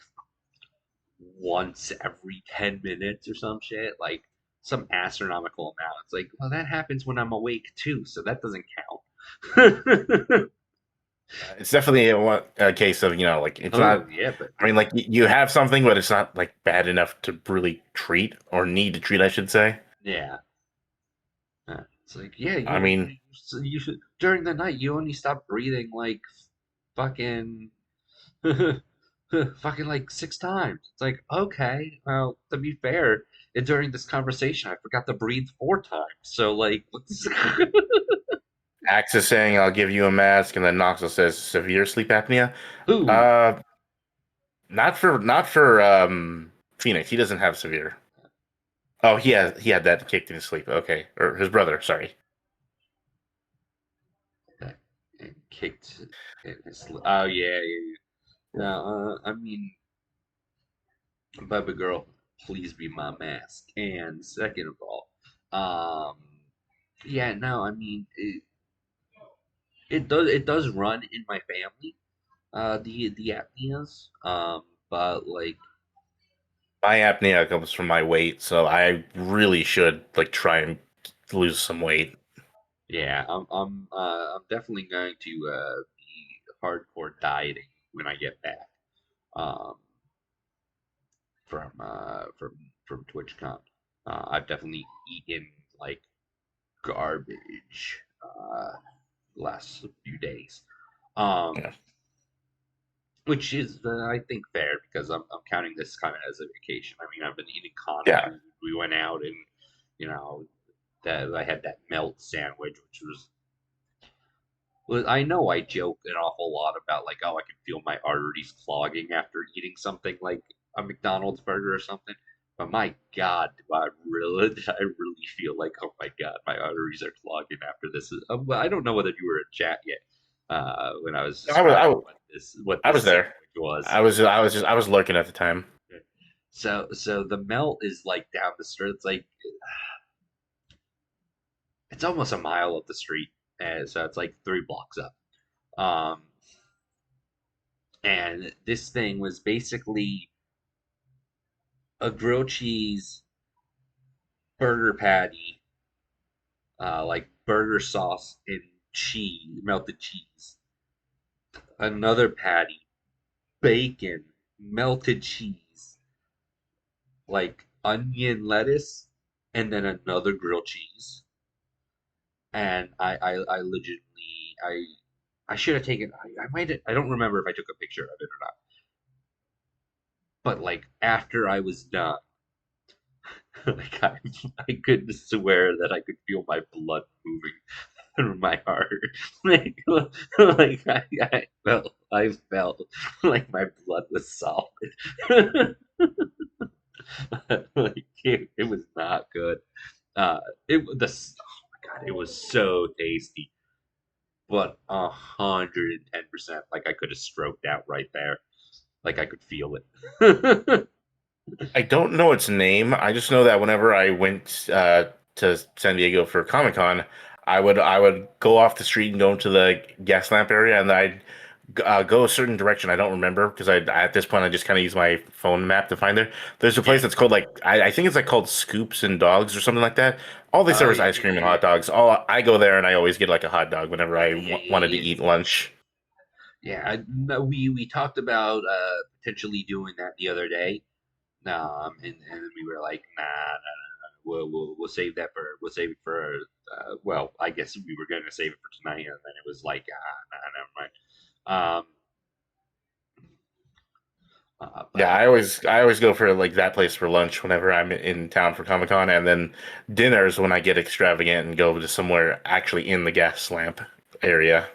once every 10 minutes or some shit. Like some astronomical amount. It's like, well, that happens when I'm awake too, so that doesn't count. It's definitely a case of, like, it's Oh not. yeah, but I mean, like, you have something, but it's not like bad enough to really treat or need to treat, I should say. yeah. It's like, yeah, I mean, you should during the night you only stop breathing like fucking fucking like 6 times. It's like, okay, well, to be fair, during this conversation I forgot to breathe 4 times. So like, what's Axe is saying, "I'll give you a mask," and then Noxel says, "Severe sleep apnea." who? Uh, not for Phoenix. He doesn't have severe. Oh, he had that kicked in his sleep. Okay, or his brother. Sorry. That and kicked in his oh yeah, yeah, yeah. No, I mean, Bubba girl, please be my mask. And second of all, um, yeah, no, I mean, it does run in my family, the apneas, but like, My apnea comes from my weight, so I really should like try and lose some weight. yeah, I'm definitely going to be hardcore dieting when I get back, um, from TwitchCon. I've definitely eaten like garbage last few days. Um, Yeah. which is, I think, fair because I'm counting this kind of as a vacation. I mean, I've been eating con Yeah. food. We went out and, you know, that I had that melt sandwich, which was I know I joke an awful lot about like, oh, I can feel my arteries clogging after eating something like a McDonald's burger or something. But my God, do I really feel like, oh my God, my arteries are clogging after this. Well, I don't know whether you were in chat yet when I was I was I describing was, what I this was there. sandwich was. I was lurking at the time. So the melt is like down the street. It's like it's almost a mile up the street, and so it's like 3 blocks up. Um, and this thing was basically a grilled cheese burger patty, like burger sauce and cheese, melted cheese. Another patty, bacon, melted cheese, like onion lettuce, and then another grilled cheese. And I legitimately I should have taken I might have, I don't remember if I took a picture of it or not. But like after I was done, like I could swear that I could feel my blood moving through my heart. Like I felt like my blood was solid. Like it was not good. Uh, oh my God, it was so tasty, but 110%. Like I could have stroked out right there. Like I could feel it. I don't know its name. I just know that whenever I went to San Diego for Comic Con, I would go off the street and go into the gas lamp area, and I'd go a certain direction. I don't remember because at this point I just kind of use my phone map to find there. There's a place Yeah. that's called like I think it's like called Scoops and Dogs or something like that. All they Oh serve is yeah, ice yeah, cream and yeah, hot dogs. All I go there and I always get like a hot dog whenever I yeah, yeah, wanted to yeah, eat lunch. yeah. No, we talked about potentially doing that the other day. And we were like, nah, nah, nah, nah. We'll save that for we'll save it for well, I guess we were gonna save it for tonight, and then it was like, nah, never mind. Yeah, But I always go for like that place for lunch whenever I'm in town for Comic Con, and then dinners when I get extravagant and go to somewhere actually in the gas lamp area,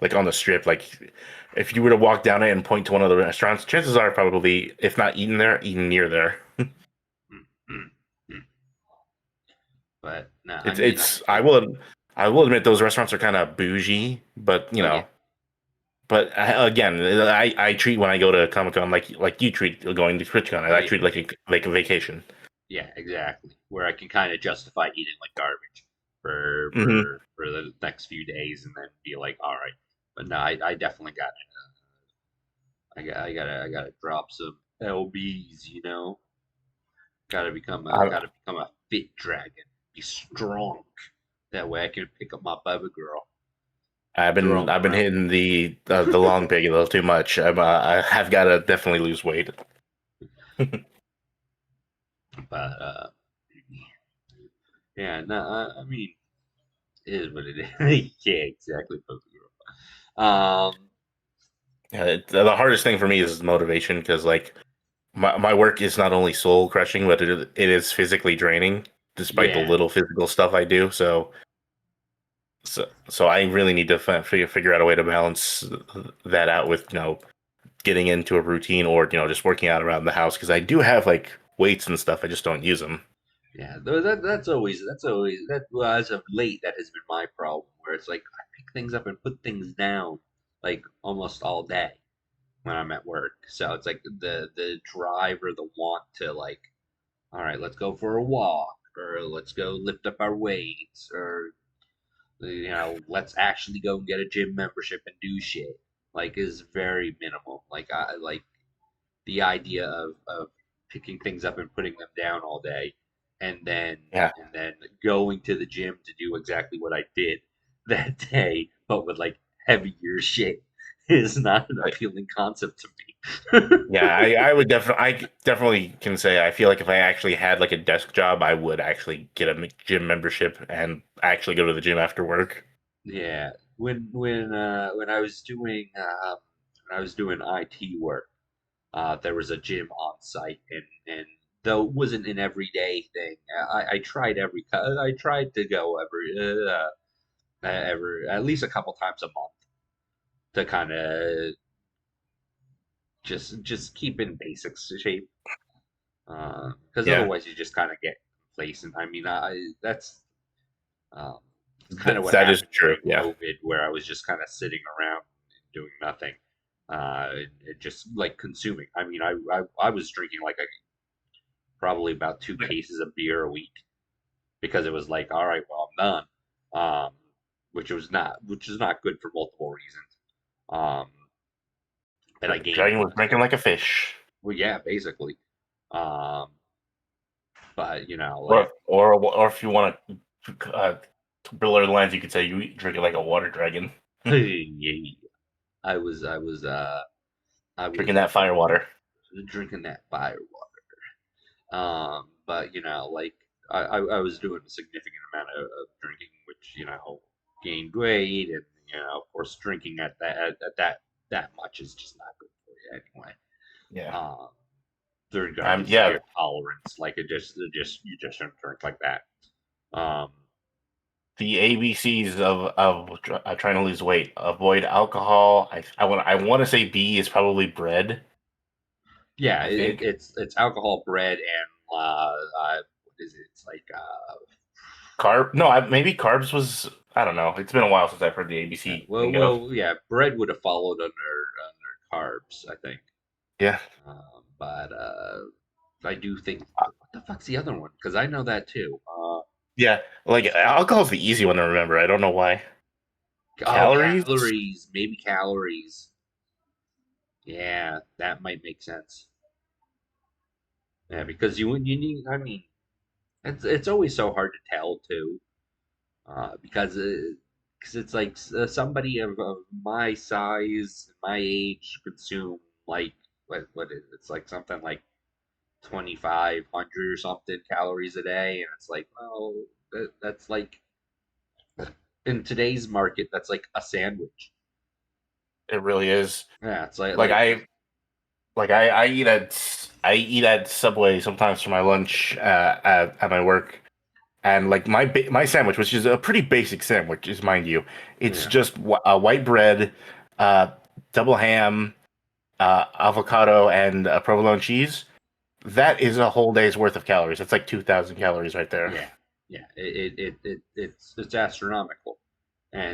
like on the strip. Like if you were to walk down it and point to one of the restaurants, chances are probably if not eating there, eating near there. mm, mm, mm. But no, I It's mean, it's I will admit those restaurants are kind of bougie, but oh yeah, But again, I treat when I go to Comic Con like you treat going to Twitchcon. oh I yeah, treat like a vacation. yeah, exactly. Where I can kind of justify eating like garbage Hmm. for the next few days, and then be like, all right. But no, I definitely got I gotta drop some lbs. Gotta become a fit dragon, be strong. That way I can pick up my baby girl. Throw 'em I've been around. hitting the long pig a little too much. I have got to definitely lose weight. But yeah, no, I mean, it is what it is. Yeah, exactly, baby girl. Yeah, the hardest thing for me is motivation because like my work is not only soul crushing, but it is physically draining, despite the Yeah, little physical stuff I do. So I really need to figure out a way to balance that out with getting into a routine or just working out around the house because I do have like weights and stuff. I just don't use them. yeah. That's always that. Well, as of late, that has been my problem. Where it's like I pick things up and put things down, like almost all day when I'm at work. So it's like the drive or the want to like, all right, let's go for a walk, or let's go lift up our weights, or let's actually go and get a gym membership and do shit. Like is very minimal. Like I like the idea of picking things up and putting them down all day, and then Yeah, and then going to the gym to do exactly what I did that day, but with like heavier shit, is not an like, appealing concept to me. yeah. I definitely can say I feel like if I actually had like a desk job, I would actually get a gym membership and actually go to the gym after work. Yeah, when I was doing IT work, there was a gym on site, and though it wasn't an everyday thing, I tried I tried to go every at least a couple times a month to kind of just keep in basic shape, because Yeah, otherwise you just kind of get complacent. I mean, that's um, it's kind of what that is happened true. during Yeah, COVID, where I was just kind of sitting around and doing nothing, and just like consuming. I mean, I was drinking like probably about 2 cases of beer a week because it was like, all right, well, I'm done. Which is not good for multiple reasons. Um, and I gained, Dragon was drinking like a fish. well, yeah, basically. Um, but Or like, or if you want to blur the lines, you could say you drink it like a water dragon, yeah, I drinking was that fire water. drinking that fire water. But like I was doing a significant amount of drinking, which gained weight, and of course, drinking at that much is just not good for you anyway. Yeah. Um, in regards to Yeah. your tolerance, like you just shouldn't drink like that. Um, The ABCs of trying to lose weight: avoid alcohol. I want to say B is probably bread. yeah, I think it's alcohol, bread, and what is it? It's like carb. No, maybe carbs was. I don't know. It's been a while since I've heard the yeah, ABC lingo. yeah, bread would have followed under carbs, I think. Yeah. But I do think what the fuck's the other one? Because I know that too. Yeah. Like alcohol's the easy one to remember. I don't know why. Oh, Calories. calories, maybe calories. Yeah, that might make sense. Yeah, because you need. I mean, it's always so hard to tell too, because it's like somebody of my size, my age, consume like what is it? It's like something like 2,500 or something calories a day, and it's like, well, that's like in today's market, that's like a sandwich. It really is. Yeah, it's like Like I eat at Subway sometimes for my lunch at my work, and like my sandwich, which is a pretty basic sandwich, is mind you, it's yeah, just white bread, uh, double ham, avocado, and provolone cheese. That is a whole day's worth of calories. That's like 2,000 calories right there. yeah, yeah. It's astronomical,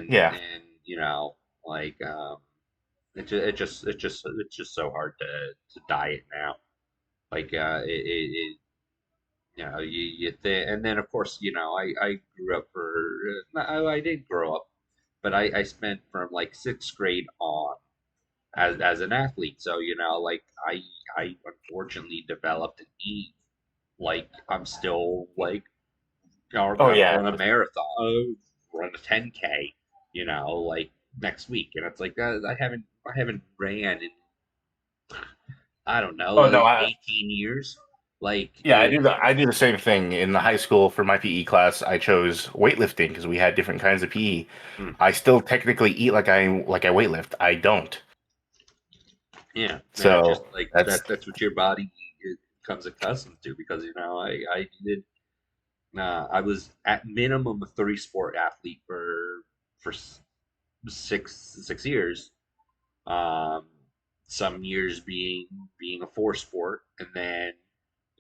Yeah, and like it's just so hard to diet now. Like and then of course I grew up for I didn't grow up, but I spent from like sixth grade on as an athlete. So like I unfortunately developed an E. Like I'm still like or Oh gonna yeah. run a marathon, run a 10K, like next week, and it's like I haven't ran in I don't know, Oh no, 18 years. Like yeah, I do the same thing in the high school for my PE class. I chose weightlifting because we had different kinds of PE. Hmm. I still technically eat like I weightlift. I don't. Yeah, it's just So like that's that's what your body comes accustomed to because I did I was at minimum a three sport athlete for 6 years. Um, some years being a four sport, and then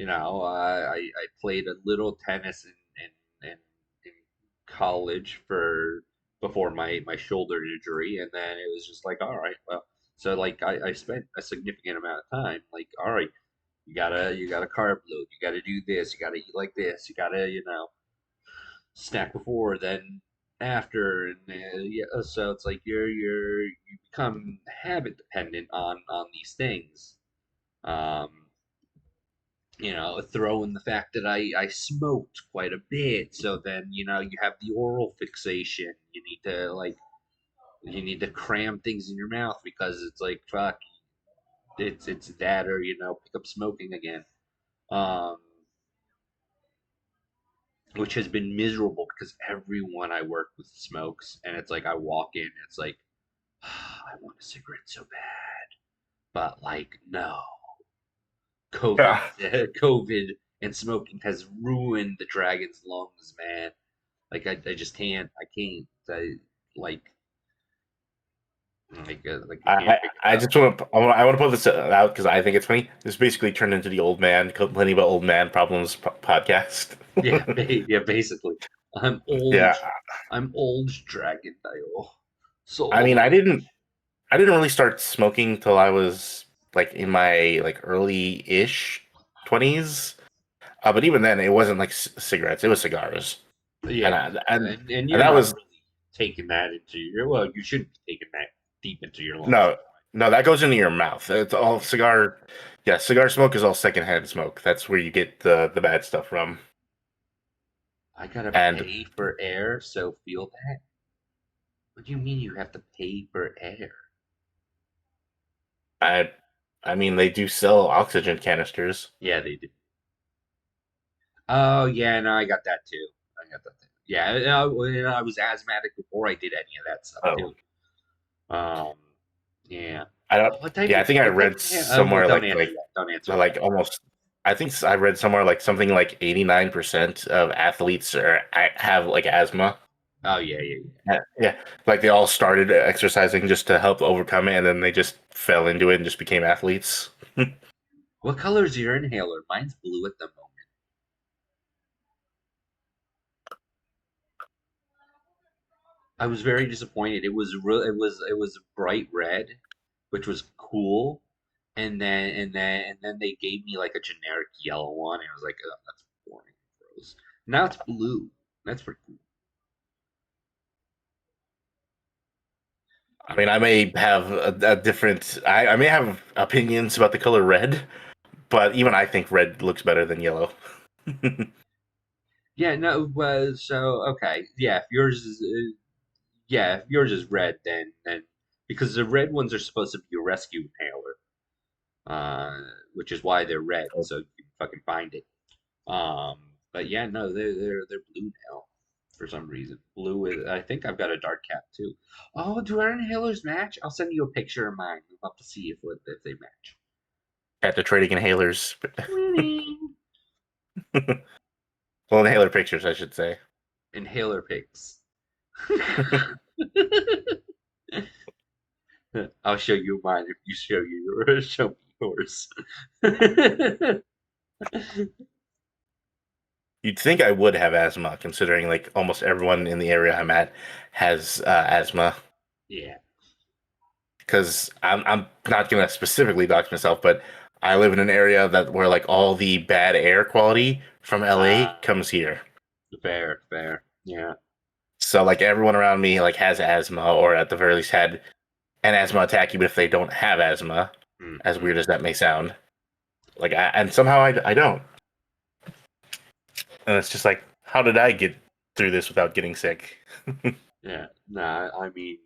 I played a little tennis in college for before my shoulder injury, and then it was just like, all right, well, so like I spent a significant amount of time like, all right, you gotta carb load, you gotta do this, you gotta eat like this, you gotta snack before, then after, and yeah, so it's like you become habit dependent on these things. Um, throw in the fact that I smoked quite a bit, so then you have the oral fixation. You need to cram things in your mouth because it's like fuck, it's that or pick up smoking again. Um, which has been miserable because everyone I work with smokes, and it's like I walk in, it's like I want a cigarette so bad, but like no, COVID, yeah. COVID, and smoking has ruined the dragon's lungs, man. Like I just can't, I can't, like I can't I pick it I up. just I want to put this out because I think it's funny. This basically turned into the old man complaining about old man problems podcast. Yeah, yeah, basically, I'm old. Yeah, I'm old, Dragon Dial. So I mean, old. I didn't really start smoking till I was like in my like early-ish 20s. But even then, it wasn't like cigarettes; it was cigars, Yeah, and yeah, and and you're that not was really taking that into your. Well, you shouldn't be taking that deep into your lungs. no, no, that goes into your mouth. It's all cigar. Yeah, cigar smoke is all secondhand smoke. That's where you get the bad stuff from. I gotta And pay for air, so feel that. What do you mean you have to pay for air? I, I mean, they do sell oxygen canisters. Yeah, they do. Oh yeah, no, I got that too. I got that too. Yeah, I was asthmatic before I did any of that stuff Oh, too. Um, yeah. I don't. What type Yeah, I of think I what type read of inhale? Oh well, somewhere don't answer yet. Don't answer like yet. almost. I think I read somewhere like something like 89% of athletes have like asthma. Oh yeah, yeah, yeah. Yeah, like they all started exercising just to help overcome it, and then they just fell into it and just became athletes. What color is your inhaler? Mine's blue at the moment. I was very disappointed. It was real. It was bright red, which was cool, and then they gave me like a generic yellow one, and I was like, oh, that's boring, gross. Now it's blue. That's pretty cool. I mean, I may have a different. I may have opinions about the color red, but even I think red looks better than yellow. Yeah, no, so okay, yeah. If yours is red, then because the red ones are supposed to be a rescue inhaler, which is why they're red, so you can fucking find it. But yeah, no, they're blue now for some reason. Blue is. I think I've got a dark cap too. Oh, do our inhalers match? I'll send you a picture of mine. We'll have to see if they match. At the trading inhalers, Winning. well, inhaler pictures, I should say. Inhaler pics. I'll show you mine if you show me yours. You'd think I would have asthma, considering like almost everyone in the area I'm at has asthma. Yeah. Because I'm not gonna specifically dox myself, but I live in an area that where like all the bad air quality from LA Uh, comes here. fair, fair. Yeah. So like everyone around me like has asthma or at the very least had an asthma attack, even if they don't have asthma. As Mm-hmm. weird as that may sound, and somehow I don't, and it's just like How did I get through this without getting sick? Yeah, nah. I mean,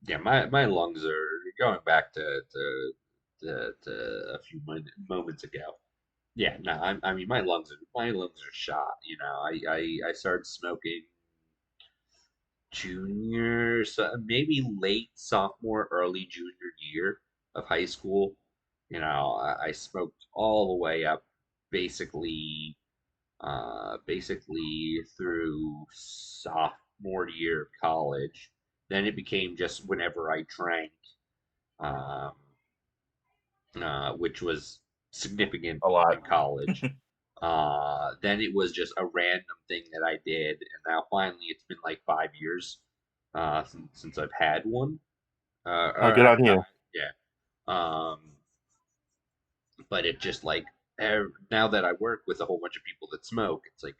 yeah, my lungs are going back to a few moments ago. Yeah, no, I mean my lungs are shot. You know, I started smoking junior, so maybe late sophomore, early junior year of high school. You know, I smoked all the way up, basically, basically through sophomore year of college. Then it became just whenever I drank, um, which was significant A lot. in college. Then it was just a random thing that I did, and now finally it's been like 5 years since I've had one. Oh, good on you. Yeah. Um, but it just like now that I work with a whole bunch of people that smoke, it's like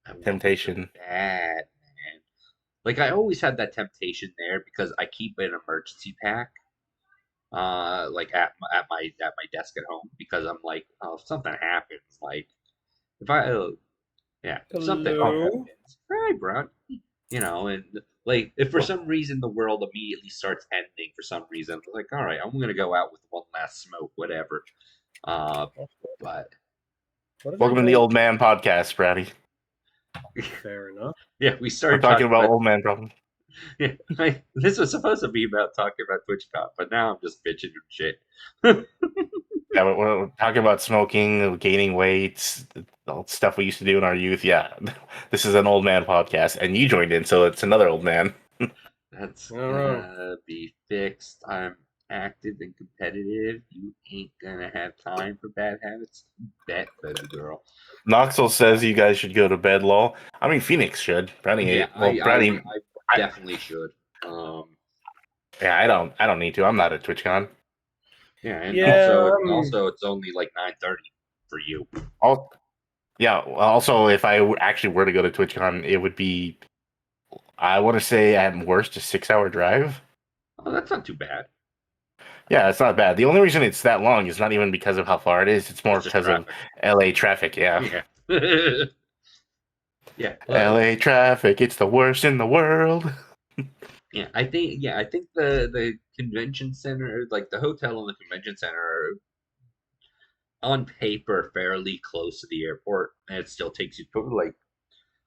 I want one so Temptation. bad, man. Like I always had that temptation there because I keep an emergency pack, like at my desk at home because I'm like, oh, if something happens, like if I, yeah, if something Okay. Hello. happens, hi, bro, you know, and like if for Well, some reason the world immediately starts ending for some reason, like all right, I'm gonna go out with one last smoke, whatever. Uh, but What if welcome to the I Old Man Podcast, Brady. Fair enough. yeah, we We're started talking talking about about old man problems. yeah, this was supposed to be about talking about Twitchcon, but now I'm just bitching and shit. Yeah, we're talking about smoking, gaining weight, all the stuff we used to do in our youth. Yeah, this is an old man podcast, and you joined in, so it's another old man. That's All right. gonna be fixed. I'm active and competitive. You ain't gonna have time for bad habits. Bet, baby girl. Knoxville says you guys should go to bed, lol. I mean, Phoenix should. Yeah, Brownie. I I, definitely should. yeah, I don't need to. I'm not at TwitchCon. Yeah, and Yeah. also it's only like 9:30 for you. Yeah. Also, if I actually were to go to TwitchCon, it would be, I want to say at worst, a 6 hour drive. Oh, that's not too bad. Yeah, it's not bad. The only reason it's that long is not even because of how far it is. It's more It's just because of traffic. LA traffic. Yeah. Yeah. Yeah. LA traffic, it's the worst in the world. I think the convention center, like the hotel and the convention center, are on paper fairly close to the airport, and it still takes you like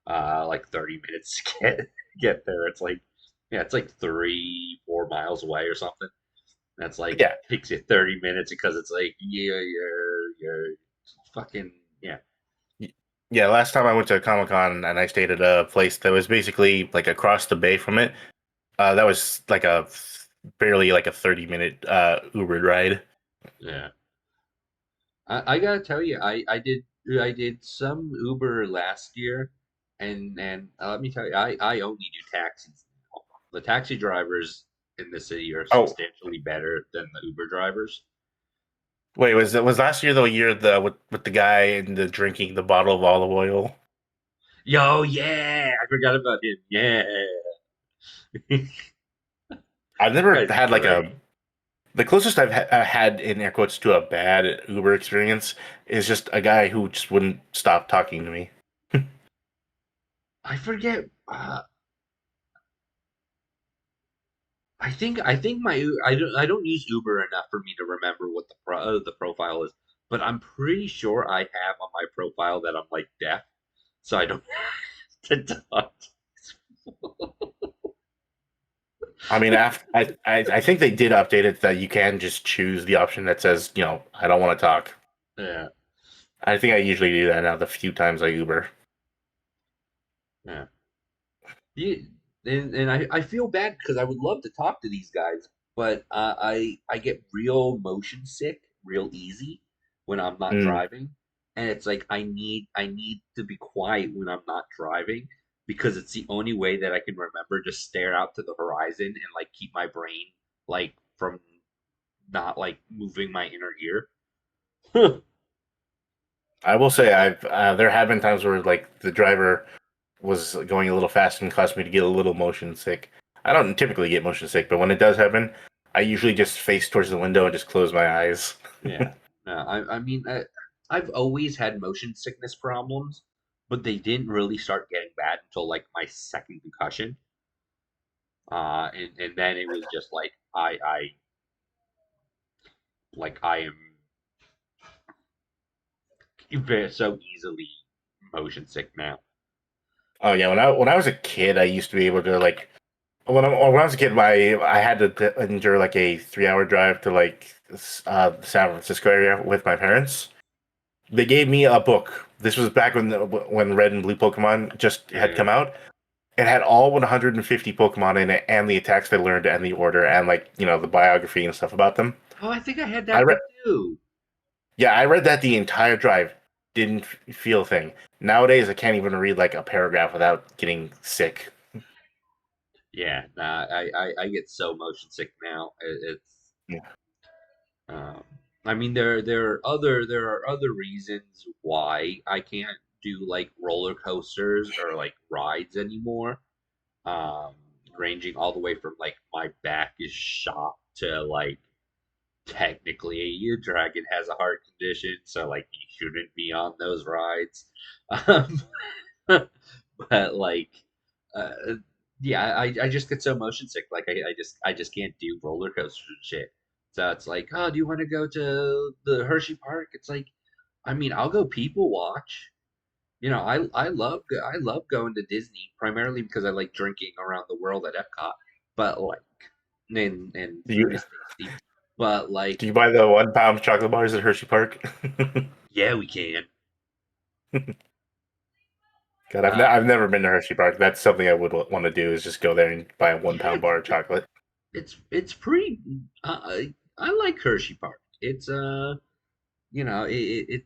30 minutes to get there. It's like yeah, it's like 3-4 miles away or something. That's like Yeah. takes you 30 minutes because it's like yeah, you're fucking yeah. Yeah, last time I went to Comic Con and I stayed at a place that was basically like across the bay from it. That was like barely like a 30-minute Uber ride. Yeah. I gotta tell you, I did some Uber last year, and let me tell you, I only do taxis now. The taxi drivers in the city are Oh, substantially better than the Uber drivers. wait, was last year the year with the guy and the drinking the bottle of olive oil? Yo, yeah, I forgot about him. Yeah, I've never guy's had like great. the closest I had in air quotes to a bad Uber experience is just a guy who just wouldn't stop talking to me. I forget. I think I don't use Uber enough for me to remember what the profile is, but I'm pretty sure I have on my profile that I'm like deaf, so I don't have to talk. I mean, I think they did update it that you can just choose the option that says, I don't want to talk. Yeah, I think I usually do that now the few times I Uber. yeah. Yeah, and I feel bad because I would love to talk to these guys, but I get real motion sick real easy when I'm not Mm. driving, and it's like I need to be quiet when I'm not driving because it's the only way that I can remember just stare out to the horizon and like keep my brain like from not like moving my inner ear. I will say there have been times where like the driver was going a little fast and caused me to get a little motion sick. I don't typically get motion sick, but when it does happen, I usually just face towards the window and just close my eyes. Yeah. No, I mean I've always had motion sickness problems, but they didn't really start getting bad until like my second concussion. And then it was just like I am so easily motion sick now. Oh yeah, when I was a kid, I used to be able to like when I was a kid, I had to endure like a 3 hour drive to like the San Francisco area with my parents. They gave me a book. This was back when Red and Blue Pokemon just had Yeah. come out. It had all 150 Pokemon in it, and the attacks they learned, and the order, and like the biography and stuff about them. Oh, I think I had I that read, book too. yeah, I read that the entire drive. Didn't feel a thing. Nowadays, I can't even read like a paragraph without getting sick. Yeah, nah, I get so motion sick now. It's Yeah. um, I mean there are other reasons why I can't do like roller coasters or like rides anymore. Um, Ranging all the way from like my back is shot to like technically your dragon has a heart condition, so like you shouldn't be on those rides. Um, but like, uh, yeah, I just get so motion sick. Like I just can't do roller coasters and shit. So it's like, oh, do you want to go to the Hershey Park? It's like, I mean, I'll go people watch. You know, I love going to Disney primarily because I like drinking around the world at Epcot. But like, and Do food you is tasty. But do like, you buy the 1 pound chocolate bars at Hershey Park? yeah, we can. God, Uh, I've never been to Hershey Park. That's something I would want to do is just go there and buy a one yeah, pound bar of chocolate. it's pretty. I like Hershey Park. It's you know, it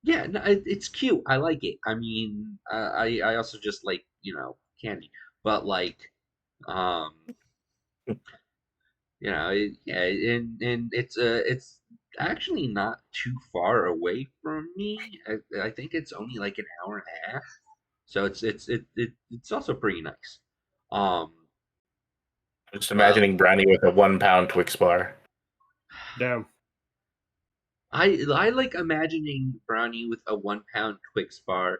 yeah, no, it's cute. I like it. I mean, I also just like candy, but like um yeah, and it's actually not too far away from me. I think it's only like an hour and a half, so it's also pretty nice. Um, Just but imagining Brownie with a 1 pound Twix bar. Damn. I like imagining Brownie with a 1 pound Twix bar,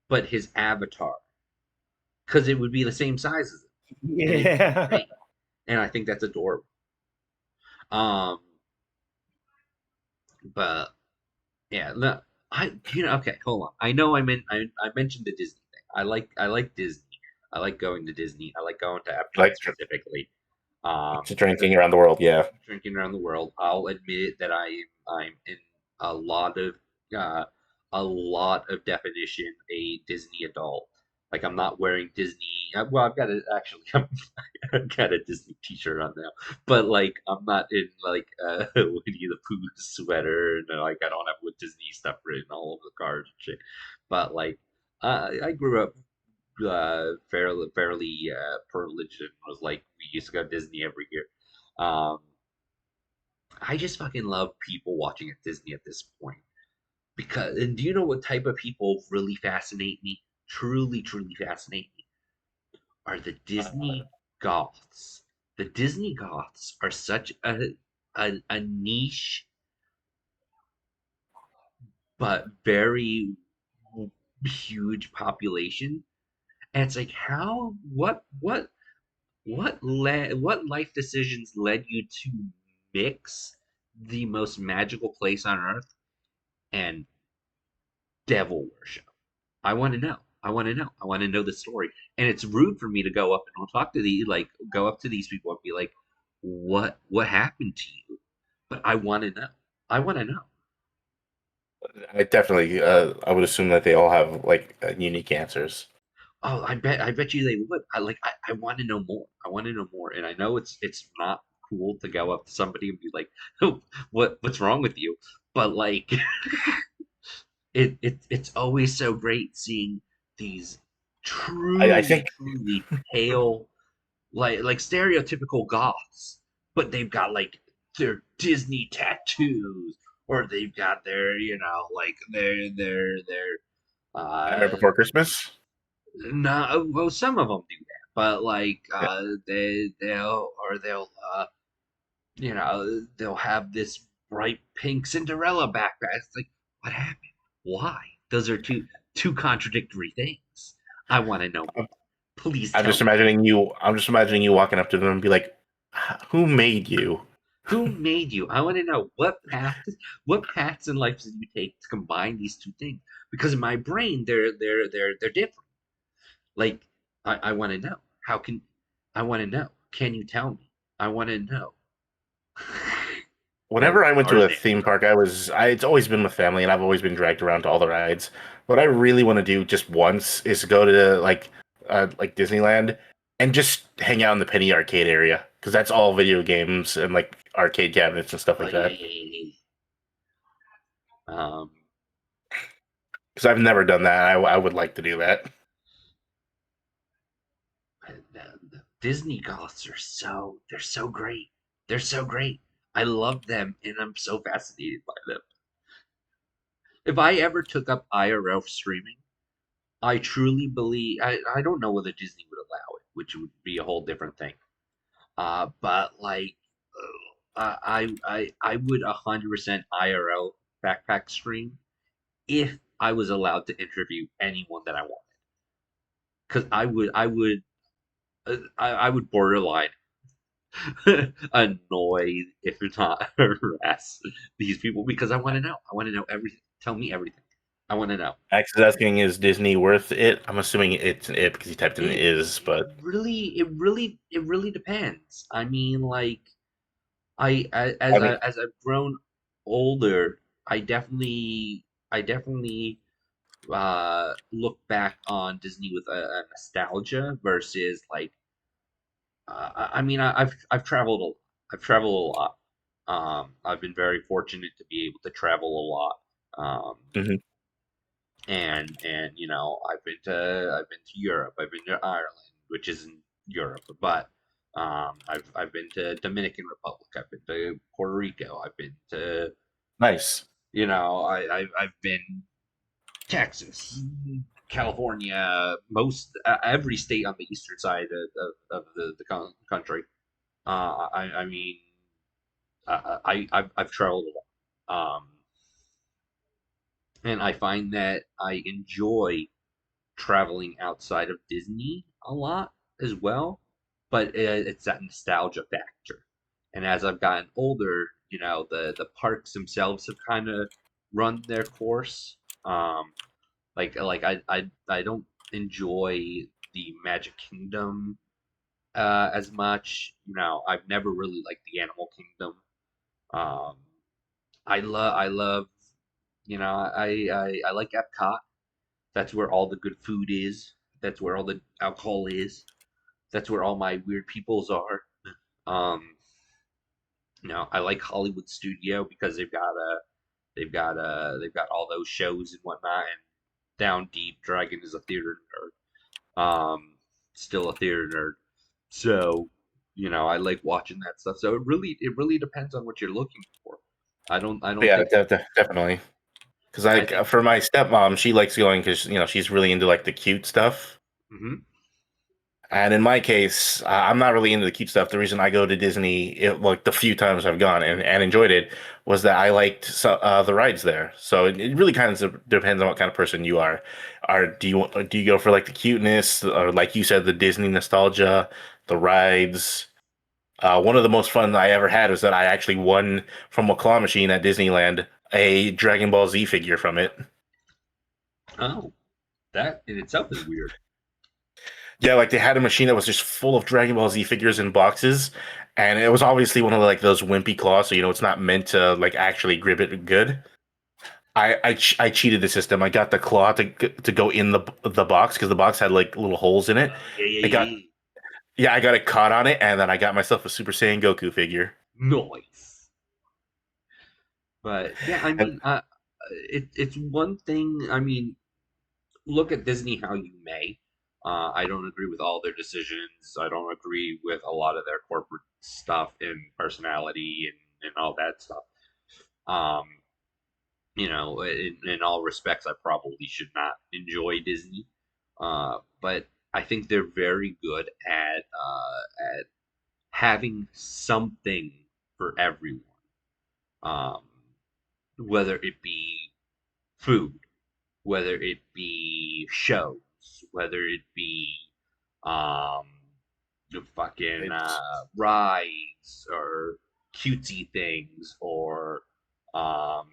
but his avatar, because it would be the same size as it, and it'd be Yeah. great, and I think that's adorable. Um, but yeah, no, okay, hold on. I know I mentioned the Disney thing. I like Disney. I like going to Disney. I like going to Epcot Like specifically. Um, drinking around the world, yeah. Drinking around the world. I'll admit that I'm in a lot of uh, definition a Disney adult. Like I'm not wearing Disney. Well, I've got a actually I've got a Disney T-shirt on now, but like I'm not in like Winnie the Pooh sweater, and like I don't have with Disney stuff written all over the cars and shit. But like I grew up fairly privileged and was like we used to go to Disney every year. Um, I just fucking love people watching at Disney at this point. Because, and do you know what type of people really fascinate me? Truly fascinate me are the Disney goths. The Disney goths are such a niche but very huge population. And it's like how what life decisions led you to mix the most magical place on earth and devil worship? I want to know. I want to know. I want to know the story. And it's rude for me to go up and talk to go up to these people and be like, what happened to you? But I want to know. I want to know. I definitely, I would assume that they all have like unique answers. Oh, I bet you they would. I want to know more. I want to know more. And I know it's not cool to go up to somebody and be like, oh, what's wrong with you? But like it's always so great seeing these I think truly pale like stereotypical goths, but they've got like their Disney tattoos, or they've got their like their Nightmare uh Before Christmas. no well some of them do that, but like Yeah. they'll they'll have this bright pink Cinderella backpack. It's like what happened? Why? Those are two contradictory things. I want to know more. Please I'm tell just me. imagining you. I'm just imagining you walking up to them and be like, "Who made you?" Who made you? I want to know what paths in life did you take to combine these two things? Because in my brain, they're different. Like I want to know. How can I want to know? Can you tell me? I want to know. Whenever Well, I went to a Tarzan. theme park, it's always been with family, and I've always been dragged around to all the rides. What I really want to do just once is go to like Disneyland and just hang out in the Penny Arcade area because that's all video games and like arcade cabinets and stuff Oh like yeah, that. yeah, yeah, yeah. Because I've never done that. I would like to do that. The Disney goths are they're so great. They're so great. I love them, and I'm so fascinated by them. If I ever took up IRL streaming, I truly believe I don't know whether Disney would allow it, which would be a whole different thing. But like, I would 100% IRL backpack stream if I was allowed to interview anyone that I wanted, because I would borderline annoy, if not harass these people because I want to know. I want to know everything. Tell me everything. I want to know. Max is asking, is Disney worth it? I'm assuming it's an it because he typed in It is, but it really depends. I mean, like I mean, as I've grown older, I definitely look back on Disney with a nostalgia versus like I mean I've traveled I've traveled a lot. I've been very fortunate to be able to travel a lot. mhm. And you know I've been to Europe. I've been to Ireland, which isn't Europe, but I've been to Dominican Republic. I've been to Puerto Rico. I've been to Nice. you know I've been Texas, California, most every state on the eastern side of the country. I mean I've traveled a lot, and I find that I enjoy traveling outside of Disney a lot as well, but it's that nostalgia factor. And as I've gotten older, you know, the parks themselves have kind of run their course. Um, I don't enjoy the Magic Kingdom as much. You know, I've never really liked the Animal Kingdom. Um, I love you know I like Epcot. That's where all the good food is. That's where all the alcohol is. That's where all my weird peoples are. Um, you know, I like Hollywood Studio because they've got all those shows and whatnot. And Down Deep Dragon is a theater nerd. Still a theater nerd. So, you know, I like watching that stuff. So it really depends on what you're looking for. I don't Yeah, think definitely. Because I like think. for my stepmom, she likes going because she's really into like the cute stuff. Mhm. And in my case, I'm not really into the cute stuff. The reason I go to Disney, like the few times I've gone and enjoyed it, was that I liked the rides there. So it really kind of depends on what kind of person you are. Do you go for like the cuteness, or like you said, the Disney nostalgia, the rides? One of the most fun I ever had was that I actually won from a claw machine at Disneyland a Dragon Ball Z figure from it. Oh, that in itself is weird. Yeah, like they had a machine that was just full of Dragon Ball Z figures in boxes, and it was obviously one of like those wimpy claws, so it's not meant to like actually grip it good. I cheated the system. I got the claw to go in the box because the box had like little holes in it. Yeah, yeah, I got yeah. Yeah, I got it caught on it, and then I got myself a Super Saiyan Goku figure. Noise. But yeah, I And mean, it's one thing. I mean, look at Disney how you may. I don't agree with all their decisions. I don't agree with a lot of their corporate stuff and personality and all that stuff. Um, you know, in all respects, I probably should not enjoy Disney. But I think they're very good at having something for everyone. Um, whether it be food, whether it be shows, whether it be um, the fucking rides or cutesy things or um,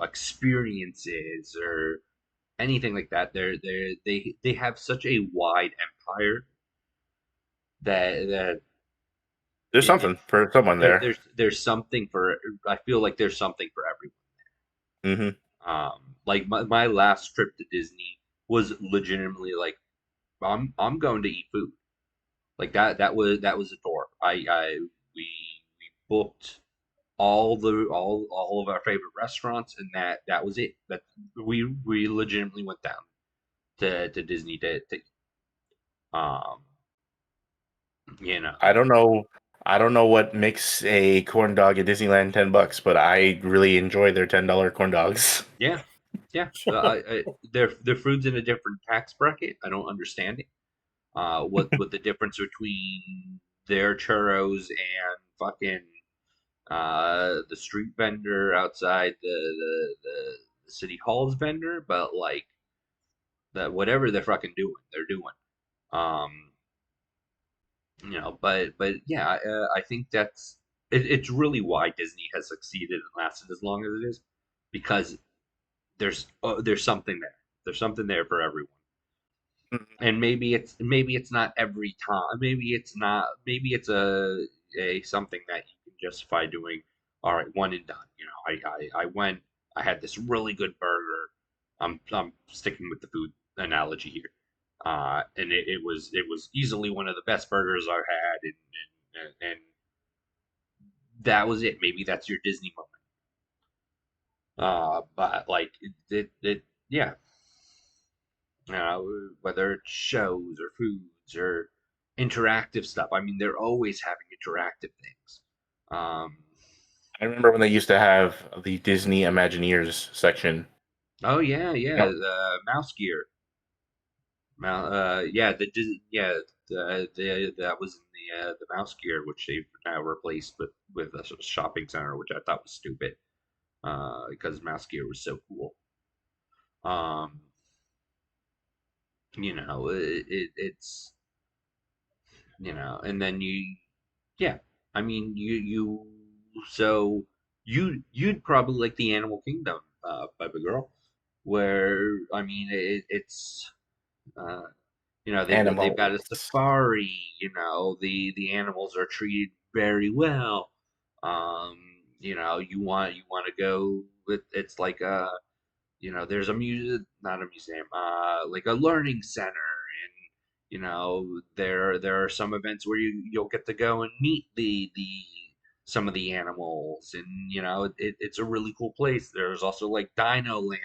experiences or anything like that. They have such a wide empire that There's it something for someone there. there's something for. I feel like there's something for everyone. Mm-hmm. Like my last trip to Disney was legitimately like I'm going to eat food. Like that was a tour. We booked all of our favorite restaurants, and that was it. That we legitimately went down to Disney to um you I know don't know. I don't know what makes a corn dog at Disneyland $10, but I really enjoy their $10 corn dogs. yeah yeah their food's in a different tax bracket. I don't understand it. What the difference between their churros and fucking the street vendor outside the city hall's vendor, but like that whatever they're fucking doing, they're doing. Um, but yeah, I think it's really why Disney has succeeded and lasted as long as it is, because there's something there. There's something there for everyone. And maybe it's not every time. Maybe it's a something that you can justify doing. All right, one and done. I went. I had this really good burger. I'm sticking with the food analogy here. And it was easily one of the best burgers I've had, and that was it. Maybe that's your Disney moment. But like yeah, whether it's shows or foods or interactive stuff. I mean, they're always having interactive things. Um, I remember when they used to have the Disney Imagineers section. oh yeah, You yeah, know, the mouse gear. Yeah, yeah, that was in the mouse gear, which they've now replaced with a shopping center, which I thought was stupid. Because mouse gear was so cool. Um, it's and then yeah, I mean, so you'd probably like the Animal Kingdom, Bubba Girl, where I mean it's uh, they've got a animals. safari. The animals are treated very well. Um, you want to go with it's like there's a not a museum, like a learning center, and there are some events where you'll get to go and meet the some of the animals, and it's a really cool place. There's also like Dino Land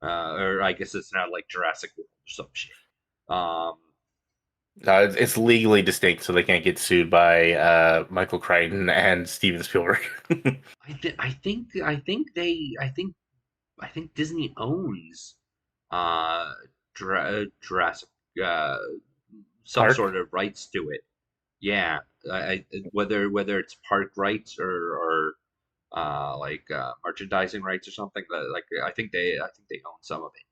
there, or I guess it's not like Jurassic World or some shit. Um, It's legally distinct, so they can't get sued by Michael Crichton and Steven Spielberg. I think Disney owns Jurassic, uh, some Park. sort of rights to it. Yeah, whether it's park rights or like merchandising rights or something. Like I think they own some of it.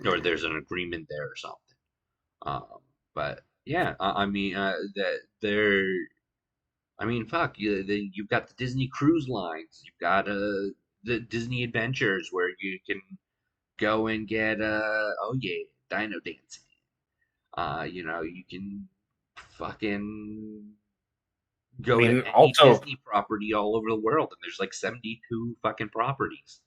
Or there's an agreement there or something. Um, but yeah, I mean that they're. I mean, fuck, you've got the Disney cruise lines. You've got the Disney Adventures where you can go and get oh yeah, dino dancing. You can fucking I go to mean, any also, Disney property all over the world, and there's like 72 fucking properties.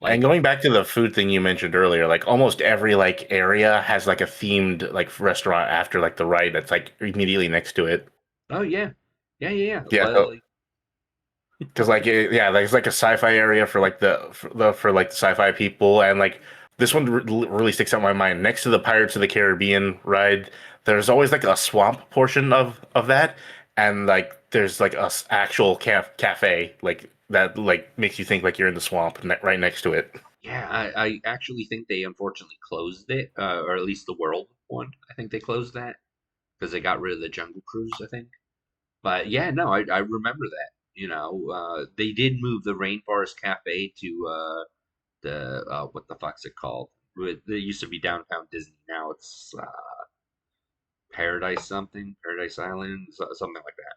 and Like, going back to the food thing you mentioned earlier, like almost every like area has like a themed like restaurant after like the ride that's like immediately next to it. oh yeah, yeah, yeah, yeah. Yeah, because like yeah, there's like a sci-fi area for like for like the sci-fi people, and like this one really sticks out in my mind. Next to the Pirates of the Caribbean ride, there's always like a swamp portion of that, and like there's like a actual cafe like that like makes you think like you're in the swamp right next to it. yeah. I actually think they unfortunately closed it, or at least the world one. I think they closed that because they got rid of the Jungle Cruise. I think, but yeah, no, I remember that. They did move the Rainforest Cafe to the what the fuck's it called? It used to be downtown Disney. Now it's Paradise something, Paradise Island, something like that.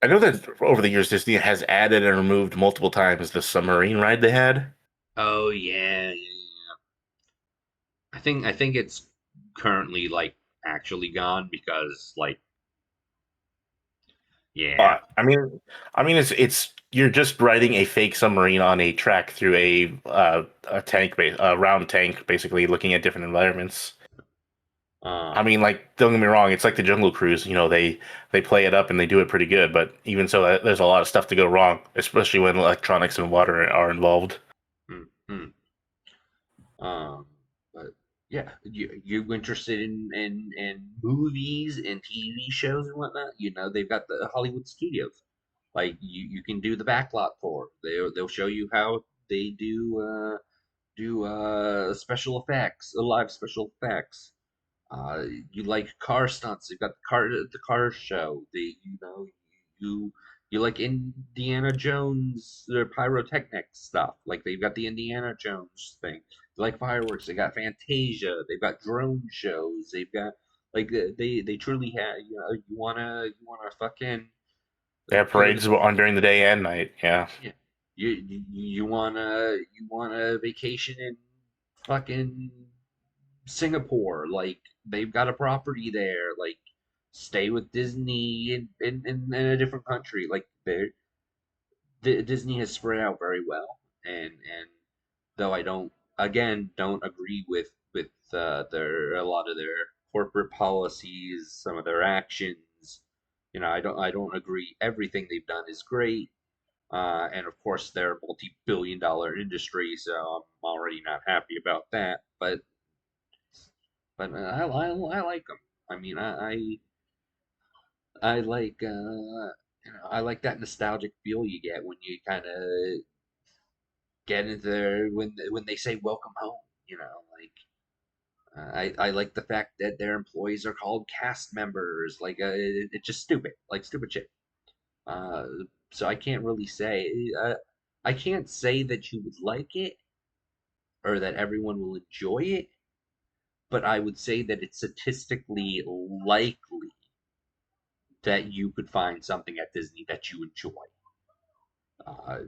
I know that over the years Disney has added and removed multiple times the submarine ride they had. Oh yeah, yeah. I think it's currently like actually gone because like yeah. I mean, it's you're just riding a fake submarine on a track through a tank, a round tank, basically looking at different environments. I Um, mean, like, don't get me wrong, it's like the Jungle Cruise. They play it up and they do it pretty good, but even so, there's a lot of stuff to go wrong, especially when electronics and water are involved. mm, mm. But yeah, you interested in movies and TV shows and whatnot? They've got the Hollywood studios. Like you can do the backlot tour. They'll show you how they do special effects, live special effects. You like car stunts? You've got the car show. You you like Indiana Jones, their pyrotechnic stuff. Like they've got the Indiana Jones thing. You like fireworks? They got Fantasia. They've got drone shows. They've got like they truly have. You wanna fucking They have go to parades on during the day and night. Yeah. yeah. You wanna vacation in fucking Singapore, like they've got a property there, like stay with Disney in a different country. Like Disney has spread out very well, and though I don't agree with their a lot of their corporate policies, some of their actions. I don't agree. Everything they've done is great. And of course, they're a multi-billion-dollar industry, so I'm already not happy about that. But I like them. I mean, I like I like that nostalgic feel you get when you kind of get into there when they say welcome home. Like I like the fact that their employees are called cast members. Like it's just stupid, like stupid shit. Uh, so I can't really say. I can't say that you would like it or that everyone will enjoy it, but I would say that it's statistically likely that you could find something at Disney that you enjoy, uh,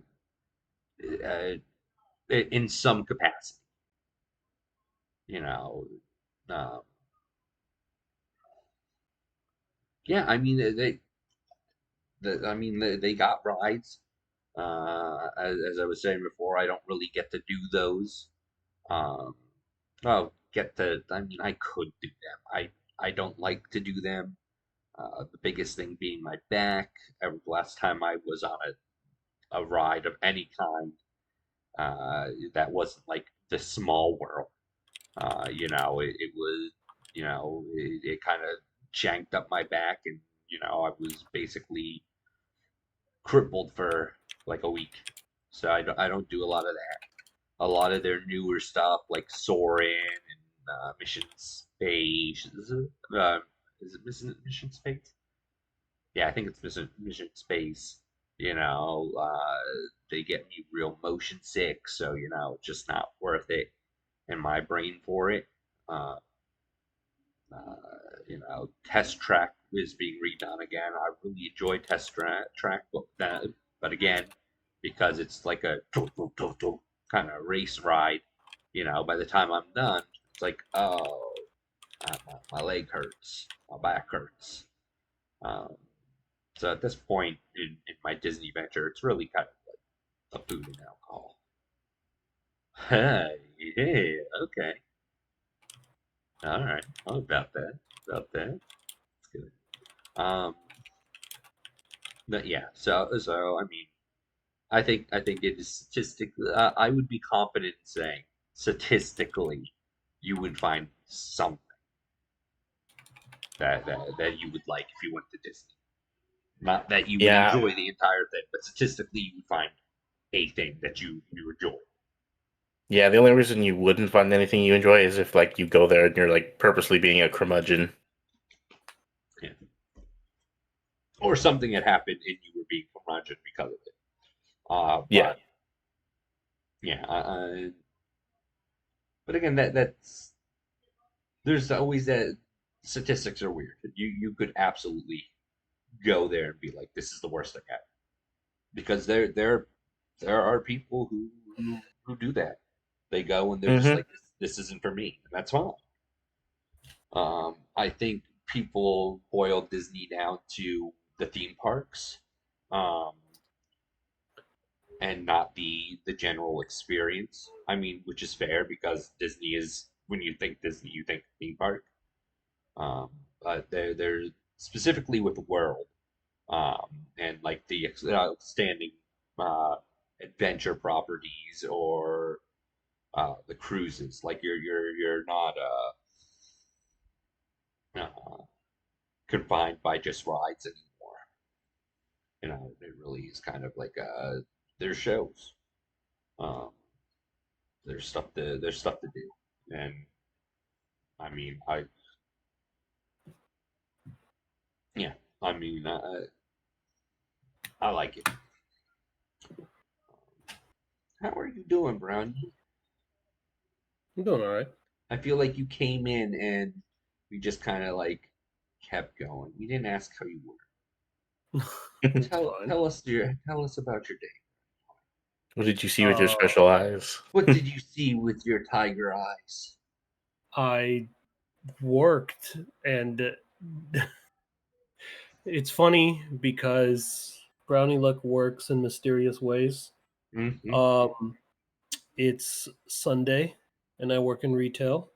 uh, in some capacity. You know, um, yeah. I mean, they got rides. As I was saying before, I don't really get to do those. Um, oh, get to. I mean, I could do them. I don't like to do them. The biggest thing being my back. Last time I was on a ride of any kind, that wasn't like the small world. It was, it kind of janked up my back, and I was basically crippled for like a week. So I don't do a lot of that. A lot of their newer stuff like Soarin' and Mission Space. Is it Mission Space? Yeah, I think it's Mission Space. They get me real motion sick, so it's just not worth it in my brain for it. Uh, Test Track is being redone again. I really enjoy Test Track, but again, because it's like a kind of race ride, by the time I'm done, it's like, oh, my leg hurts, my back hurts. Um, so at this point in my Disney venture, it's really kind of like a food and alcohol. Yeah, okay. All right. Oh, about that. About that. That's good. Um, but yeah. So I mean, I think it is statistically. I would be confident in saying statistically, you would find something that you would like if you went to Disney. Not that you would Yeah. enjoy the entire thing, but statistically, you would find a thing that you enjoy. Yeah, the only reason you wouldn't find anything you enjoy is if like you go there and you're like purposely being a curmudgeon. Yeah. or something had happened and you were being curmudgeon because of it. Yeah. Yeah, but again, that's there's always that statistics are weird. You could absolutely go there and be like, this is the worst thing ever, because there are people who do that. They go and they're just Mm-hmm. like, this isn't for me, and that's fine. I think people boil Disney down to the theme parks, um, and not the general experience. I mean, which is fair because Disney is, when you think Disney, you think theme park. Um, but they're specifically with World, and like the outstanding uh, adventure properties or the cruises. Like you're not confined by just rides anymore. You know, it really is kind of like there's shows. Um, there's stuff to do, and I mean yeah, I mean I like it. How are you doing, Brownie? I'm doing all right. I feel like you came in and we just kind of like kept going. We didn't ask how you were. It's Tell fine. tell us about your day. What did you see with your special eyes? What did you see with your tiger eyes? I worked, and it's funny because Brownie Luck works in mysterious ways. Mm-hmm. It's Sunday, and I work in retail,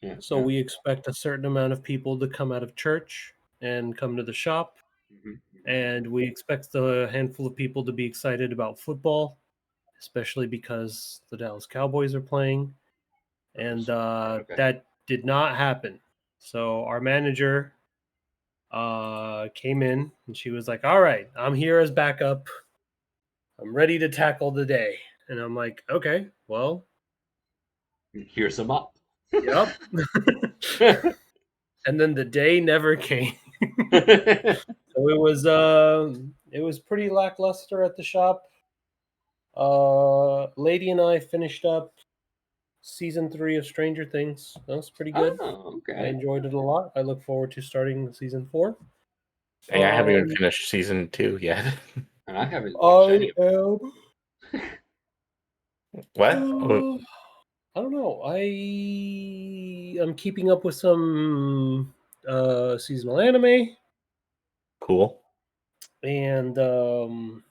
Yeah, so yeah. we expect a certain amount of people to come out of church and come to the shop, Mm-hmm. and we expect a handful of people to be excited about football, especially because the Dallas Cowboys are playing, and Okay. that did not happen. So our manager came in and she was like, "All right, I'm here as backup. I'm ready to tackle the day." And I'm like, "Okay, well, Here's some up. yep." And then the day never came. So it was pretty lackluster at the shop. Lady and I finished up season 3 of Stranger Things. That was pretty good. Oh, I okay. enjoyed it a lot. I look forward to starting season 4. Hey, I haven't even Um, finished season 2 yet. And I haven't watched any I of am. What? Oh, I don't know. I'm keeping up with some seasonal anime, cool. and I'm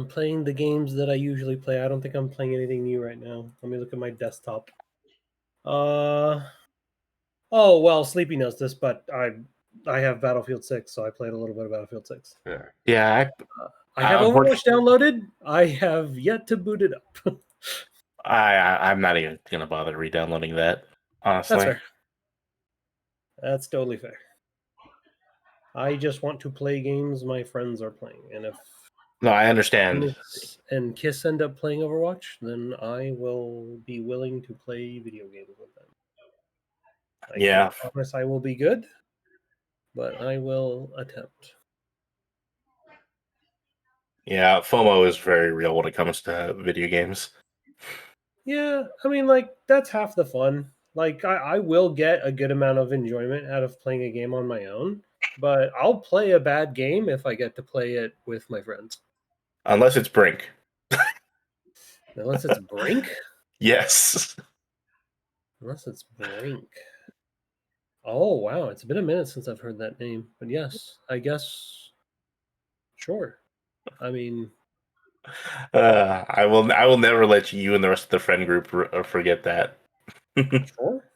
playing the games that I usually play. I don't think I'm playing anything new right now. Let me look at my desktop. Uh oh, well, Sleepy knows this, but I have Battlefield 6, so I played a little bit of Battlefield 6. Fair. Yeah, I have Overwatch unfortunately, downloaded. I have yet to boot it up. I'm not even gonna bother re-downloading that. That's Honestly, fair. That's totally fair. I just want to play games my friends are playing, and if no, I understand. Dennis and Kiss end up playing Overwatch, then I will be willing to play video games with them. I Yeah, can't promise I will be good, but I will attempt. yeah. FOMO is very real when it comes to video games. Yeah, I mean, like, that's half the fun. Like, I will get a good amount of enjoyment out of playing a game on my own, but I'll play a bad game if I get to play it with my friends. Unless it's Brink. Unless it's Brink? Yes. Unless it's Brink. Oh, wow. It's been a minute since I've heard that name. But yes, I guess. Sure. I mean, I will never let you and the rest of the friend group forget that. sure.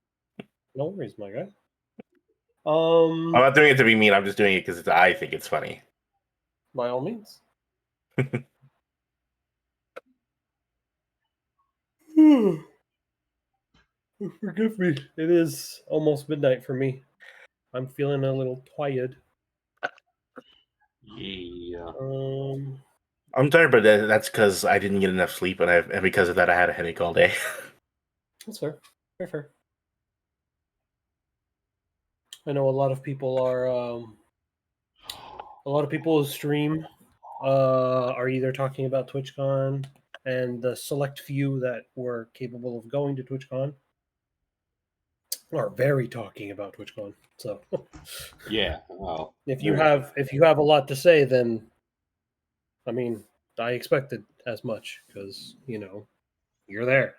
No worries, my guy. I'm not doing it to be mean. I'm just doing it because I think it's funny. By all means. Forgive me. It is almost midnight for me. I'm feeling a little tired. Yeah. I'm tired, but that's because I didn't get enough sleep, and because of that, I had a headache all day. That's fair. Fair. I know a lot of people are a lot of people who stream are either talking about TwitchCon, and the select few that were capable of going to TwitchCon are very talking about TwitchCon. So Yeah. Well, if you have a lot to say, then I mean, I expected as much because you're there.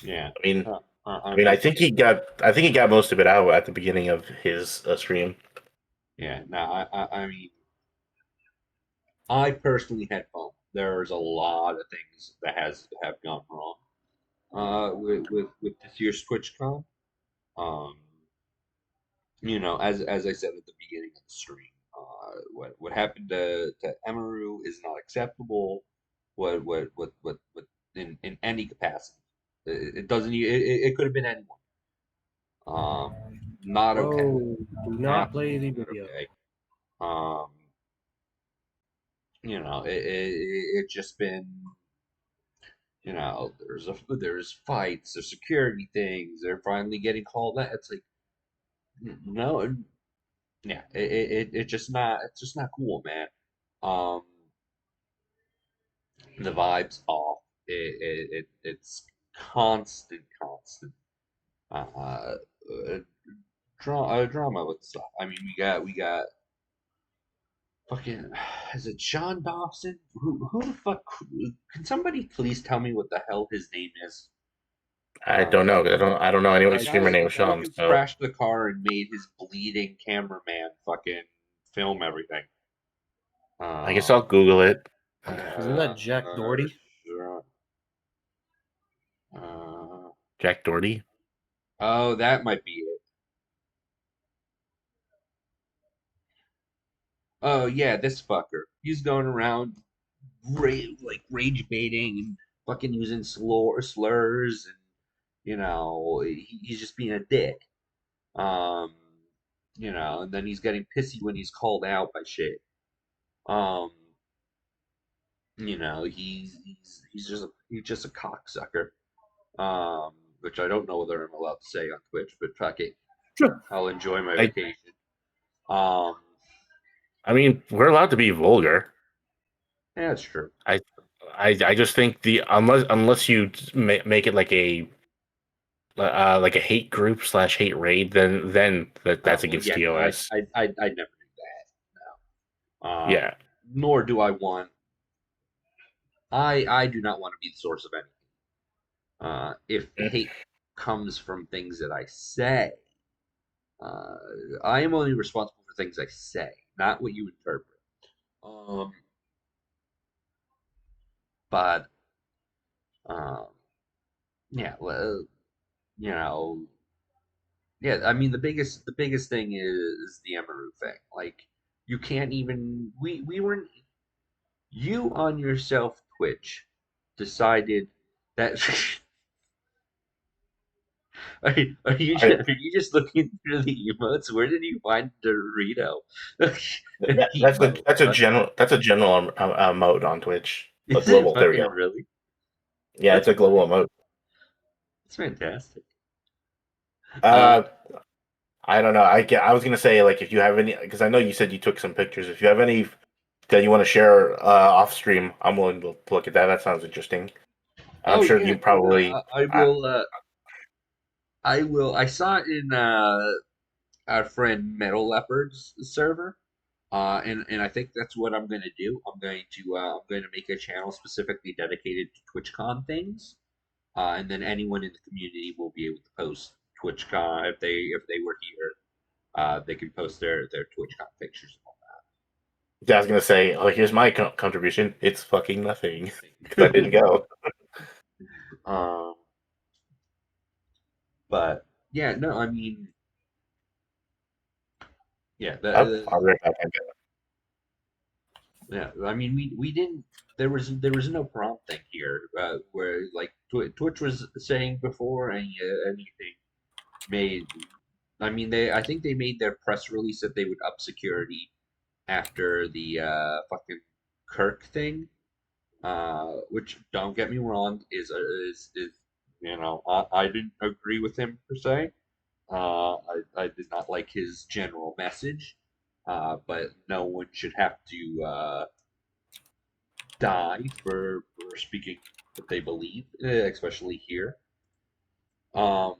yeah. I mean, I I mean, think he got most of it out at the beginning of his stream. yeah. Now, I mean, I personally had fun. There's a lot of things that have gone wrong with this year's TwitchCon. Um, as I said at the beginning of the stream, what happened to Emaru is not acceptable. What in any capacity, it doesn't. It could have been anyone. Um, not okay. Oh, do not play the Absolutely not video. okay. Um, it just been, there's fights, there's security things, they're finally getting called out. It's like, no, yeah, it's just not cool, man. Um, the vibes off. It's constant uh, drama with stuff. I mean, we got fucking, is it John Dobson? Who the fuck? Can somebody please tell me what the hell his name is? I don't know. I don't know anyone The streamer guy, the named guy Sean. who So crashed the car and made his bleeding cameraman fucking film everything. I guess I'll Google it. Isn't that Jack Doherty? Sure. Uh, Jack Doherty. oh, that might be it. Oh yeah, this fucker. He's going around rage baiting and fucking using slurs, and he's just being a dick. Um, and then he's getting pissy when he's called out by shit. Um, he's just a cocksucker. Which I don't know whether I'm allowed to say on Twitch, but fuck it, Sure. I'll enjoy my I- vacation. Um, I mean, we're allowed to be vulgar. yeah, that's true. I just think unless you make it like a hate group / hate raid, then that's Oh, well, against yeah, no, TOS. I never do that. No. Yeah. Nor do I want. I do not want to be the source of anything. If the hate comes from things that I say, uh, I am only responsible for things I say, not what you interpret. Um, but um, yeah, well, you know, yeah. I mean, the biggest thing is the Emaru thing. Like, you can't even. We weren't. You on yourself, Twitch, decided that. Are you just looking through the emotes? Where did you find Dorito? That's a general mode on Twitch. A Is it global. There we fucking go. really? Yeah, it's That's a global mode. It's fantastic. Uh, I don't know. I was gonna say, like, if you have any, because I know you said you took some pictures. If you have any that you want to share off stream, I'm willing to look at that. That sounds interesting. I'm Oh sure yeah, you no, probably. I will. I will. I saw it in our friend Metal Leopard's server, and I think that's what I'm going to do. I'm going to make a channel specifically dedicated to TwitchCon things, and then anyone in the community will be able to post TwitchCon if they were here. They can post their TwitchCon pictures. I was gonna say, oh, here's my contribution. It's fucking nothing because I didn't go. Um, but yeah, no, I mean, yeah, I'll be right back. yeah, I mean, we didn't. There was no prompting here, where like Twitch was saying before anything made. I mean, I think they made their press release that they would up security after the fucking Kirk thing, which don't get me wrong is I didn't agree with him per se. I did not like his general message. but no one should have to die for speaking what they believe, especially here. Um,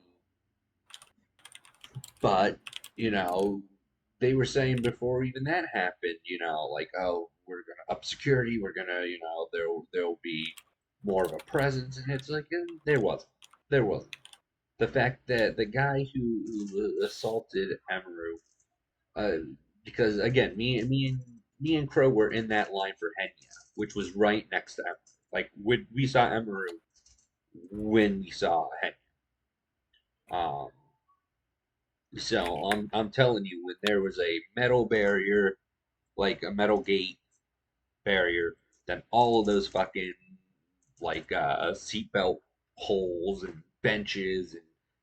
but you know, they were saying before even that happened, like, oh, we're gonna up security, we're gonna, there'll be more of a presence, and it's like there wasn't. The fact that the guy who assaulted Amaru, uh, because again, me and Crow were in that line for Henya, which was right next to Amaru. Like when we saw Amaru, when we saw Henya. So I'm telling you, when there was a metal barrier, like a metal gate barrier, then all of those fucking like seatbelt holes and benches, and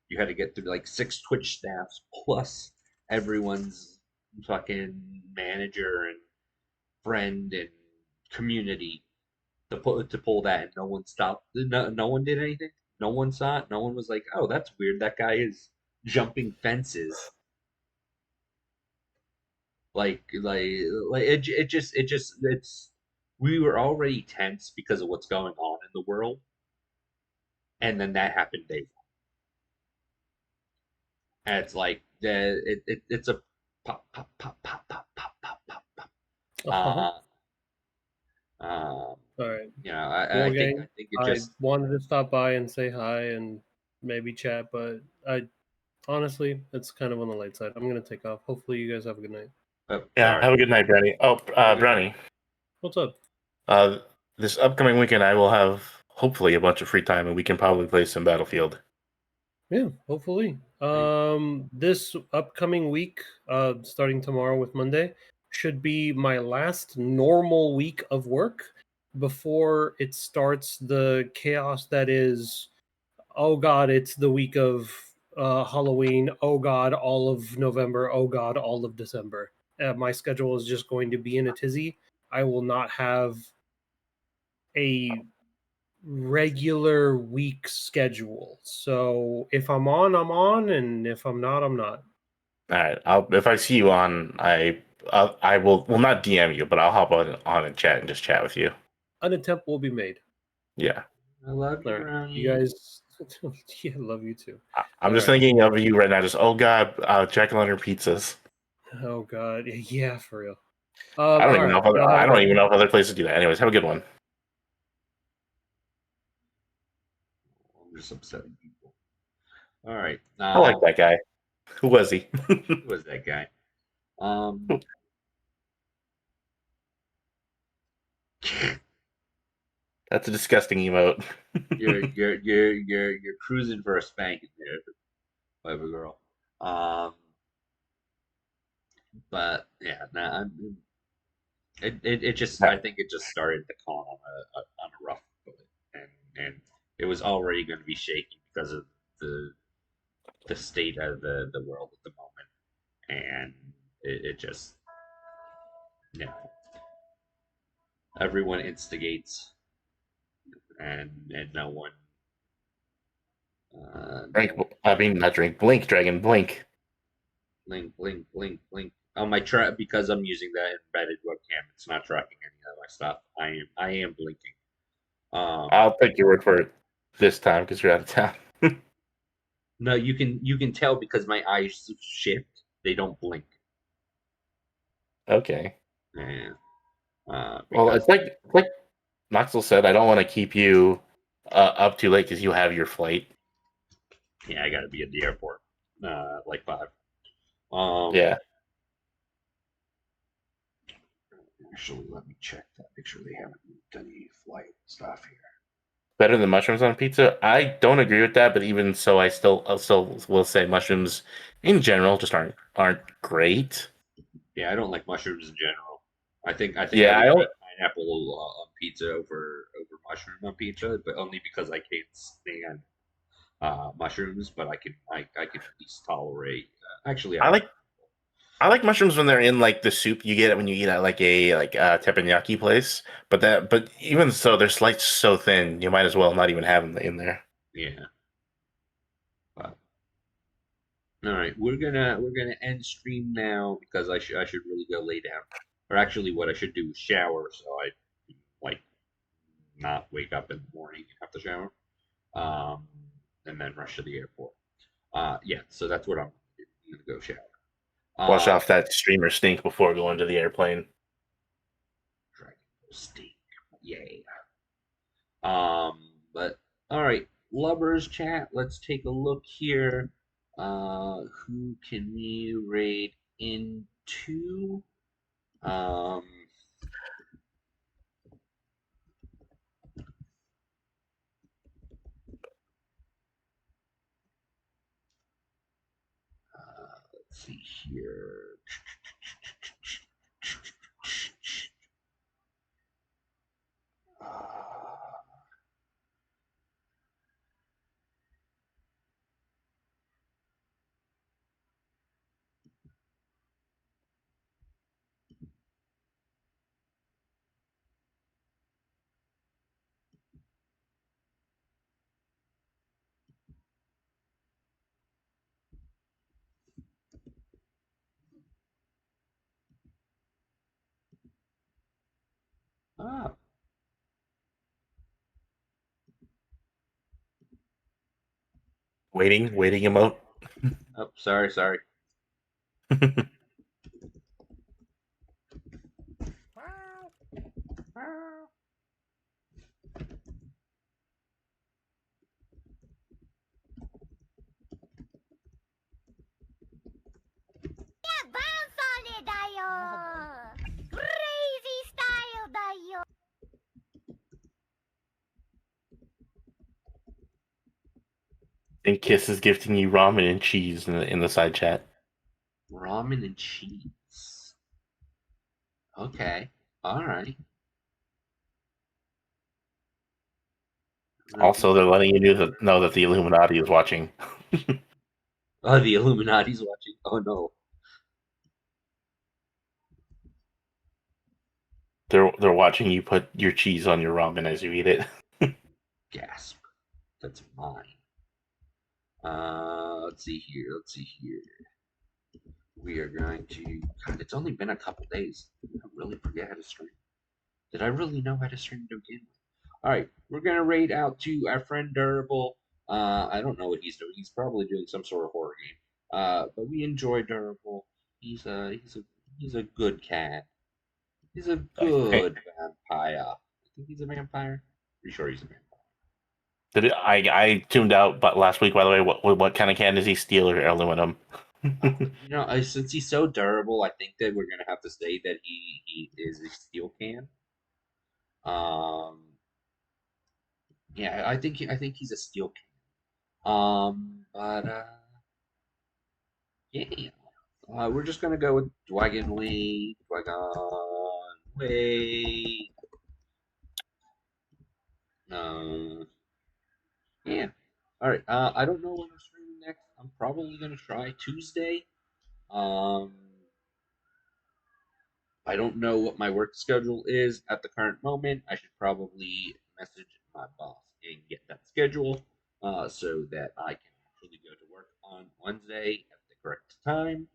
you had to get through like 6 Twitch staffs plus everyone's fucking manager and friend and community to pull that, and no one stopped. No one did anything. No one saw it. No one was like, "Oh, that's weird. That guy is jumping fences." It's we were already tense because of what's going on in the world, and then that happened day one. And it's like it's a pop pop pop pop pop pop pop pop pop. Uh-huh. Um, All right. I think it I just wanted to stop by and say hi and maybe chat, but I honestly, it's kind of on the late side. I'm gonna take off. Hopefully, you guys have a good night. Yeah, sorry. have a good night, Brownie. Oh, Have a good Brownie. What's up? This upcoming weekend, I will have hopefully a bunch of free time, and we can probably play some Battlefield. Yeah, hopefully. This upcoming week, starting tomorrow with Monday, should be my last normal week of work before it starts the chaos that is, oh god, it's the week of Halloween, oh god, all of November, oh god, all of December. My schedule is just going to be in a tizzy. I will not have a regular week schedule. So if I'm on, and if I'm not, I'm not. All right. If I see you on, I will not DM you, but I'll hop on and chat and just chat with you. An attempt will be made. Yeah. I love you, All right. Brownie. You guys, yeah, love you too. I'm just All right. thinking of you right now. Just oh god, jack-o'-lantern pizzas. Oh god, yeah, for real. I don't All even know right. if other, Y'all have I a don't good even one. know if other places do that. Anyways, have a good one. I'm just upsetting people. All right. I like that guy. Who was he? Who was that guy? That's a disgusting emote. you're cruising for a spanking there, baby girl. But yeah, nah, it just I think it just started to con on a rough foot, and it was already going to be shaky because of the state of the world at the moment, and it just everyone instigates, and no one. Not drink. Blink, Dragon, blink. Blink, blink, blink, blink. On my because I'm using that embedded webcam, it's not tracking any of my stuff. I am blinking. I'll take your word for it this time because you're out of town. No, you can tell because my eyes shift. They don't blink. Okay. Yeah. Well, Because it's like Maxwell said. I don't want to keep you up too late because you have your flight. yeah, I got to be at the airport. Like 5. Yeah. Actually, let me check that. Make sure they haven't done any flight stuff here. Better than mushrooms on pizza. I don't agree with that, but even so, I still will say mushrooms in general just aren't great. Yeah, I don't like mushrooms in general. I think I Yeah, would put pineapple on pizza over mushroom on pizza, but only because I can't stand mushrooms. But I can at least tolerate. Actually, I like. I like mushrooms when they're in like the soup you get when you eat at like a teppanyaki place. But even so, they're sliced so thin, you might as well not even have them in there. Yeah. But All right, we're gonna end stream now because I should really go lay down. Or actually, what I should do is shower so I like not wake up in the morning and have to shower, um, and then rush to the airport. Yeah, so that's what I'm gonna do. I'm gonna go shower. Wash off that streamer stink before going to the airplane. Dragon stink, yeah. But all right, lovers chat. Let's take a look here. Who can we raid into? Um, let's see here. Ah, Waiting emote. oh, sorry. And Kiss is gifting you ramen and cheese in the side chat. Ramen and cheese. Okay, all right. Also, they're letting you know that the Illuminati is watching. Oh, the Illuminati's watching. Oh no. They're watching you put your cheese on your ramen as you eat it. Gasp. That's mine. Let's see here. We are going to. God, it's only been a couple days. Did I really forget how to stream? Did I really know how to stream to begin with? All right, we're gonna raid out to our friend Durable. I don't know what he's doing. He's probably doing some sort of horror game. But we enjoy Durable. He's a good cat. He's a good vampire. I think he's a vampire. Pretty sure he's a vampire. I tuned out, but last week, by the way, what kind of can is he? Steel or aluminum? Since he's so durable, I think that we're gonna have to say that he is a steel can. Yeah, I think he's a steel can. But yeah, we're just gonna go with Dwagon Wade. Yeah. All right. I don't know when I'm streaming next. I'm probably gonna try Tuesday. Um, I don't know what my work schedule is at the current moment. I should probably message my boss and get that schedule so that I can actually go to work on Wednesday at the correct time.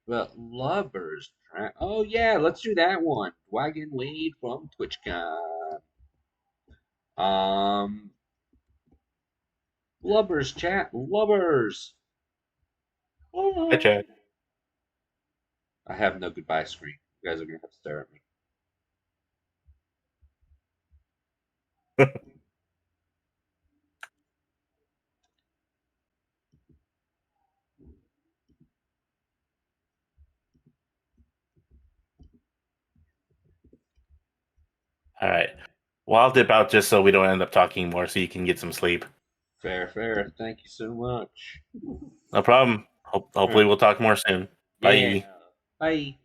But lovers track. Oh yeah, let's do that one. Wagon Wade from Twitchcon. Um, lovers chat. Lovers. Hi, Chad. I have no goodbye screen. You guys are gonna have to stare at me. All right. Well, I'll dip out just so we don't end up talking more, so you can get some sleep. Fair. Thank you so much. No problem. Hopefully, we'll talk more soon. Bye. Yeah. Bye.